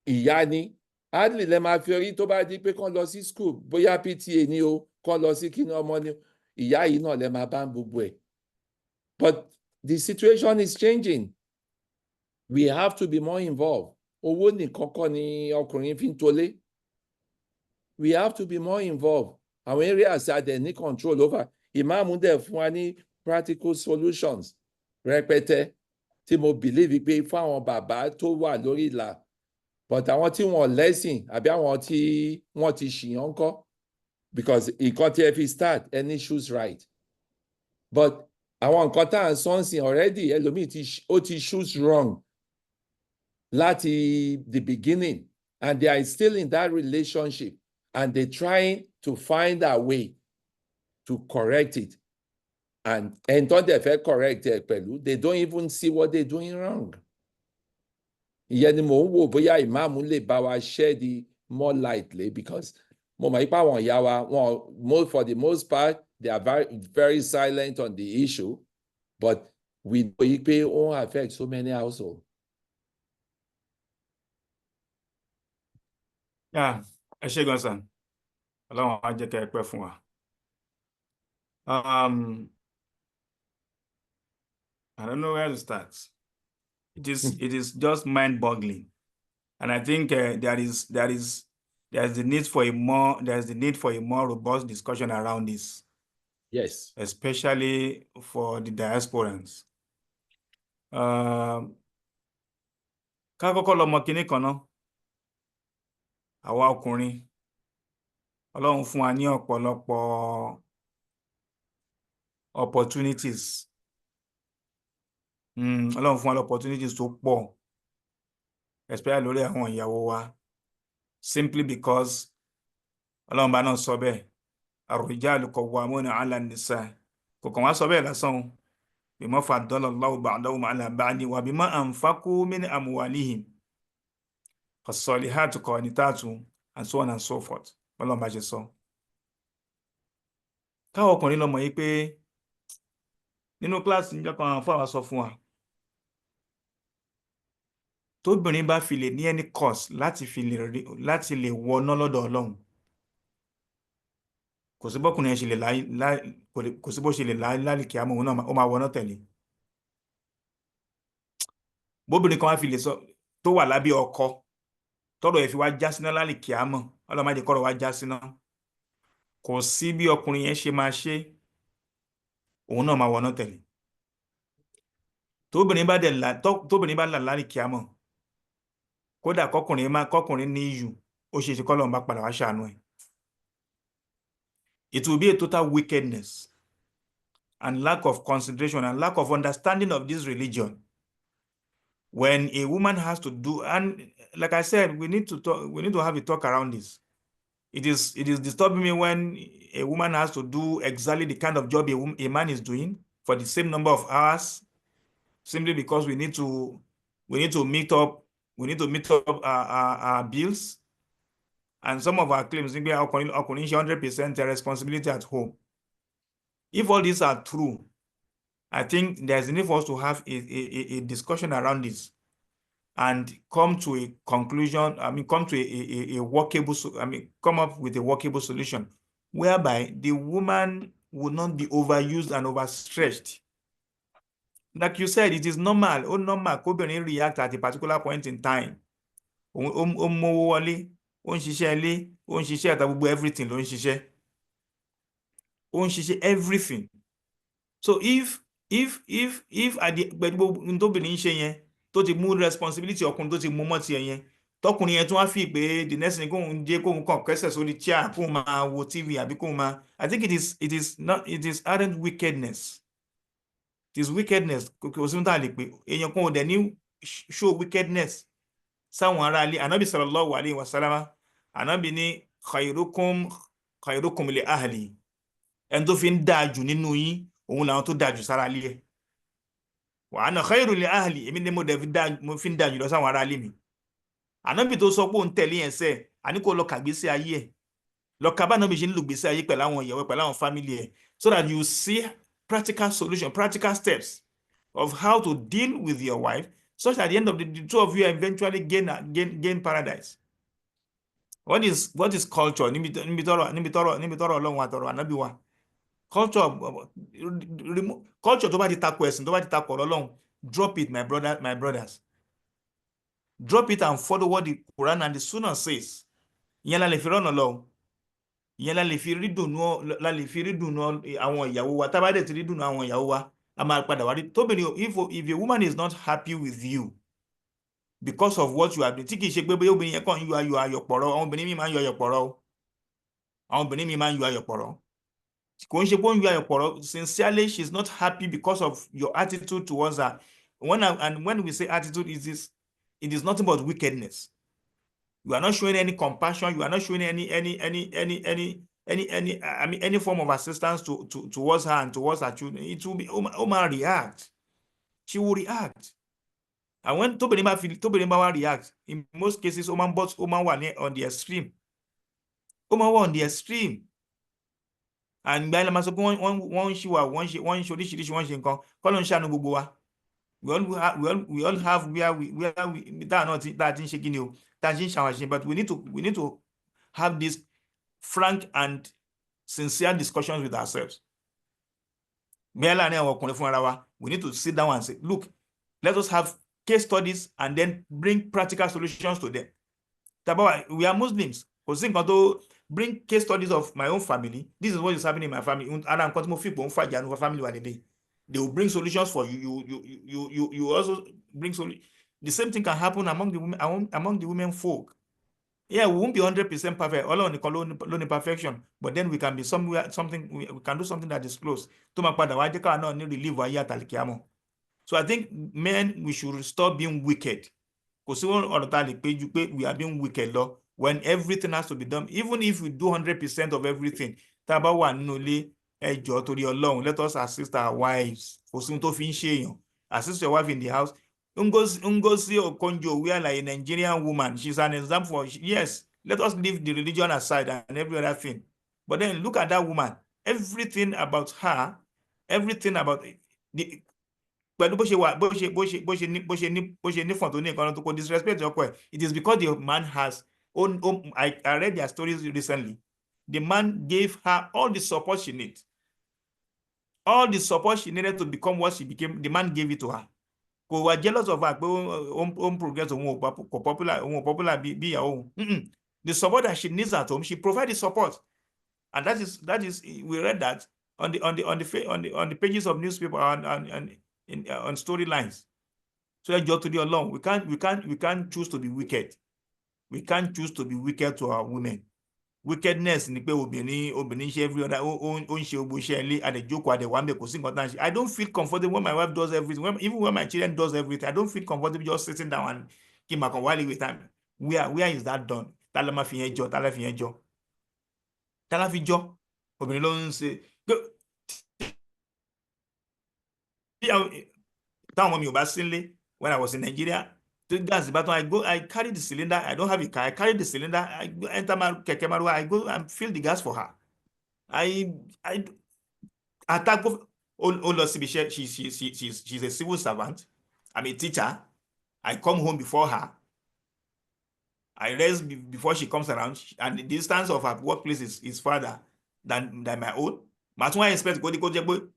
ìyá ni hardly lè máa fi orí tó bá di pé kán lọ sí school bóyá PTA ni o kán lọ sí kíní ọmọ ni ìyá yìí náà lè máa bá gbogbo ẹ̀. But the situation is changing. We have to be more involved. Owó nìkan kọ́ ni ọkùnrin fi ń tolé. We have to be more involved. Àwọn areas a dẹ̀ ní control over. Ìmáàmù dẹ̀ fún wa ní practical solutions rẹpẹtẹ tí mo believe pé fún àwọn bàbá tó wà lórí ìlà. But àwọn tí wọ́n lẹ́sìn àbí àwọn tí wọ́n ti ṣìyàn kọ́, because nǹkan tí ẹ fi start any choose right. But àwọn nǹkan tá à ń sọ́nsìn already ẹlòmíì ti choose wrong láti the beginning, and they are still in that relationship and they trying to find a way to correct it. And don't they fẹ́ correct ẹ pẹ̀lú, they don't even see what they're doing wrong. Ìyẹn ni mò ń wò bóyá ìmáàmù lè bá wa shed more lightly, because mo mọ̀ ipá àwọn ìyá wa wọn for the most part they are very, very silent on the issue, but we know pé ó ń affect so many households. Yeah, ẹ ṣé gan san. Ọlọ́run á jẹ́ kẹ́ ẹ pẹ́ fún wa. I don't know where to start. It is just mind-boggling, and I think there's the need for a more robust discussion around this. Yes, especially for the diasporans. Ká kọ́kọ́ lọ mọ̀ kinní kan náà. Àwa ọkùnrin, Ọlọ́run fún wa ní ọ̀pọ̀lọpọ̀ opportunities. Ọlọ́run fún wa ní opportunities tó pọ̀, especially lórí àwọn ìyàwó wa, simply because Ọlọ́run bá náà sọ bẹ́ẹ̀. Ar-rijalu qawwamuna 'ala an-nisa. Kò kàn wá sọ bẹ́ẹ̀ lásán. Bima faddala Allahu ba'dahum 'ala ba'din wa bima anfaqu min amwalihim. Fas-salihatu qanitatun, and so on and so forth. Ọlọ́run bá ṣe sọ. Káwọn ọkùnrin lọ mọ̀ yí pé nínú kíláàsì níjọ́ kan fún àwa sọ fún wa. Tóbìnrin bá fi lè ní any cause láti lè wọná lọ́dọ̀ Ọlọ́run. Kò sí bọ́kùnrin yẹn ṣe lè kò sí bó ṣe lè láì kí á mọ̀ òun náà ó máa wọná tẹ̀lé. Bóbìnrin kan wá fi lè sọ tó wà lábẹ́ ọkọ tọ́rọ̀ ẹ̀ fi wá já síná láì kí á mọ̀, Ọlọ́run má jẹ́ kọ́rọ̀ wá já síná. Kò sí bí ọkùnrin yẹn ṣe máa ṣe, òun náà máa wọná tẹ̀lé. Tóbìnrin bá là láì kí á mọ̀, kódà kọkùnrin ní iyù, ó ṣe é ṣe k'Ọlọ́run bá padà wá ṣàánú ẹ̀. It will be a total wickedness and lack of consideration and lack of understanding of this religion when a woman has to do, and like I said, we need to have a talk around this. It is disturbing me when a woman has to do exactly the kind of job a man is doing for the same number of hours, simply because we need to meet up our bills. And some of our claims, maybe our 100% responsibility at home. If all these are true, I think there's a need for us to have a discussion around this and come to a conclusion. Come up with a workable solution whereby the woman will not be overused and overstretched. Like you said, it is normal. Kóbìnrin react at a particular point in time. Ó mówó wọlé, ó ń ṣiṣẹ́ ilé, ó ń ṣiṣẹ́ àtà gbogbo everything ló ń ṣiṣẹ́. Ó ń ṣiṣẹ́ everything. So if gbogbo tóbìnrin ń ṣe yẹn tó ti mú responsibility ọkùnrin tó ti mú mọ́ tiẹ̀ yẹn, tọkùnrin yẹn tún wá fi pé the next thing kóhun kàn kẹsẹ̀ sórí chair kóhun máa wo TV àbí kóhun máa, I think it is ardent wickedness. It is wickedness. Kò sí ohun tá a lè pè èèyàn kan ò dẹ̀ ní show wickedness sáwọn ará ilé. Ànábì sallallahu alayhi wa sallam, Ànábì ní khairukum li ahli. Ẹni tó fi ń dáa jù nínú yín, òun làwọn tó dáa jù sára ilé ẹ̀. Wa ana khairu li ahli, èmi ni mo fi ń dáa jù lọ sáwọn ará ilé mi. Ànábì tó sọ pé òun tẹ̀lé yẹn sẹ́, àní kó lọ kàgbésí ayé ẹ̀. Lọ ka bá Ànábì ṣe ń lò gbésí ayé pẹ̀lú àwọn ìyàwó pẹ̀lú àwọn family ẹ̀, so that you see practical solution, practical steps of how to deal with your wife, such that at the end of the two of you eventually gain paradise. What is culture? Níbi tọ́rọ̀ Ọlọ́run àtọ̀rọ̀ Ànábì wa. culture tó bá ti tako ẹ̀sìn, tó bá ti tako ọ̀rọ̀ Ọlọ́run, drop it, my brothers. Drop it and follow what the Quran and the Sunnah says. Ìyẹn la lè fi rọ́nà lọ. Ìyẹn la lè fi rí dùnú àwọn ìyàwó wa. Tá bá dẹ̀ ti rí dùnú àwọn ìyàwó wa, a máa padà wá rí. Tóbìnrin, if a woman is not happy with you because of what you are doing, tí kìí ṣe pé bóyá obìnrin yẹn kàn ń yọ ayọ̀pọ̀rọ̀, àwọn obìnrin mi máa ń yọ ayọ̀pọ̀rọ̀. Àwọn obìnrin mi máa ń yọ ayọ̀pọ̀rọ̀. Kò ń ṣe pé ó ń yọ ayọ̀pọ̀rọ̀. Sincerely, she's not happy because of your attitude towards her. When we say attitude, it is nothing but wickedness. You are not showing any compassion. You are not showing any form of assistance towards her and towards her children. It will be react. She will react. And when Tobinima reacts, in most cases, on the extreme. On the extreme. And by the master, one we all have where we that not that in shaking you that in shawashing, but we need to have this frank and sincere discussions with ourselves. We need to sit down and say, look, let us have case studies and then bring practical solutions to them. We are Muslims. Bring case studies of my own family. This is what is happening in my family. And I'm family. They will bring solutions for you. You also bring solutions. The same thing can happen among the women folk. Yeah, we won't be 100% perfect. All on the perfection, but then we can be somewhere, we can do something that is close. So I think men, we should stop being wicked. Because we are being wicked when everything has to be done. Even if we do 100% of everything, let us assist our wives. Assist your wife in the house. Ngozi Okonjo, we are like a Nigerian woman. She's an example. Yes, let us leave the religion aside and every other thing. But then look at that woman. Everything about her, everything about the disrespect. It is because the man has I read their stories recently. The man gave her all the support she needs. All the support she needed to become what she became, the man gave it to her. We were jealous of her, progress, popular, the support that she needs at home, she provided support. And that is we read that on the pages of newspaper and on storylines. So that to the alone, we can't choose to be wicked. We can't choose to be wicked to our women. Wickedness ni pé obìnrin ṣe every other ó ń ṣe gbogbo iṣẹ́ ilé àdèjókòó àdèwàmbẹ kò sí nǹkan tá à ń ṣe. I don't feel comfortable when my wife does everything. Even when my children does everything, I don't feel comfortable just sitting down and kí n máa kàn wálé with time. Where is that done? Tá la máa fi yẹn jọ? Tá la fi yẹn jọ? Tá la fi jọ? Obìnrin ló ń ṣe. Táwọn ọmọ mi ò bá sí nílé when I was in Nigeria. Gas I carry the cylinder. I don't have a car. I carry the cylinder. I enter my keke marua. I go and fill the gas for her. I attack. She's a civil servant. I'm a teacher. I come home before her. I rest before she comes around, and the distance of her workplace is farther than my own. But when I expect go no.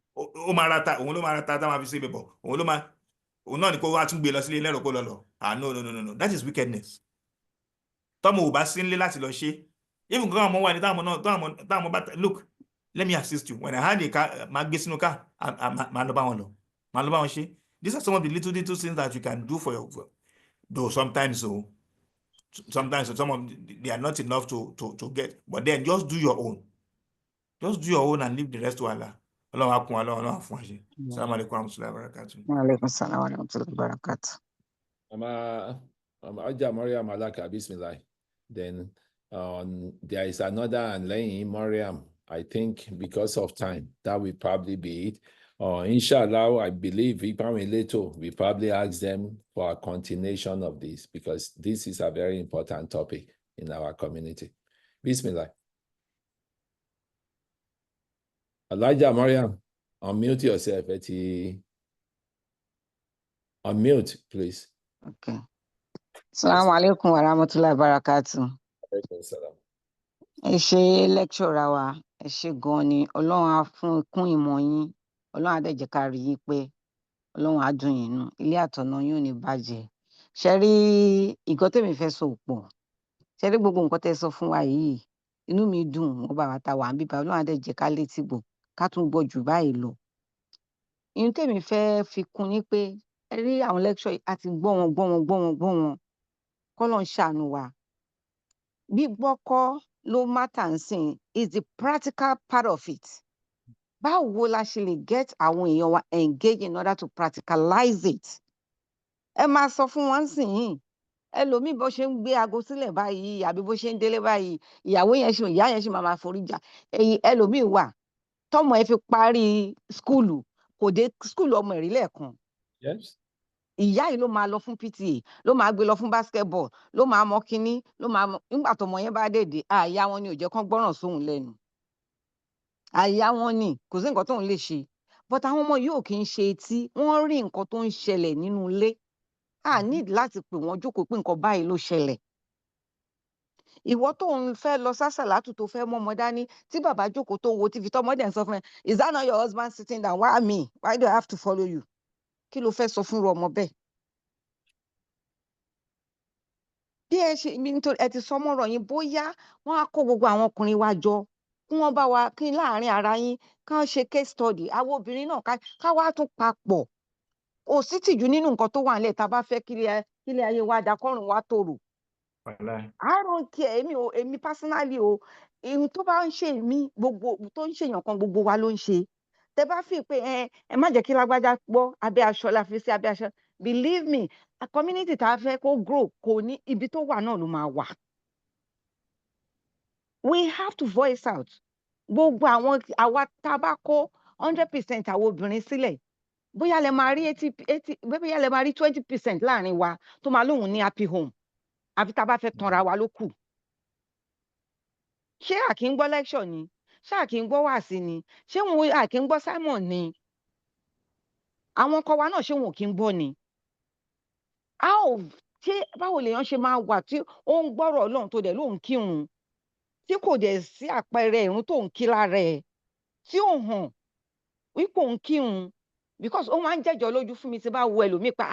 That is wickedness. Even look, let me assist you. When I had a car, these are some of the little things that you can do for your. Though sometimes some of they are not enough to get, but then just do your own. Just do your own and leave the rest to Allah. Assalamu alaikum warahmatullahi wabarakatuh. Wa alaikum assalam wa rahmatullahi wabarakatuh. Aja Mariam Alaka, Bismillah. Then there is another and laying Mariam. I think because of time, that will probably be it. Inshallah, I believe we probably ask them for a continuation of this because this is a very important topic in our community. Bismillah. Elijah Mariam, unmute yourself. Unmute, please. Okay. Assalamu alaikum wa rahmatullahi wa barakatuh. Ẹ ṣé lecturer wa, ẹ ṣé gan ni Ọlọ́run á fún kún ìmọ̀ yín Ọlọ́run á dẹ̀ jẹ́ ká rí yín pé Ọlọ́run á dùn yín nú ilé àtọ̀nà yín ò ní bàjẹ́ ṣe rí nǹkan tèmi fẹ́ sọ pọ̀ ṣe rí gbogbo nǹkan tẹ́ sọ fún wa yìí inú mi dùn wọ́n bá wa ta wà ń bíbá Ọlọ́run á dẹ̀ jẹ́ ká létí gbọ́ ká tún gbọ́ jù báyìí lọ ihun tèmi fẹ́ fi kún ni pé ẹ rí àwọn lecture àti gbọ́ wọn kọ́lọ́run ṣàánú wa gbígbọ́ kọ́ ló matter ń sìn is the practical part of it báwo la ṣe lè get àwọn èèyàn wa engage in order to practicalize it ẹ máa sọ fún wọn sìn yìí ẹlòmíì bó ṣe ń gbé aago sílẹ̀ báyìí àbí bó ṣe ń délé báyìí ìyá yẹn ṣì máa forí jà ẹlòmíì wà tọmọ ẹ fi parí skúlù kò dé skúlù ọmọ ẹ rí lẹ́ẹ̀kan ìyá yìí ló máa lọ fún PTA ló máa gbé lọ fún basketball ló máa mọ kínní ló máa mọ nígbà tọmọ yẹn bá dèdè àyà wọn ni ò jẹ́ kán gbọ́ràn sóhun lẹ́nu àyà wọn ni kò sí nǹkan tóun lè ṣe but àwọn ọmọ yóò kì í ṣe etí wọ́n rí nǹkan tó ń ṣẹlẹ̀ nínú ilé a need láti pè wọ́n jókòó pé nǹkan báyìí ló ṣẹlẹ̀ ìwọ tó ń fẹ́ lọ sásàlátù tó fẹ́ mọ́mọ dání tí bàbá jókòó tó wo tv tọmọdé ń sọ fún ẹ is that not your husband sitting down why me why do I have to follow you kí ló fẹ́ sọ fún ọmọ bẹ́ẹ̀ bí ẹ ṣe nítorí ẹ ti sọ mọ́rọ̀ yín bóyá wọ́n á kó gbogbo àwọn ọkùnrin wa jọ kí wọ́n bá wa kí láàrin ara yín ká ṣe case study àwọn obìnrin náà ká wá tún papọ̀ kò sí tìjú nínú nǹkan tó wà nílẹ̀ tá a bá fẹ́ kílé ayé wa dá kọ́rùn wa tòrò. I don't care èmi personally o ohun tó bá ń ṣe mí gbogbo tó ń ṣèyàn kan gbogbo wa ló ń ṣe tẹ bá fi pé ẹ má jẹ́ kí lágbájá gbọ́ abẹ́ aṣọ la fi sí abẹ́ aṣọ believe me a community tá a fẹ́ kó grow kò ní ibi tó wà náà ló máa wà. We have to voice out gbogbo àwọn àwa tá a bá kó 100% àwọn obìnrin sílẹ̀ bóyá lè máa rí 80 bóyá lè máa rí 20% láàrin wa tó máa lóhùn ní happy home àfi tá a bá fẹ́ tanra wa ló kù. ṣé à kí ń gbọ́ lecture ni ṣé à kí ń gbọ́ wàásì ni ṣé wọn à kí ń gbọ́ sermon ni àwọn ọkọ wa náà ṣé wọn ò kí ń gbọ́ ni. báwo lèèyàn ṣe máa wà tí ó ń gbọ́rọ̀ Ọlọ́run tó dẹ̀ ló ń kírun tí kò dẹ̀ sí àpẹẹrẹ ìrun tó ń kí lára ẹ̀ tí ò hàn wípé òun kírun because ó máa ń jẹ́jọ́ lójú fún mi tí bá wo ẹlòmíì pa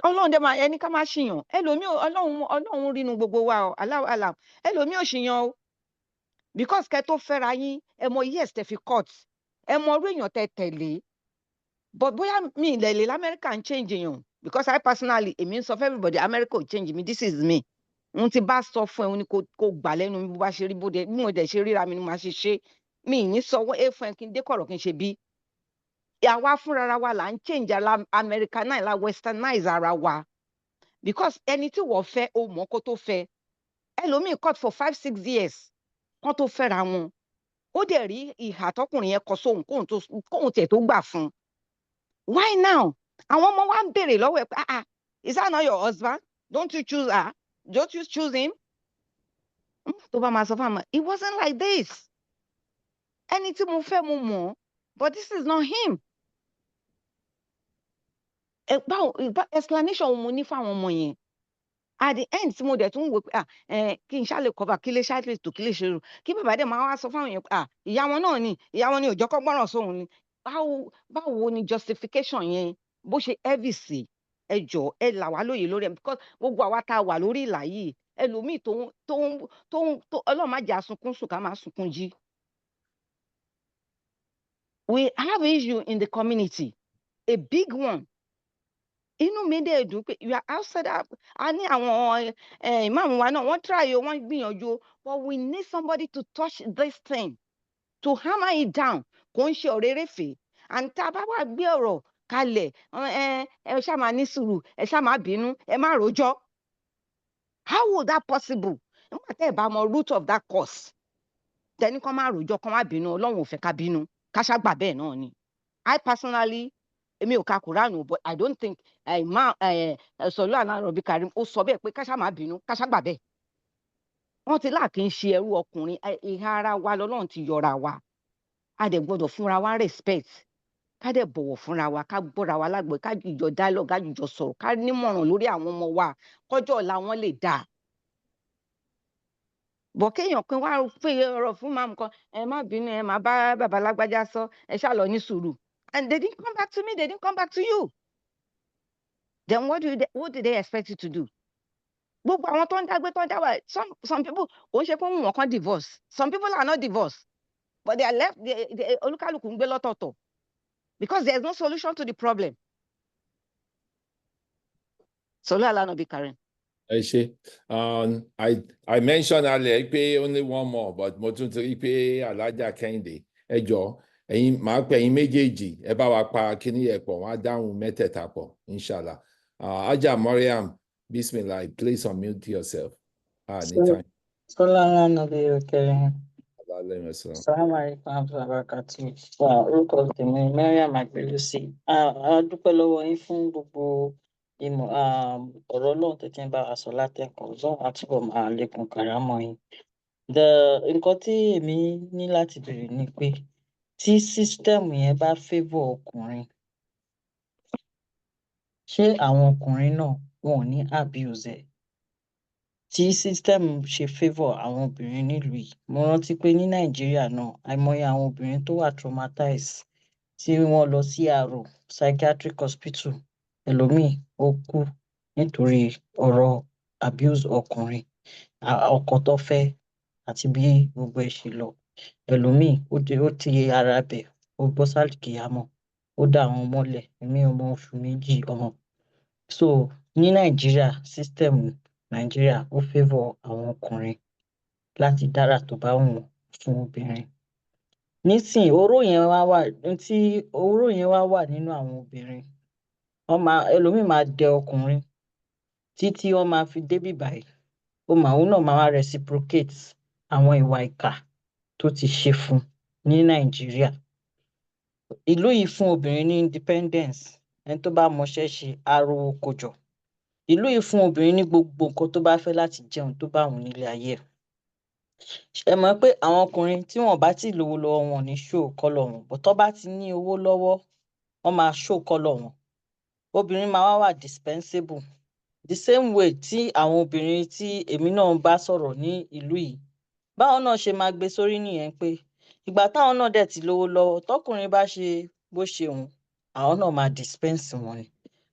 Ọlọ́run dẹ̀ máa ẹni ká má ṣìyàn ẹlòmíì Ọlọ́run rínú gbogbo wa o aláwọ̀ ẹlòmíì ò ṣìyàn o because kẹ́ tó fẹ́ra yín ẹ mọ yes tẹ́ fi court ẹ mọ orú èèyàn tẹ́ tẹ̀lé but bóyá mi ìlẹ̀lẹ̀ lamẹ́ríkà ń change èèyàn because I personally èmi ń sọ fún everybody America ò change me this is me n ti bá sọ fún ẹ ní kò gbà lẹ́nu mi bó bá ṣe rí bó mo dẹ̀ ṣe ríra mi ni màá ṣe ṣe mi ní sọ wọ́n fún ẹ kí n dé kọ̀rọ̀ kí n ṣe bí àwa fúnra wa là ń change ara Americanize la westernize ara wa because ẹni tí wọ́n fẹ́ o mọ̀ kó tó fẹ́ ẹlòmíì court for 5-6 years kán tó fẹ́ra wọn ó dẹ̀ rí ìhà tọkùnrin yẹn kọ sóhun kóhun tiẹ̀ tó gbà fún why now àwọn ọmọ wa ń béèrè lọ́wọ́ ẹ̀ pé is that not your husband don't you choose her don't you choose him tó bá máa sọ fún àmọ́ it wasn't like this ẹni tí mo fẹ́ mo mọ̀ but this is not him explanation mo ní fáwọn ọmọ yẹn at the end tí mo dẹ̀ tún wò pé kí n ṣáà cover kí lè ṣáà lè tò kí lè ṣe rò kí bàbá dẹ̀ máa wá sọ fáwọn yẹn pé ìyá wọn náà ni ìyá wọn ni òjò kọ́ gbọ́ràn sóhun ni báwo ni justification yẹn bó ṣe heavy sí ẹ jọ̀ọ́ ẹ là wá lóye lórí ẹ because gbogbo àwa tá a wà lórí ìlà yìí ẹlòmíì tó Ọlọ́run má jẹ́ asunkún sùn ká má sunkún jí. We have issue in the community a big one. Inú mi dẹ̀ dùn pé you are outside a ní àwọn ìmáàmù wa náà wọ́n try o wọ́n gbìyànjú but we need somebody to touch this thing to hammer it down kò ń ṣe ọ̀rẹ́rẹ́fẹ́ and tá a bá wà gbé ọ̀rọ̀ kalẹ̀ ẹ ṣáà máa ní sùúrù ẹ ṣáà máa bínú ẹ má rojọ́ how would that possible nígbà tẹ́ ẹ bá mọ root of that cause tẹ́ni kan má rojọ́ kan má bínú Ọlọ́run ò fẹ́ ká bínú ká ṣá gbà bẹ́ẹ̀ náà ni I personally èmi ò ka Kùránù but I don't think sọlú àlárọ̀bí Karim ó sọ bẹ́ẹ̀ pé ká ṣá má bínú ká ṣá gbà bẹ́ẹ̀ wọ́n ti láà kí n ṣe ẹrú ọkùnrin ìhà ara wa lọ́lọ́run ti yọra wa a dẹ̀ gbọ́dọ̀ fúnra wa respect ká dẹ̀ bọ̀wọ̀ fúnra wa ká gbọ́ra wa lágbọ̀ọ́ ká jùjọ dialogue ká jùjọ sọ̀rọ̀ ká nímọ̀ràn lórí àwọn ọmọ wa kọjọ́ ọ̀la wọn lè dáa bọ̀ kéèyàn kan wá pé ọ̀rọ̀ fún màmú kan ẹ má bínú ẹ má bá bàbá lágbájá sọ ẹ ṣáà lọ ní sùúrù and they didn't come back to me, they didn't come back to you. Then what do they expect you to do? Gbogbo àwọn tó ń dágbé tó ń dáwà some people kò ń ṣe pé wọn kan divorce, some people are not divorced but they are left olúkálùkù ń gbé lọ́tọ̀ọ̀tọ̀ because there is no solution to the problem. Sọlá Alánàbí Karen. ẹ ṣe I mentioned earlier pé only one more but mo tún ti rí pé Alájà Kẹ́hìndé ẹ jọ ẹ̀yin máa pè ẹ̀yin méjèèjì ẹ bá wa pa kíní ẹ̀ pọ̀ wọ́n á dáhùn mẹ́tẹ̀ẹ̀ta pọ̀ inshallah. Ajá Mariam, bismillah, please unmute yourself. Anytime. Sọlá Alánàbí Karen. Assalamu alaikum warahmatullahi wabarakatuh. Orúkọ tèmi Mariam Agbelusi. A dúpẹ́ lọ́wọ́ yín fún gbogbo ìmọ̀ ọ̀rọ̀ Ọlọ́run tó ti ń bá wa sọ látẹ̀kọ̀ Ọlọ́run àtúbọ̀ máa lékún kàrámọ̀ yín. Nǹkan tí èmi ní láti béèrè ni pé tí sísítẹ́ẹ̀mù yẹn bá favour ọkùnrin, ṣé àwọn ọkùnrin náà wọn ò ní abuse ẹ̀? Tí sísítẹ́ẹ̀mù ṣe favour àwọn obìnrin nílùú yìí, mo rántí pé ní Nàìjíríà náà àìmọye àwọn obìnrin tó wà traumatized tí wọ́n lọ sí àrò psychiatric hospital, ẹlòmíì ó kú nítorí ọ̀rọ̀ abuse ọkùnrin, ọkọ tó fẹ́ àti bí gbogbo ẹ̀ ṣe lọ. Ẹlòmíì ó ti ara bẹ̀ ó bọ́ sálìkìyámọ̀, ó dá àwọn mọ́lẹ̀ ẹ̀mí ọmọ oṣù méjì ọmọ. So ní Nàìjíríà sísítẹ́ẹ̀mù Nàìjíríà ó favour àwọn ọkùnrin láti dára tó bá wù wọ́n fún obìnrin. Nísìnyí oró yẹn wá wà nínú àwọn obìnrin. Ẹlòmíì máa dẹ ọkùnrin títí wọ́n máa fi débí báyìí. Òun náà máa reciprocate àwọn ìwà ìkà tó ti ṣe fún ní Nàìjíríà. Ìlú yìí fún obìnrin ní independence. Ẹni tó bá mọṣẹ́ ṣe á rówó kó jọ. Ìlú yìí fún obìnrin ní gbogbo nǹkan tó bá fẹ́ láti jẹun tó bá wù nílé ayé ẹ̀. Ẹ mọ̀ pé àwọn ọkùnrin tí wọ́n bá ti lówó lọ́wọ́ wọn ní show kọ́lọ̀ wọn, but tó bá ti ní owó lọ́wọ́ wọ́n máa show kọ́lọ̀ wọn. Obìnrin máa wà dispensable. The same way tí àwọn obìnrin tí èmi náà bá sọ̀rọ̀ ní ìlú yìí, báwọn náà ṣe máa gbé sórí nìyẹn pé ìgbà táwọn náà dẹ̀ ti lówó lọ́wọ́ tọkùnrin bá ṣe bó ṣe wùn àwọn náà máa dispense wọn ni.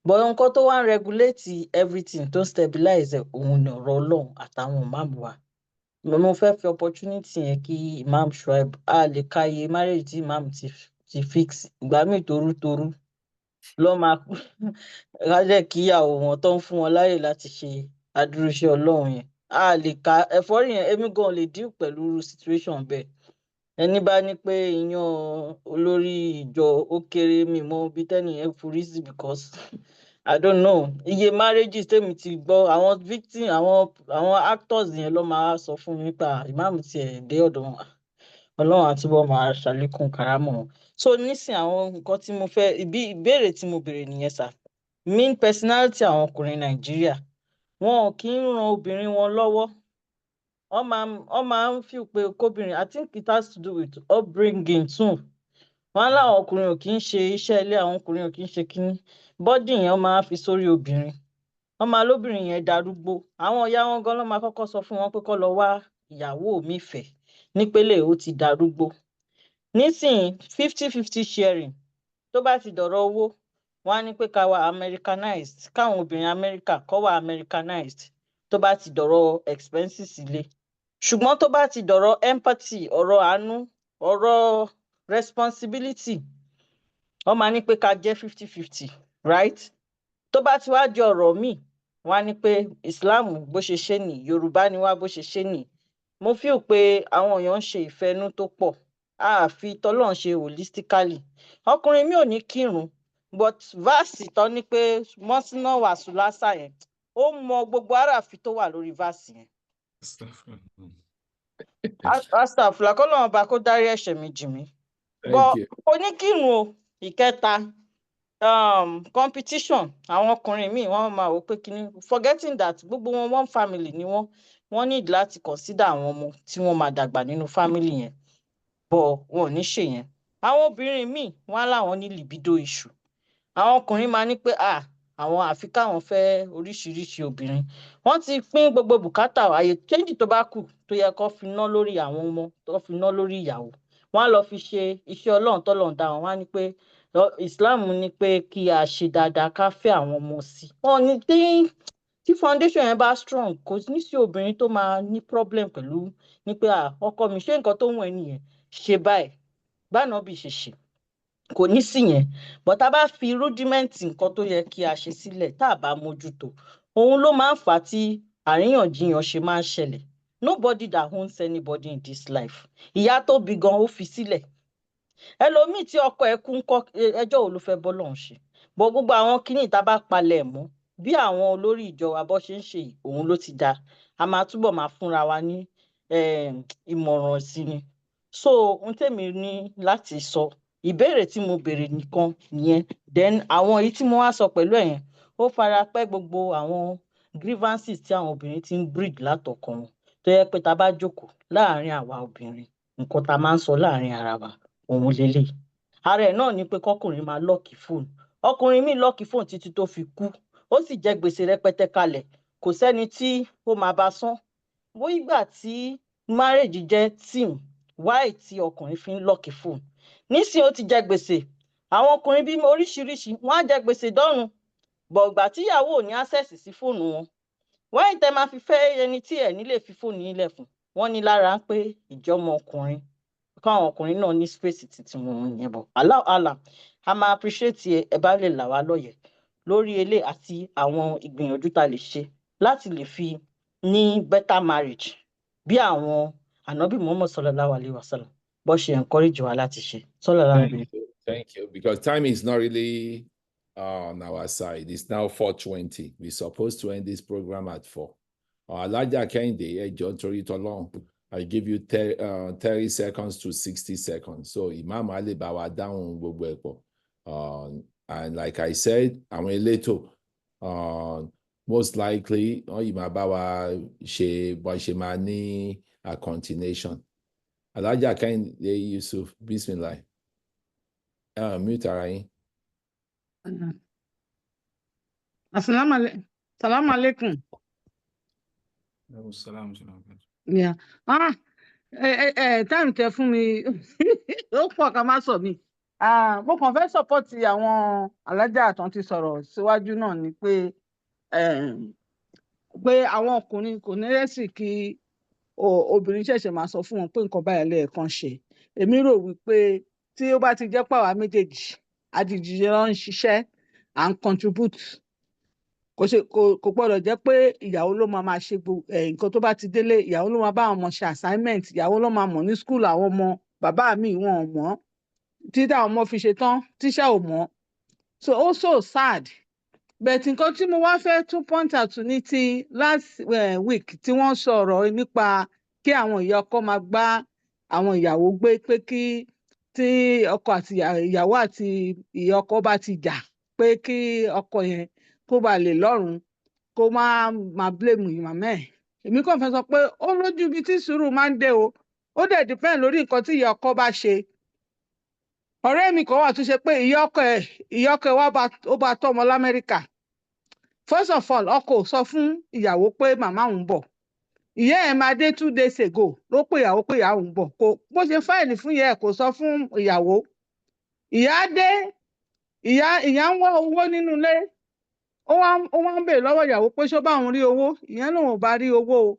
But nǹkan tó wá ń regulate everything tó stabilize òun ni ọ̀rọ̀ Ọlọ́run àtàwọn ìmáàmù wa. Mo fẹ́ fi opportunity yẹn kí Imam Shuaib a lè ka iye marriage tí Imam ti fix ìgbà míì torútorú lọ́ máa rájẹ́ kí ìyàwó wọn tó ń fún wọn láyè láti ṣe adúróṣe Ọlọ́run yẹn. A lè ka ẹ̀fọ́rí yẹn èmi gan lè deal pẹ̀lú situation bẹ́ẹ̀. Ẹni bá ní pé ìyàn olórí ìjọ ó kéré mi mọ bí tẹ́nìyẹn forí sí because I don't know. Iye marriages tèmi ti gbọ́ àwọn victim àwọn actors yẹn ló máa sọ fún mi pa Imam tiẹ̀ dé ọ̀dọ̀ wọn. Ọlọ́run àtúbọ̀ máa ṣàlékún kàrámọ̀ wọn. So nísìn àwọn nǹkan tí mo fẹ́ ìbéèrè tí mo béèrè nìyẹn sà. Mean personality àwọn ọkùnrin Nàìjíríà wọn ò kí ń ran obìnrin wọn lọ́wọ́. Wọ́n máa ń feel pé kóbìnrin, I think it has to do with upbringing too. Wọ́n láwọn ọkùnrin ò kí ń ṣe iṣẹ́ ilé, àwọn ọkùnrin ò kí ń ṣe kíní. Bọ́dì yẹn máa fi sórí obìnrin. Wọ́n máa lóbìnrin yẹn darúgbó. Àwọn ìyá wọn gan ló máa kọ́kọ́ sọ fún wọn pé kó lọ wá ìyàwó mi fẹ́ nípele ó ti darúgbó. Nísìnyí 50-50 sharing tó bá ti dọ̀rọ̀ owó wọ́n á ní pé ká wá Americanized, káwọn obìnrin America kó wá Americanized tó bá ti dọ̀rọ̀ expenses ilé. Ṣùgbọ́n tó bá ti dọ̀rọ̀ empathy, ọ̀rọ̀ àánú, ọ̀rọ̀ responsibility wọ́n máa ní pé ká jẹ́ 50-50, right? Tó bá ti wá di ọ̀rọ̀ míì wọ́n á ní pé Islam bó ṣe ṣe nì, Yorùbá ni wá bó ṣe ṣe nì. Mo feel pé àwọn èèyàn ń ṣe ìfẹ́nú tó pọ̀. A fi tọ́lọ́run ṣe holistically. Ọkùnrin mi ò ní kírun but verse tó ní pé mọ́sínà wàásù lásà yẹn ó mọ gbogbo àràfi tó wà lórí verse yẹn. Astagfirullah kọ́lọ́run bá kó dárí ẹ̀ṣẹ̀ mi jì mí. But oníkírun o ìkẹta competition àwọn ọkùnrin míì wọ́n máa wò pé kíní forgetting that gbogbo wọn one family ni wọ́n need láti consider àwọn ọmọ tí wọ́n máa dàgbà nínú family yẹn but wọn ò ní ṣe yẹn. Àwọn obìnrin míì wọ́n láwọn ní libido issue. Àwọn ọkùnrin máa ní pé àwọn àfi káwọn fẹ́ oríṣiríṣi obìnrin. Wọ́n ti pín gbogbo bùkátà àyè change tó bá kù tó yẹ kó fi ná lórí àwọn ọmọ tó fi ná lórí ìyàwó. Wọ́n á lọ fi ṣe iṣẹ́ Ọlọ́run tọ́lọ́run dá wọn. Wọ́n á ní pé Islam ní pé kí a ṣe dáadáa ká fẹ́ àwọn ọmọ sí. Wọ́n ní tí foundation yẹn bá strong kò ní sí obìnrin tó máa ní problem pẹ̀lú ní pé ọkọ mi ṣé nǹkan tó wù ẹ́ nìyẹn ṣe báyìí báná bí ṣe ṣe kò ní sí yẹn. But tá a bá fi rudiment nǹkan tó yẹ kí a ṣe sílẹ̀ tá a bá mójútó òun ló máa ń fà á tí àríyànjiyàn ṣe máa ń ṣẹlẹ̀. Nobody that owns anybody in this life. Ìyá tó bí gan ó fi sílẹ̀. Ẹlòmíì tí ọkọ ẹ̀ kú ńkọ́ ẹjọ́ wo ló fẹ́ bọ́ lọ́hùn ṣe. Bọ́ gbogbo àwọn kíní tá a bá palẹ̀ mọ́ bí àwọn olórí ìjọ wa bọ́ ṣe ń ṣe òun ló ti dá. A máa túbọ̀ máa fúnra wa ní ìmọ̀ràn sí ni. So ohun tèmi ní láti sọ ìbéèrè tí mo béèrè nìkan nìyẹn. Then àwọn èyí tí mo wá sọ pẹ̀lú ẹ̀yẹn ó fara pẹ́ gbogbo àwọn grievances tí àwọn obìnrin ti ń breed látọkàn wọn tó yẹ pé tá a bá jókòó láàárín àwa obìnrin nǹkan tá a máa ń sọ láàárín ara wa òun lélẹ̀. Ara ẹ̀ náà ni pé kọkùnrin máa lọ́ọ̀kì fóònù. Ọkùnrin míì lọ́ọ̀kì fóònù títí tó fi kú ó sì jẹ gbèsè rẹpẹtẹ kalẹ̀ kò sẹ́ni tí ó máa bá san. Bó ìgbà tí marriage jẹ́ team why tí ọkùnrin fi ń lọ́ọ̀kì fóònù. Nísìnyí ó ti jẹ gbèsè àwọn ọkùnrin bíi oríṣiríṣi wọ́n á jẹ gbèsè dọ́run bọ̀ ìgbà tíyàwó ò ní access sí fóònù wọn wọ́n tẹ́ máa fi fẹ́ ẹni tí ẹ̀ nílé fi fóònù nílẹ̀ fún wọ́n ní lára ń pé ìjọmọ ọkùnrin káwọn ọkùnrin náà ní space títí wọn yẹn bọ̀ Allah a máa appreciate ẹ bá lè là wá lóye lórí ilé àti àwọn ìgbìyànjú tá a lè ṣe láti lè fi ní better marriage bí àwọn ànábì Muhammad sallallahu alaihi wasallam bó ṣe encourage wa láti ṣe sallallahu alaihi. Thank you. Because time is not really on our side. It's now 4:20. We're supposed to end this program at 4. Alaja Kehinde, ẹjọ́ nítorí t'Ọlọ́run, I give you 30 seconds to 60 seconds. So Imam Ali bá wa dáhùn gbogbo ẹ̀ pọ̀. And like I said, àwọn elétò most likely yìí máa bá wa ṣe bó ṣe máa ní a continuation. Alaja Kehinde Yusuf, Bismillah. Mute ara yín. Assalamu alaikum. Yeah. Time tẹ fún mi ó pọ̀ ká má sọ mi. Mo kàn fẹ́ support àwọn alájà àtàn ti sọ̀rọ̀ síwájú náà ni pé àwọn ọkùnrin kò ní rẹ́sì kí obìnrin ṣẹ̀ṣẹ̀ máa sọ fún wọn pé nǹkan báyìí lẹ́ẹ̀kan ṣe. Èmi rò wípé tí ó bá ti jẹ́ pàwá méjèèjì àdìjì ló ń ṣiṣẹ́ à ń contribute kò gbọ́dọ̀ jẹ́ pé ìyàwó ló máa ṣe nǹkan tó bá ti délé ìyàwó ló máa bá àwọn ọmọ ṣe assignment ìyàwó ló máa mọ̀ ní school àwọn ọmọ bàbá mi wọn ò mọ̀ títí àwọn ọmọ fi ṣe tán tíṣà ò mọ̀ so also sad but nǹkan tí mo wá fẹ́ tún point out ní ti last week tí wọ́n sọ̀rọ̀ nípa kí àwọn ìyá ọkọ máa gbá àwọn ìyàwó gbé pé kí tí ọkọ àti ìyàwó àti ìyá ọkọ bá ti jà pé kí ọkọ yẹn kó ba lè lọ́rùn kó máa blame màmá ẹ̀. Èmi kàn fẹ́ sọ pé ó lójú ibi tí sùúrù máa ń dé o ó dẹ̀ depend lórí nǹkan tí ìyá ọkọ bá ṣe. Ọ̀rẹ́ mi kan wà tó ṣe pé ìyá ọkọ ẹ̀ wá ó bá tọ́ ọmọ l'Amẹ́ríkà. First of all ọkọ sọ fún ìyàwó pé màmá òun bọ̀ ìyá ẹ̀ máa dé 2 days ago ló pé ìyàwó pé ìyá òun bọ̀ kò bó ṣe fáìlì fún ìyá ẹ̀ kò sọ fún ìyàwó. Ìyá dé ìyá ń wá owó nínú ilé ó wá ń bèèrè lọ́wọ́ ìyàwó pé ṣó bá òun rí owó ìyẹn lòun ò bá rí owó o.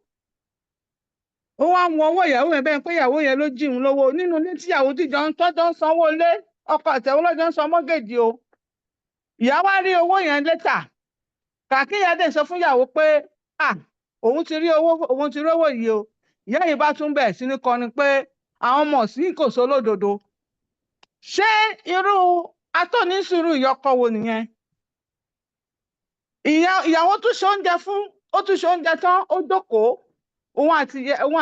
Ó wá ń wọ owó ìyàwó yẹn bẹ́ẹ̀ pé ìyàwó yẹn ló jí òun lówó nínú ilé tí ìyàwó tíjọ ń tọ́jọ́ ń sanwó ilé ọkọ àtẹ̀wọ́ lọ́jọ́ ń san mọ́gèjì o. Ìyá wá rí owó yẹn létà kàkí ìyá dẹ̀ sọ fún ìyàwó pé òun ti rí owó yìí o. Ìyá yìí bá tún bẹ̀ sí ní kọrin pé àwọn ọmọ sí kò sólódodo. Ṣé irú atónísùúrù ìyọkọ wo nìyẹn? Ìyàwó tún ṣe oúnjẹ fún ó tún ṣe oúnjẹ tán ó jókòó òun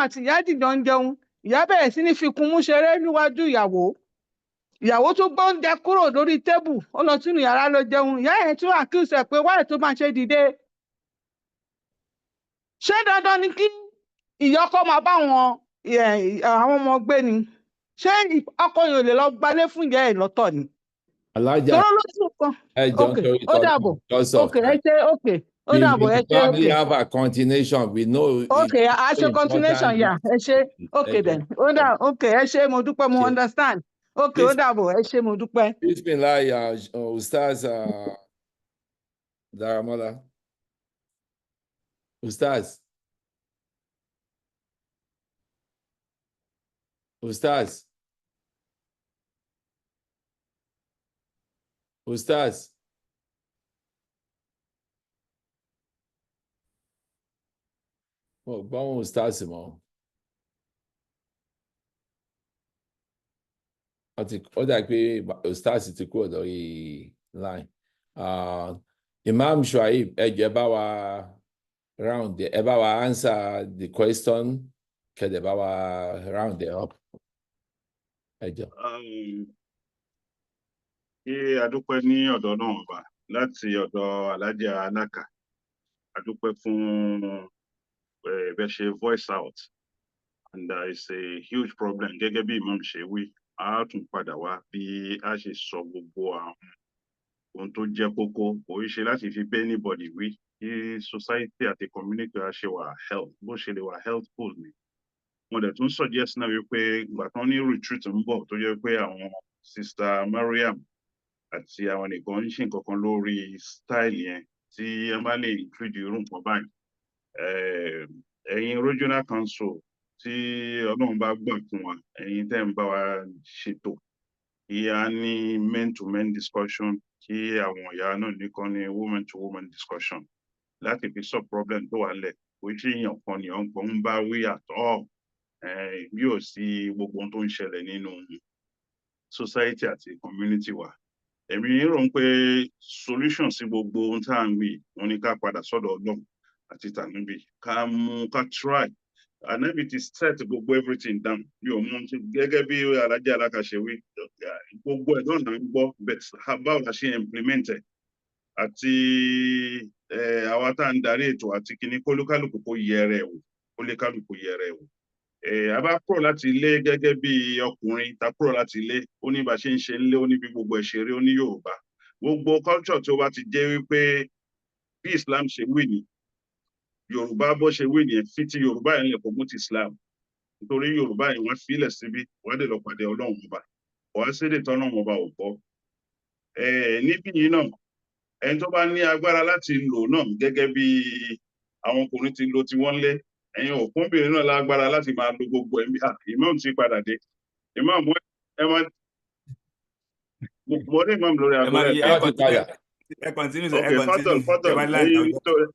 àti ìyá dìjọ ń jẹun ìyá bẹ̀rẹ̀ sí ní fi kun mú ṣeré níwájú ìyàwó tún gbé oúnjẹ kúrò lórí tébù ó lọ sínú yàrá lọ jẹun ìyá yẹn tún accuse ẹ̀ pé wáyé tó máa ṣe dìde. Ṣé dandan ni kí ìyá ọkọ máa bá àwọn ọmọ gbé ni? Ṣé ọkọ yìí ò lè lọ gbalé fún ìyá ẹ̀ lọ́tọ̀ ni? Alájà, tọ́rọ́ lóṣù kan ẹ jọ ok nítorí ó tọ́lọ́ dàbọ̀ because of ok ẹ ṣe ok ó we dàbọ̀ ẹ may ṣe ok probably have a continuation. We know ok a ṣe continuation important. yà ẹ ṣe ok Ẹ then jọ. ó dà ok ẹ ṣe mo dúpẹ́ mo Ṣe. understand ok ó dàbọ̀ ẹ ṣe mo dúpẹ́. Bismillah, Ustaz Daramola. Ustaz. Ustaz. Ustaz. Mo gbọ́ ohùn Ustaz mọ́. Ó dà pé Ustaz ti kúrò lórí line. Imam Shuaib, ẹ jẹ́ bá wa round ẹ bá wa answer the question, kẹ̀dẹ̀ bá wa round it up. Ẹ jọ. Ṣé adúpẹ́ ní ọ̀dọ̀ náà ọba láti ọ̀dọ̀ Alájà Alákà, adúpẹ́ fún bẹ́ẹ̀ ṣe voice out, and it's a huge problem gẹ́gẹ́ bí Imam ṣe wí, a tún padà wá bí a ṣe sọ gbogbo àwọn ohun tó jẹ́ kókó, kò í ṣe láti fi bẹ́ anybody wí, kí society àti community wa ṣe wà health, bó ṣe lè wà healthful ni. Mo dẹ̀ tún suggest náà wípé ìgbà tán ní retreat ń bọ̀ tó jẹ́ pé àwọn Sister Mariam àti àwọn nìkan ń ṣe nǹkan kan lórí style yẹn tí ẹ má lè include irú nǹkan báyìí. Ẹ̀yin regional council tí Ọlọ́run bá gbà fún wa, ẹ̀yin tẹ́ ń bá wa ṣètò kí a ní men-to-men discussion, kí àwọn ìyá náà nìkan ní woman-to-woman discussion láti fi solve problem tó wà lẹ̀. Kò ṣe èèyàn kan ni ọ̀gbọ́n ń bá wí àtọ́ bí ò sí gbogbo ohun tó ń ṣẹlẹ̀ nínú society àti community wa. Èmi rò ń pé solution sí gbogbo ohun tá à ń wí, wọn ní ká padà sọ́dọ̀ Ọlọ́run àti tànúbì, ká mú ká try. Ànábì ti set gbogbo everything down. Mi ò mú gẹ́gẹ́ bí Alájà Alákà ṣe wí, gbogbo ẹ̀ náà là ń gbọ́, but báwo la ṣe implement ẹ̀? Àti àwa tá à ń darí ètò àti kíní kólúkálùkù kó yẹrẹ wò, kólúkálùkù yẹrẹ wò. A bá kúrò láti ilé gẹ́gẹ́ bí ọkùnrin, ta kúrò láti ilé, ó ní bá ṣe ń ṣe nílé, ó ní bí gbogbo ẹ̀ ṣe rí, ó ní Yorùbá. Gbogbo culture tí ó bá ti jẹ́ wípé bí Islam ṣe wí ni, Yorùbá bó ṣe wí ni, fi ti Yorùbá yẹn lè promote Islam. Nítorí Yorùbá yẹn wọ́n filẹ̀ síbí, wọ́n dẹ̀ lọ pàdé Ọlọ́run ọba. Wọ́n á sédè tọ́nà ọba ò gbọ́. Níbí yìí náà, ẹni tó bá ní agbára láti lò náà gẹ́gẹ́ bí àwọn ọkùnrin ti lo ti wọ́n lé, ẹ̀yin òkúnbìnrin náà lágbára láti máa lo gbogbo ẹ̀mí. Imam ti padà dé. Imam ẹ máa mo ní Imam lórí agolẹ̀. Ẹ continue. Okay, fọ́tọ̀.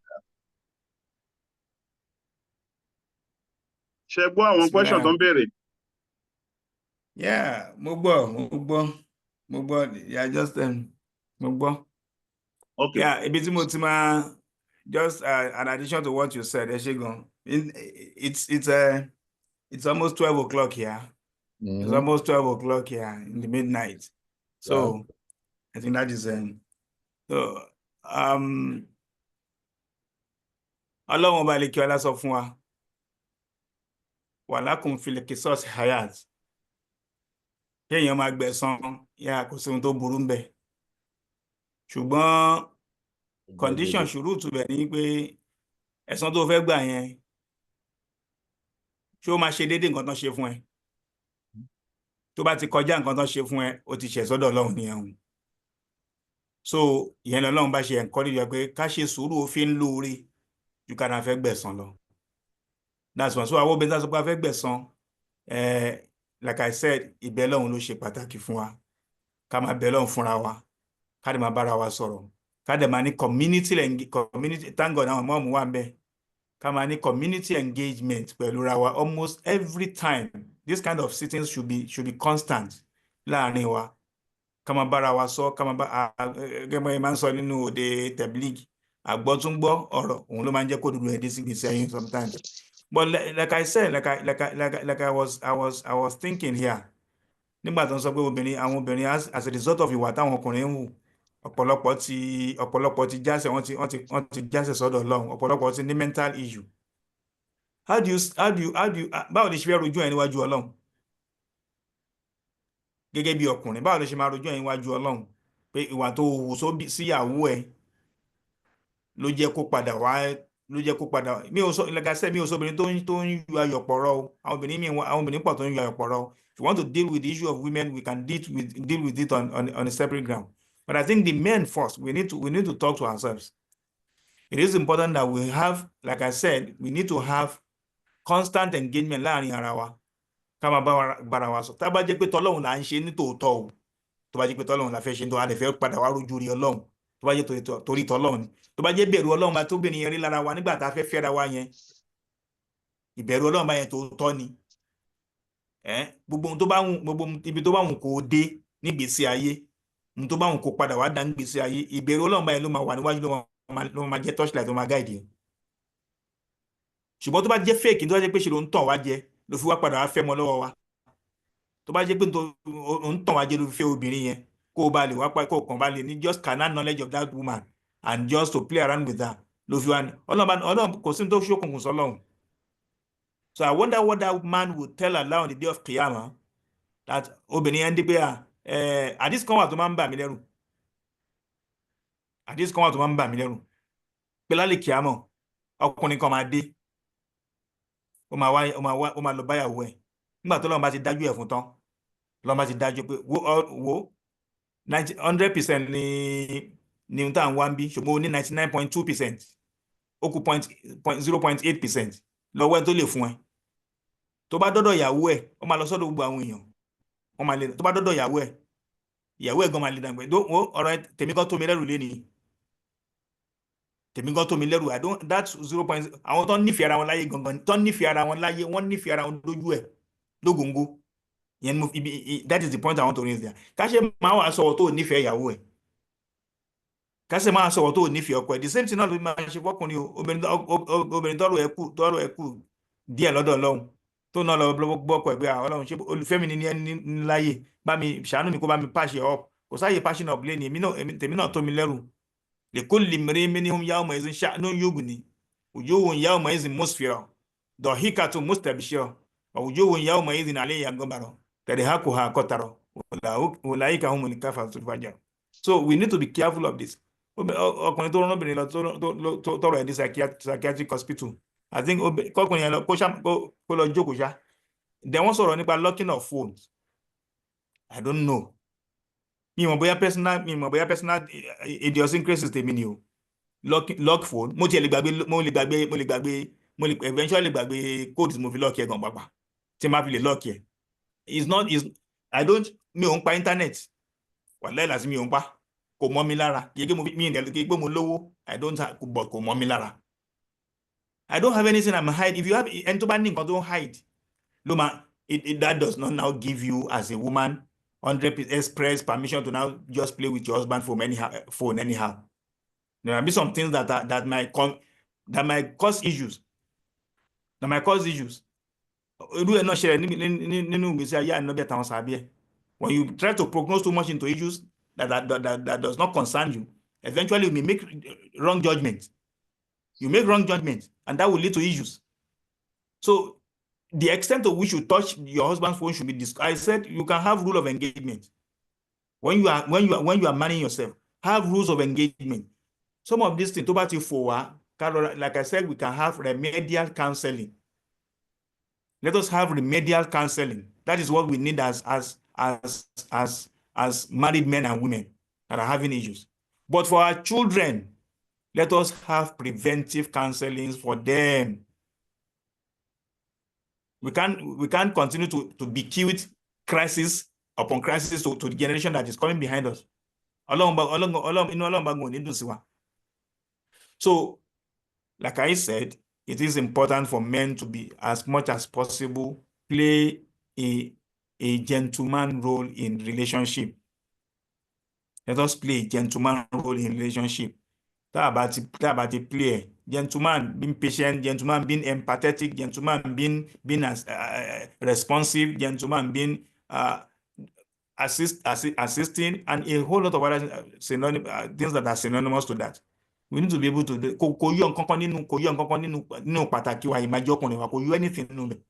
Ṣé gbọ́ àwọn question tó ń béèrè? Yeah, mo gbọ́. Yeah, just mo gbọ́. Okay. Yeah, ibi tí mo ti máa just an addition to what you said, ẹ ṣé gan. It's almost 12 o'clock here. Mm-hmm. It's almost 12 o'clock here in the midnight. So yeah. I think that is Ọlọ́run ọba lè kí ọlá sọ fún wa. Walakum fil qisas hayat. Kéèyàn máa gbẹ̀san, yà kò sí ohun tó burú ń bẹ̀. Ṣùgbọ́n condition ṣùrùtù bẹ̀ ni pé ẹ̀san tó fẹ́ gbà yẹn, ṣé ó máa ṣe déédéé nǹkan tán ṣe fún ẹ? Tó bá ti kọjá nǹkan tán ṣe fún ẹ, ó ti ṣẹ̀ sọ́dọ̀ Ọlọ́run nìyẹn. So ìyẹn lọ́lọ́run bá ṣe encourage pé ká ṣe sùúrù òfin lóore ju ká náà fẹ́ gbẹ̀san lọ. That's one. So àwọn obìnrin tá sọ pé a fẹ́ gbẹ̀san, like I said, ìbẹ̀ Ọlọ́run ló ṣe pàtàkì fún wa. Ká máa bẹ̀ Ọlọ́run fúnra wa, ká dẹ̀ máa bára wa sọ̀rọ̀, ká dẹ̀ máa ní community, thank God àwọn ọmọ wa ń bẹ. Ká máa ní community engagement pẹ̀lú ra wa almost every time. This kind of sittings should be constant láàrin wa. Ká máa bára wa sọ, ká máa bá gẹ́gẹ́ máa ń sọ nínú òde tẹ̀blígì, àgbọ́túngbọ́ ọ̀rọ̀ òun ló máa ń jẹ́ kó dúdú ẹ̀dí sí gbèsè ẹ̀yìn sometimes. But like I said, like I was thinking here, nígbà tó ń sọ pé àwọn obìnrin as a result of ìwà táwọn ọkùnrin ń hù, ọ̀pọ̀lọpọ̀ ti jásẹ̀, wọ́n ti jásẹ̀ sọ́dọ̀ Ọlọ́run, ọ̀pọ̀lọpọ̀ ti ní mental issue. Báwo ni ṣe fẹ́ rojú ẹ̀ níwájú Ọlọ́run? Gẹ́gẹ́ bí ọkùnrin, báwo ló ṣe máa rojú ẹ̀ níwájú Ọlọ́run? pé ìwà tó hù síyàwó ẹ̀ ló jẹ́ kó padà wá mi ò sọ like I said, mi ò sọ obìnrin tó ń yọ ayọ̀ pọ̀rọ̀ o, àwọn obìnrin pọ̀ tó ń yọ ayọ̀ pọ̀rọ̀ o. If you want to deal with the issue of women, we can deal with it on a separate ground. But I think the men first, we need to talk to ourselves. It is important that we have, like I said, we need to have constant engagement láàrin ara wa ká máa bára wa sọ. Tá bá jẹ́ pé tọ́lọ́run là ń ṣe ní tòótọ́ o, tó bá jẹ́ pé tọ́lọ́run la fẹ́ ṣe ní tó a lè fẹ́ padà wá rójú rí Ọlọ́run, tó bá jẹ́ torí tọ́lọ́run ni, tó bá jẹ́ bẹ̀rù Ọlọ́run bá tó bìnrin yẹn rí lára wa nígbà tá a fẹ́ fẹ́ra wa yẹn, ìbẹ̀rù Ọlọ́run bá yẹn tòótọ́ ni, gbogbo ohun tó bá wù, gbogbo ibi tó bá wù kó dé nígbésí ayé, ohun tó bá wù kó padà wá dá nígbésí ayé, ìbẹ̀rù Ọlọ́run bá yẹn ló máa wà níwájú, ló máa jẹ́ torchlight tó máa guide yẹn. Ṣùgbọ́n tó bá jẹ́ fake, tó bá jẹ́ pé ṣe ló ń tàn wá jẹ ló fi wá padà wá fẹ́ mọ́ lọ́wọ́ wa, tó bá jẹ́ pé ó ń tàn wá jẹ ló fi fẹ́ obìnrin yẹn kó o bá lè wá pa kó o kàn bá lè ní just carnal knowledge of that woman and just to play around with her ló fi wá ní Ọlọ́run kò sí ní tó ṣókùnkùn sọ́lọ́run. So I wonder what that man would tell Allah on the day of Qiyamah, that obìnrin yẹn dé pé àdìs kan wà tó máa ń bà mí lẹ́rù, àdìs kan wà tó máa ń bà mí lẹ́rù pé lálẹ́ Qiyamah ọkùnrin kan máa dé, ó máa lọ báyàwó ẹ̀ nígbà tó lọ́run bá ti dájú ẹ̀ fún tán, lọ́run bá ti dájú pé wo 100% ni ohun tá à ń wá ń bí, ṣùgbọ́n ó ní 99.2%, ó kù 0.8% lọ́wọ́ ẹ̀ tó lè fún ẹ. Tó bá dọ́dọ̀ ìyàwó ẹ̀, ó máa lọ sọ́dọ̀ gbogbo àwọn èèyàn, wọ́n máa lè, tó bá dọ́dọ̀ ìyàwó ẹ̀ gan máa lè dàgbẹ́ ọ̀rọ̀ tèmi kan tó mi lẹ́rù lénìí, tèmi gan tó mi lẹ́rù, that's 0. Àwọn tó ń nífẹ̀ẹ́ ara wọn láyé gangan, tó ń nífẹ̀ẹ́ ara wọn láyé, wọ́n nífẹ̀ẹ́ ara wọn lójú ẹ̀ lógóńgó yẹn. That is the point I want to raise there. Káṣe máa wà sọ̀rọ̀ tó nífẹ̀ẹ́ ìyàwó ẹ̀, káṣe máa sọ̀rọ̀ tó nífẹ̀ẹ́ ọkọ ẹ̀, the same thing náà ló máa ṣe fọ́kùnrin o. Obìnrin tọ́rọ̀ ẹ̀ kù díẹ̀ lọ́dọ̀ Ọlọ́run tó náà lọ gbọ́kọ̀ ẹ̀ pé Ọlọ́run ṣe olùfẹ́ mi ní láyé, bá mi ṣàánú mi kó bá mi pàṣẹ up, kò sáyè passion up lé ní tèmi náà tó mi lẹ́rù. لكل امرئ منهم يومئذ شأن يغني وجوه يومئذ مسفرة ضاحكة مستبشرة ووجوه يومئذ عليها غبرة ترهقها قترة أولئك هم الكفرة الفجرة. So we need to be careful of this. Ọkùnrin tó rán obìnrin lọ tọrọ ẹ̀ ní psychiatric hospital, I think kọkùnrin yẹn lọ kó lọ jókòó ṣá. Then wọ́n sọ̀rọ̀ nípa locking of phones. I don't know. Mi mọ̀ bóyá personal idiosyncrasies tèmi ni o. Lock phone, mo lè eventually gbàgbé codes mo fi lock ẹ̀ gan pàpà tí ma fi lè lock ẹ̀. Mi ò ń pa internet, wàláhì láti mi ò ń pa, kò mọ́ mi lára, kì í pé mo lówó, but kò mọ́ mi lára. I don't have anything I'm hide. If you have ẹni tó bá ní nǹkan tó ń hide ló máa, that does not now give you as a woman 100% express permission to now just play with your husband's phone anyhow. There might be some things that might cause issues. Irú ẹ̀ náà ṣẹlẹ̀ nínú ìgbésí ayé Ànábì àtàwọn sàhábà ẹ̀. When you try to prognose too much into issues that does not concern you, eventually you may make wrong judgments. And that will lead to issues. So the extent to which you touch your husband's phone should be discussed. I said you can have rule of engagement. When you are marrying yourself, have rules of engagement. Some of these things, like I said, we can have remedial counseling. Let us have remedial counseling. That is what we need as married men and women that are having issues. But for our children, let us have preventive counseling for them. We can't continue to be cute crisis upon crisis to the generation that is coming behind us. So, like I said, it is important for men to be, as much as possible, play a gentleman role in relationship. Let us play a gentleman role in relationship. That about the play. Gentleman being patient, gentleman being empathetic, gentleman being as responsive, gentleman being assisting, and a whole lot of other things that are synonymous to that. We need to be able to anything.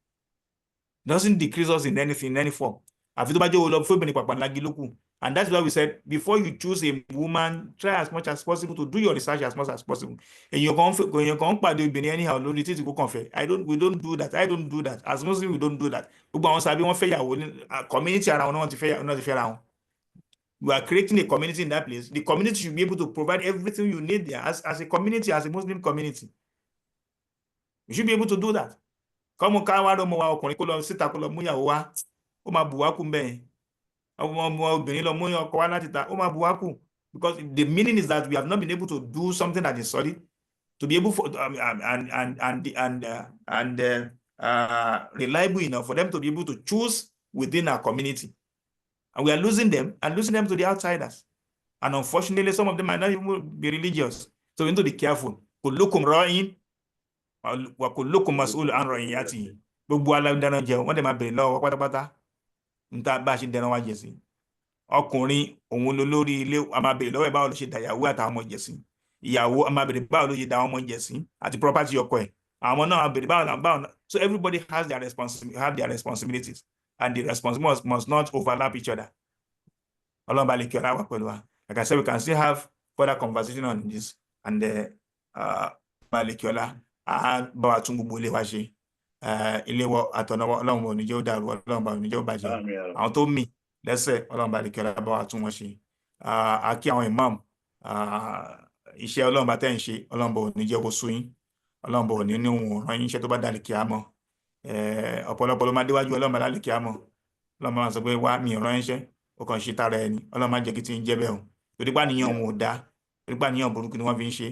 Doesn't decrease us in anything, in any form. Àfi tó bá jẹ́ olọ fóbìnrin pàpà lági lókù And that's why we said, before you choose a woman, try as much as possible to do your research as much as possible. And you're going to anyhow, we don't do that. I don't do that. As Muslims, we don't do that. Community around. We are creating a community in that place. The community should be able to provide everything you need there as a community, as a Muslim community. You should be able to do that. Come on, because the meaning is that we have not been able to do something that is solid to be able for reliable enough for them to be able to choose within our community, and we are losing them to the outsiders. And unfortunately, some of them might not even be religious, so we need to be careful. Kullukum ra'in wa kullukum mas'ul an ra'iyati. Gbogbo aládáná jẹun wọ́n dẹ̀ máa bèrè lọ́wọ́ pátápátá níta bá ṣe dẹran wá jẹ sí. Ọkùnrin òun ló lórí ilé, a máa bèrè lọ́wọ́ ẹ̀ báwo ló ṣe dàyàwó àtàwọn ọmọ jẹ sí. Ìyàwó a máa bèrè báwo ló ṣe dà àwọn ọmọ jẹ sí àti property ọkọ ẹ̀. Àwọn náà a bèrè báwo. So everybody has their responsibilities, and the responsibilities must not overlap each other. Like I said, we can still have further conversation on this, and Balikiola Babatunde Daramola ilé àtọ̀nàwọ́ Ọlọ́run ò ní jẹ́ ó dàrú, Ọlọ́run ò ní jẹ́ ó bàjẹ́. Àwọn tó mì lẹ́sẹ̀ Ọlọ́run Balikiola bá wa tún wọn ṣe. Àkí àwọn imam iṣẹ́ Ọlọ́run bá tẹ́ ń ṣe, Ọlọ́run ò ní jẹ́ kó sú yín, Ọlọ́run ò ní ní òun rán yín iṣẹ́ tó bá dàlí kíámọ̀. Ọ̀pọ̀lọpọ̀ ló máa déwájú Ọlọ́run bá dàlí kíámọ̀. Ọlọ́run máa sọ pé wá mi rán iṣẹ́, ó kàn ṣe tara ẹni. Ọlọ́run máa jẹ́ kí tí ń jẹ́ bẹ́ẹ̀ o. Torí pé àníyàn wọn ò dá, torí pé àníyàn burúkú ni wọ́n fi ń ṣe,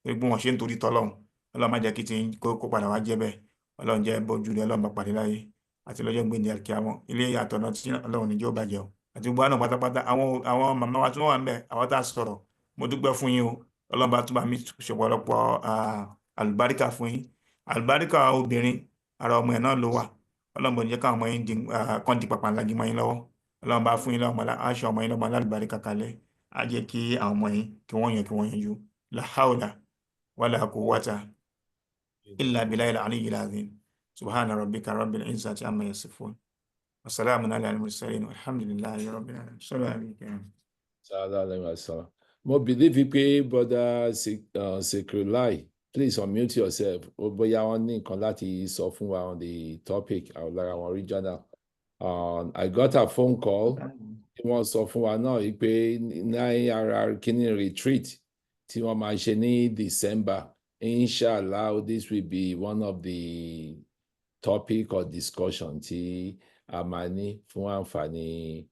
torí pé wọ́n ṣe ń torí tọ́lọ́run. Ọlọ́run máa jẹ́ kí tí ń kó padà wá jẹ́ bẹ́ẹ̀. Ọlọ́run jẹ́ bójú rẹ̀, Ọlọ́run bá pàdé láyé àti lọ́jọ́ gbẹ̀ndẹ̀ àkíyàmọ̀. Ilé àtọ̀nà tí Ọlọ́run ní jẹ́ ó bàjẹ́ o. Àti gbogbo àná pátápátá àwọn màmá wa tí wọ́n wà ń bẹ̀, àwọn tá a sọ̀rọ̀, mo dúpẹ́ fún yín o. Ọlọ́run bá tún bá mi ṣọ̀pọ̀lọpọ̀ àlùbáríkà fún yín. Àlùbáríkà obìnrin ara ọmọ ẹ̀ náà ló wà. Ọlọ́run bò ní jẹ́ káwọn ọmọ yín kàn di pàpà ńlági mọ́ yín lọ́wọ́. Ọlọ́run bá fún yín lọ́mọ aṣọ ọmọ yín lọ́mọ alálùbáríkà kalẹ̀. Á jẹ́ kí àwọn ọmọ yín kí wọ́n yanjú. La hawla wala quwwata illa billahil aliyyil azim. Subhana rabbika rabbil izzati amma yasifun. Wa salamun ala al-mursalin walhamdulillahi rabbil alamin. Sallallahu alaihi wasallam. Mo believe pé brother Sekrulai, please unmute yourself. Bóyá wọ́n ní nǹkan láti sọ fún wa on the topic lára àwọn regional. I got a phone call. Wọ́n sọ fún wa náà pé ní ara kíní retreat tí wọ́n máa ṣe ní December. Inshallah, this will be one of the topic or discussion tí a máa ní fún àǹfààní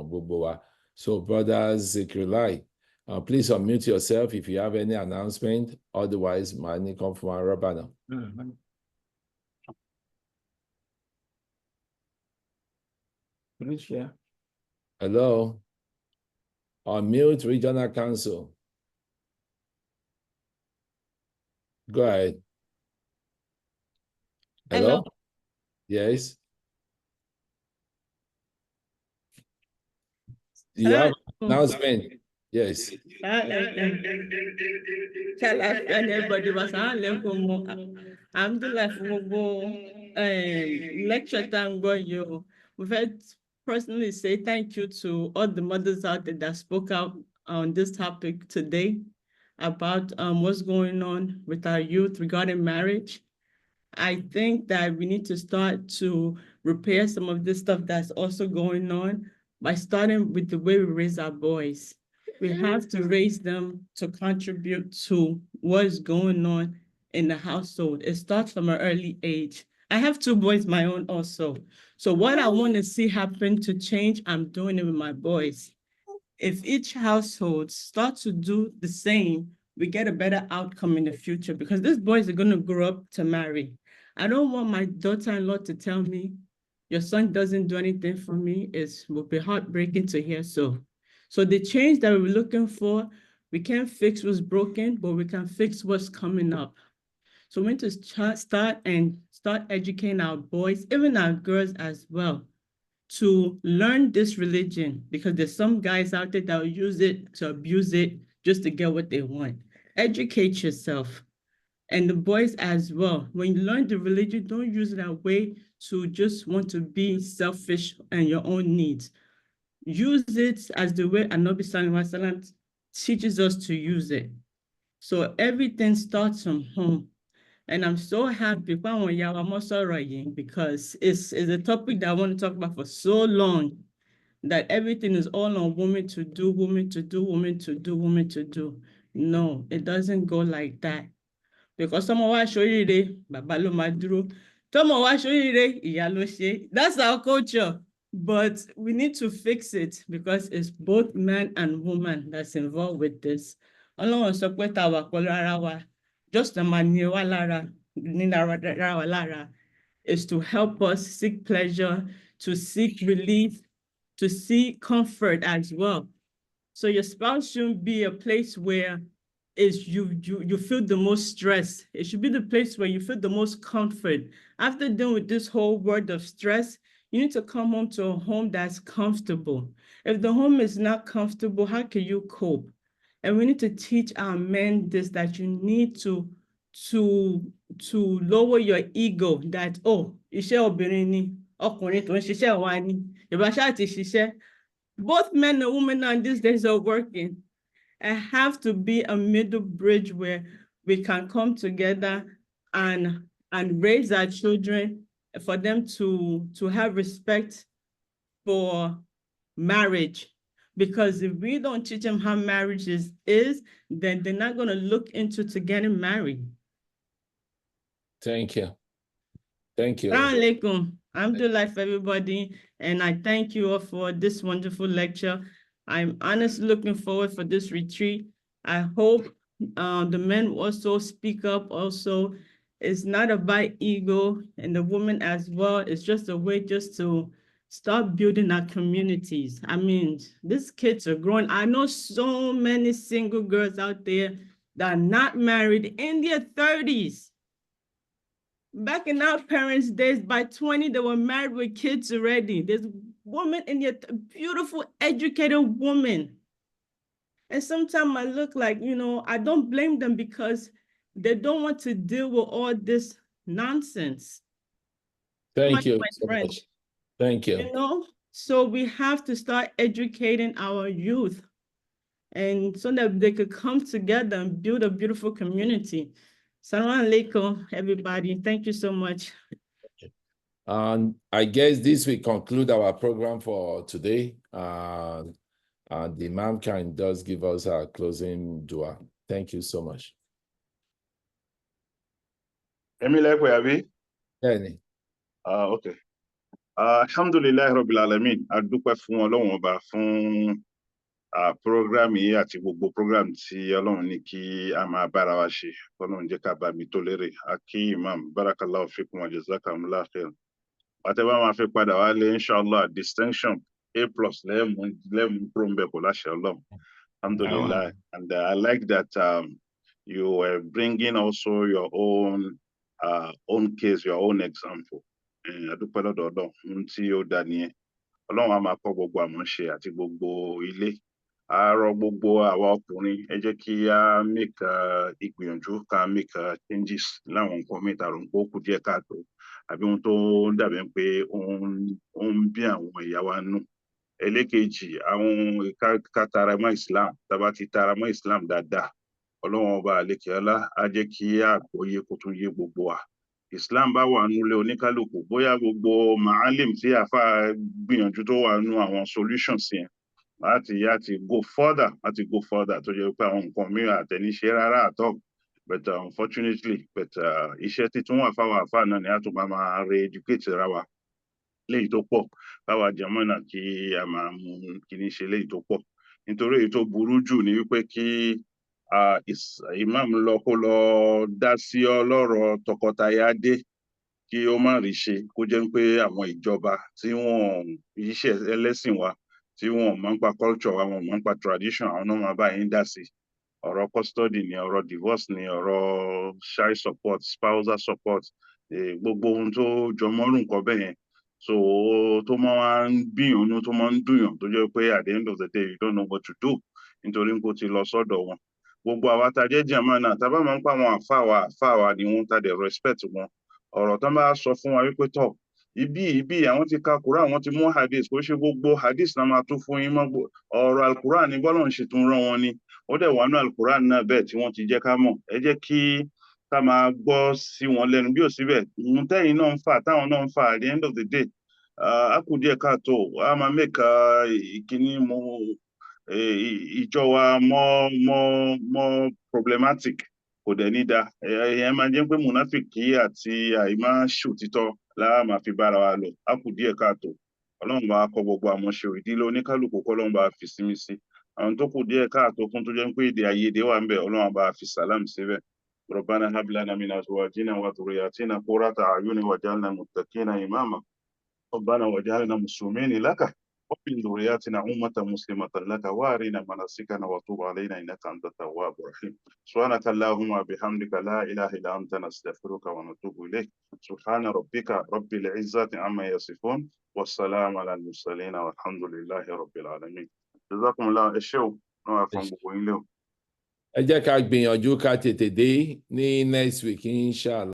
gbogbo wa. So, brothers Sekrulai, please unmute yourself if you have any announcement. Otherwise, màá ní kan fún wa rọ́bà náà. Hello. Unmute Regional Council. Go ahead. Hello? Yes. Do you have announcement? Yes. Everybody was I'm the life lecture time going you. We've had personally say thank you to all the mothers out there that spoke out on this topic today about what's going on with our youth regarding marriage. I think that we need to start to repair some of this stuff that's also going on by starting with the way we raise our boys. We have to raise them to contribute to what is going on in the household. It starts from an early age. I have 2 boys my own also. So what I want to see happen to change, I'm doing it with my boys. If each household starts to do the same, we get a better outcome in the future because these boys are going to grow up to marry. I don't want my daughter-in-law to tell me, your son doesn't do anything for me. It will be heartbreaking to hear so. So the change that we're looking for, we can't fix what's broken, but we can fix what's coming up. So we need to start educating our boys, even our girls as well, to learn this religion, because there's some guys out there that will use it to abuse it just to get what they want. Educate yourself. And the boys as well. When you learn the religion, don't use it that way to just want to be selfish and your own needs. use it as the way Anabi Sallallahu Alaihi Wasallam teaches us to use it. So everything starts from home. And I'm so happy because it's a topic that I want to talk about for so long, that everything is all on women to do, women to do, women to do, women to do. No, it doesn't go like that. Because someone wa ṣoríire, bàbá ló máa dúró. Tọ́mọ wa ṣoríire, ìyá ló ṣe. That's our culture. But we need to fix it because it's both man and woman that's involved with this. Ọlọ́run sọ pé tá wà pẹ̀lú ara wa, just the máa ní wa lára, ní ara wa lára, is to help us seek pleasure, to seek relief, to seek comfort as well. So your spouse shouldn't be a place where you feel the most stress. It should be the place where you feel the most comfort. After dealing with this whole world of stress, you need to come home to a home that's comfortable. If the home is not comfortable, how can you cope? And we need to teach our men this, that you need to lower your ego, that, oh, iṣẹ́ obìnrin ni, ọkùnrin tó ń ṣiṣẹ́ wa ni, ìbáṣá ti ṣiṣẹ́. Both men and women now these days are working. I have to be a middle bridge where we can come together and raise our children, for them to have respect for marriage. Because if we don't teach them how marriage is, then they're not going to look into getting married. Thank you. Thank you. Assalamu alaikum. Alhamdulillah for everybody. And I thank you all for this wonderful lecture. I'm honestly looking forward for this retreat. I hope the men also speak up also. It's not about ego, and the women as well. It's just a way just to start building our communities. I mean, these kids are growing. I know so many single girls out there that are not married in their 30s. Back in our parents' days, by 20, they were married with kids already. There's women in there, beautiful, educated women. And sometimes I look like, I don't blame them because they don't want to deal with all this nonsense. Thank you so much. Thank you. So we have to start educating our youth, and so that they could come together and build a beautiful community. Assalamu alaikum, everybody. Thank you so much. And I guess this will conclude our program for today. And the Imam can just give us our closing dua. Thank you so much. Emile Kweyabi? Kenny. Okay. Alhamdulillah Rabbil Alamin. A dúpẹ́ fún Ọlọ́run Ọba fún program yìí àti gbogbo program tí Ọlọ́run ní kí a máa bára wa ṣe. Ọlọ́run jẹ́ ká bá mi tó lérè. Aki Imam, barakallahu fikum wa jazakumullahu khairan. Whatever máa fi padà wálé, inshallah, distinction A+ lẹ́mú prombe kò láṣẹ Ọlọ́run. Alhamdulillah. And I like that you were bringing also your own case, your own example. Adúpẹ́ lọ́dọ̀ Ọlọ́run, ohun tí ó dá nìyẹn. Ọlọ́run á máa kọ́ gbogbo àmọ́ṣe àti gbogbo ilé. A rọ gbogbo àwa ọkùnrin, ẹ jẹ́ kí a make ìgbìyànjú ká make changes láwọn nǹkan mẹ́ta rò ń pé ó kù díẹ̀ káàtó. Àbí ohun tó dàbí pé ó ń bí àwọn ìyá wa nú. Ẹlẹ́kejì, àwọn ká tara mọ́ Islam, tá bá ti tara mọ́ Islam dáadáa, Ọlọ́run Ọba àlékè ọlá á jẹ́ kí àgbọ́yé kó tún yé gbogbo wa. Islam bá wà nílé oníkálùkù, bóyá gbogbo ma'alim tí àfà gbìyànjú tó wà nú àwọn solutions yẹn, láti go further tó jẹ́ pé àwọn nǹkan mìíràn àtẹniṣe rárá àtọ́. But unfortunately, iṣẹ́ títún wà fáwọn àfà náà ni a tún máa re-educate ra wa léyìí tó pọ̀, káwa jàmọ́ náà kí a máa mú kíní ṣe léyìí tó pọ̀. Nítorí èyí tó burú jù ni wípé kí Imam lọ kó lọ dá sí ọlọ́rọ̀ tọkọtaya dé, kí ó má rí ṣe, kó jẹ́ pé àwọn ìjọba tí wọ́n iṣẹ́ ẹlẹ́sìn wa, tí wọ́n máa ń pa culture wa, wọ́n máa ń pa tradition, àwọn náà máa bá yín dá sí. Ọ̀rọ̀ custody ni, ọ̀rọ̀ divorce ni, ọ̀rọ̀ child support, spousal support, gbogbo ohun tó jọmọ́rú nǹkan bẹ́ẹ̀ yẹn. So tó máa ń bíyànjú, tó máa ń dùnyàn, tó jẹ́ pé at the end of the day you don't know what to do nítorí pé ó ti lọ sọ́dọ̀ wọn. Gbogbo àwa tá jẹ́ jàmá náà, tá bá máa ń pa àwọn àfáà wa ni wọ́n tá dẹ̀ respect wọn. Ọ̀rọ̀ tán bá sọ fún wa wípé tọ̀, ibi àwọn ti ka Quran, àwọn ti mú hadith, kò ṣe gbogbo hadith náà máa tún fún yín mọ́. Ọ̀rọ̀ alukuran ní bọ́lọ̀ ń ṣe tún rán wọn ni, ó dẹ̀ wà ní alukuran náà bẹ́ẹ̀ tí wọ́n ti jẹ́ ká mọ̀. Ẹ jẹ́ kí ká máa gbọ́ sí wọn lẹ́nu, bí ò síbẹ̀ ohun tẹ́yìn náà ń fà táwọn náà ń fà, at the end of the day a kù díẹ̀ káàtó, a máa make ìkíní ìjọ wa more problematic, kò dẹ̀ ní da. Ẹ̀yẹn máa jẹ́ pé munafiki àti àìmá ṣòtítọ́ láà máa fi bára wa lò, a kù díẹ̀ káàtó. Ọlọ́run bá kọ gbogbo àwọn ṣe ìdílé oníkálukú, kọ́lọ́run bá fi sinmi sí. Àwọn tó kù díẹ̀ káàtó fún tó jẹ́ pé èdè àìyedè wà ń bẹ̀, Ọlọ́run bá fi sàlámù síbẹ̀. ربنا هب لنا من ازواجنا وذرياتنا قرة اعين واجعلنا متقين اماما ربنا واجعلنا مسلمين لك ومن ذرياتنا أمة مسلمة لك وارنا مناسكنا وتوب علينا إنك أنت التواب الرحيم. سبحانك اللهم وبحمدك لا إله إلا أنت نستغفرك ونتوب إليك. سبحان ربك رب العزة عما يصفون والسلام على المرسلين والحمد لله رب العالمين. جزاكم الله الشيء. ẹ jẹ́ ká gbìyànjú ká tètè dé ní next week inshallah.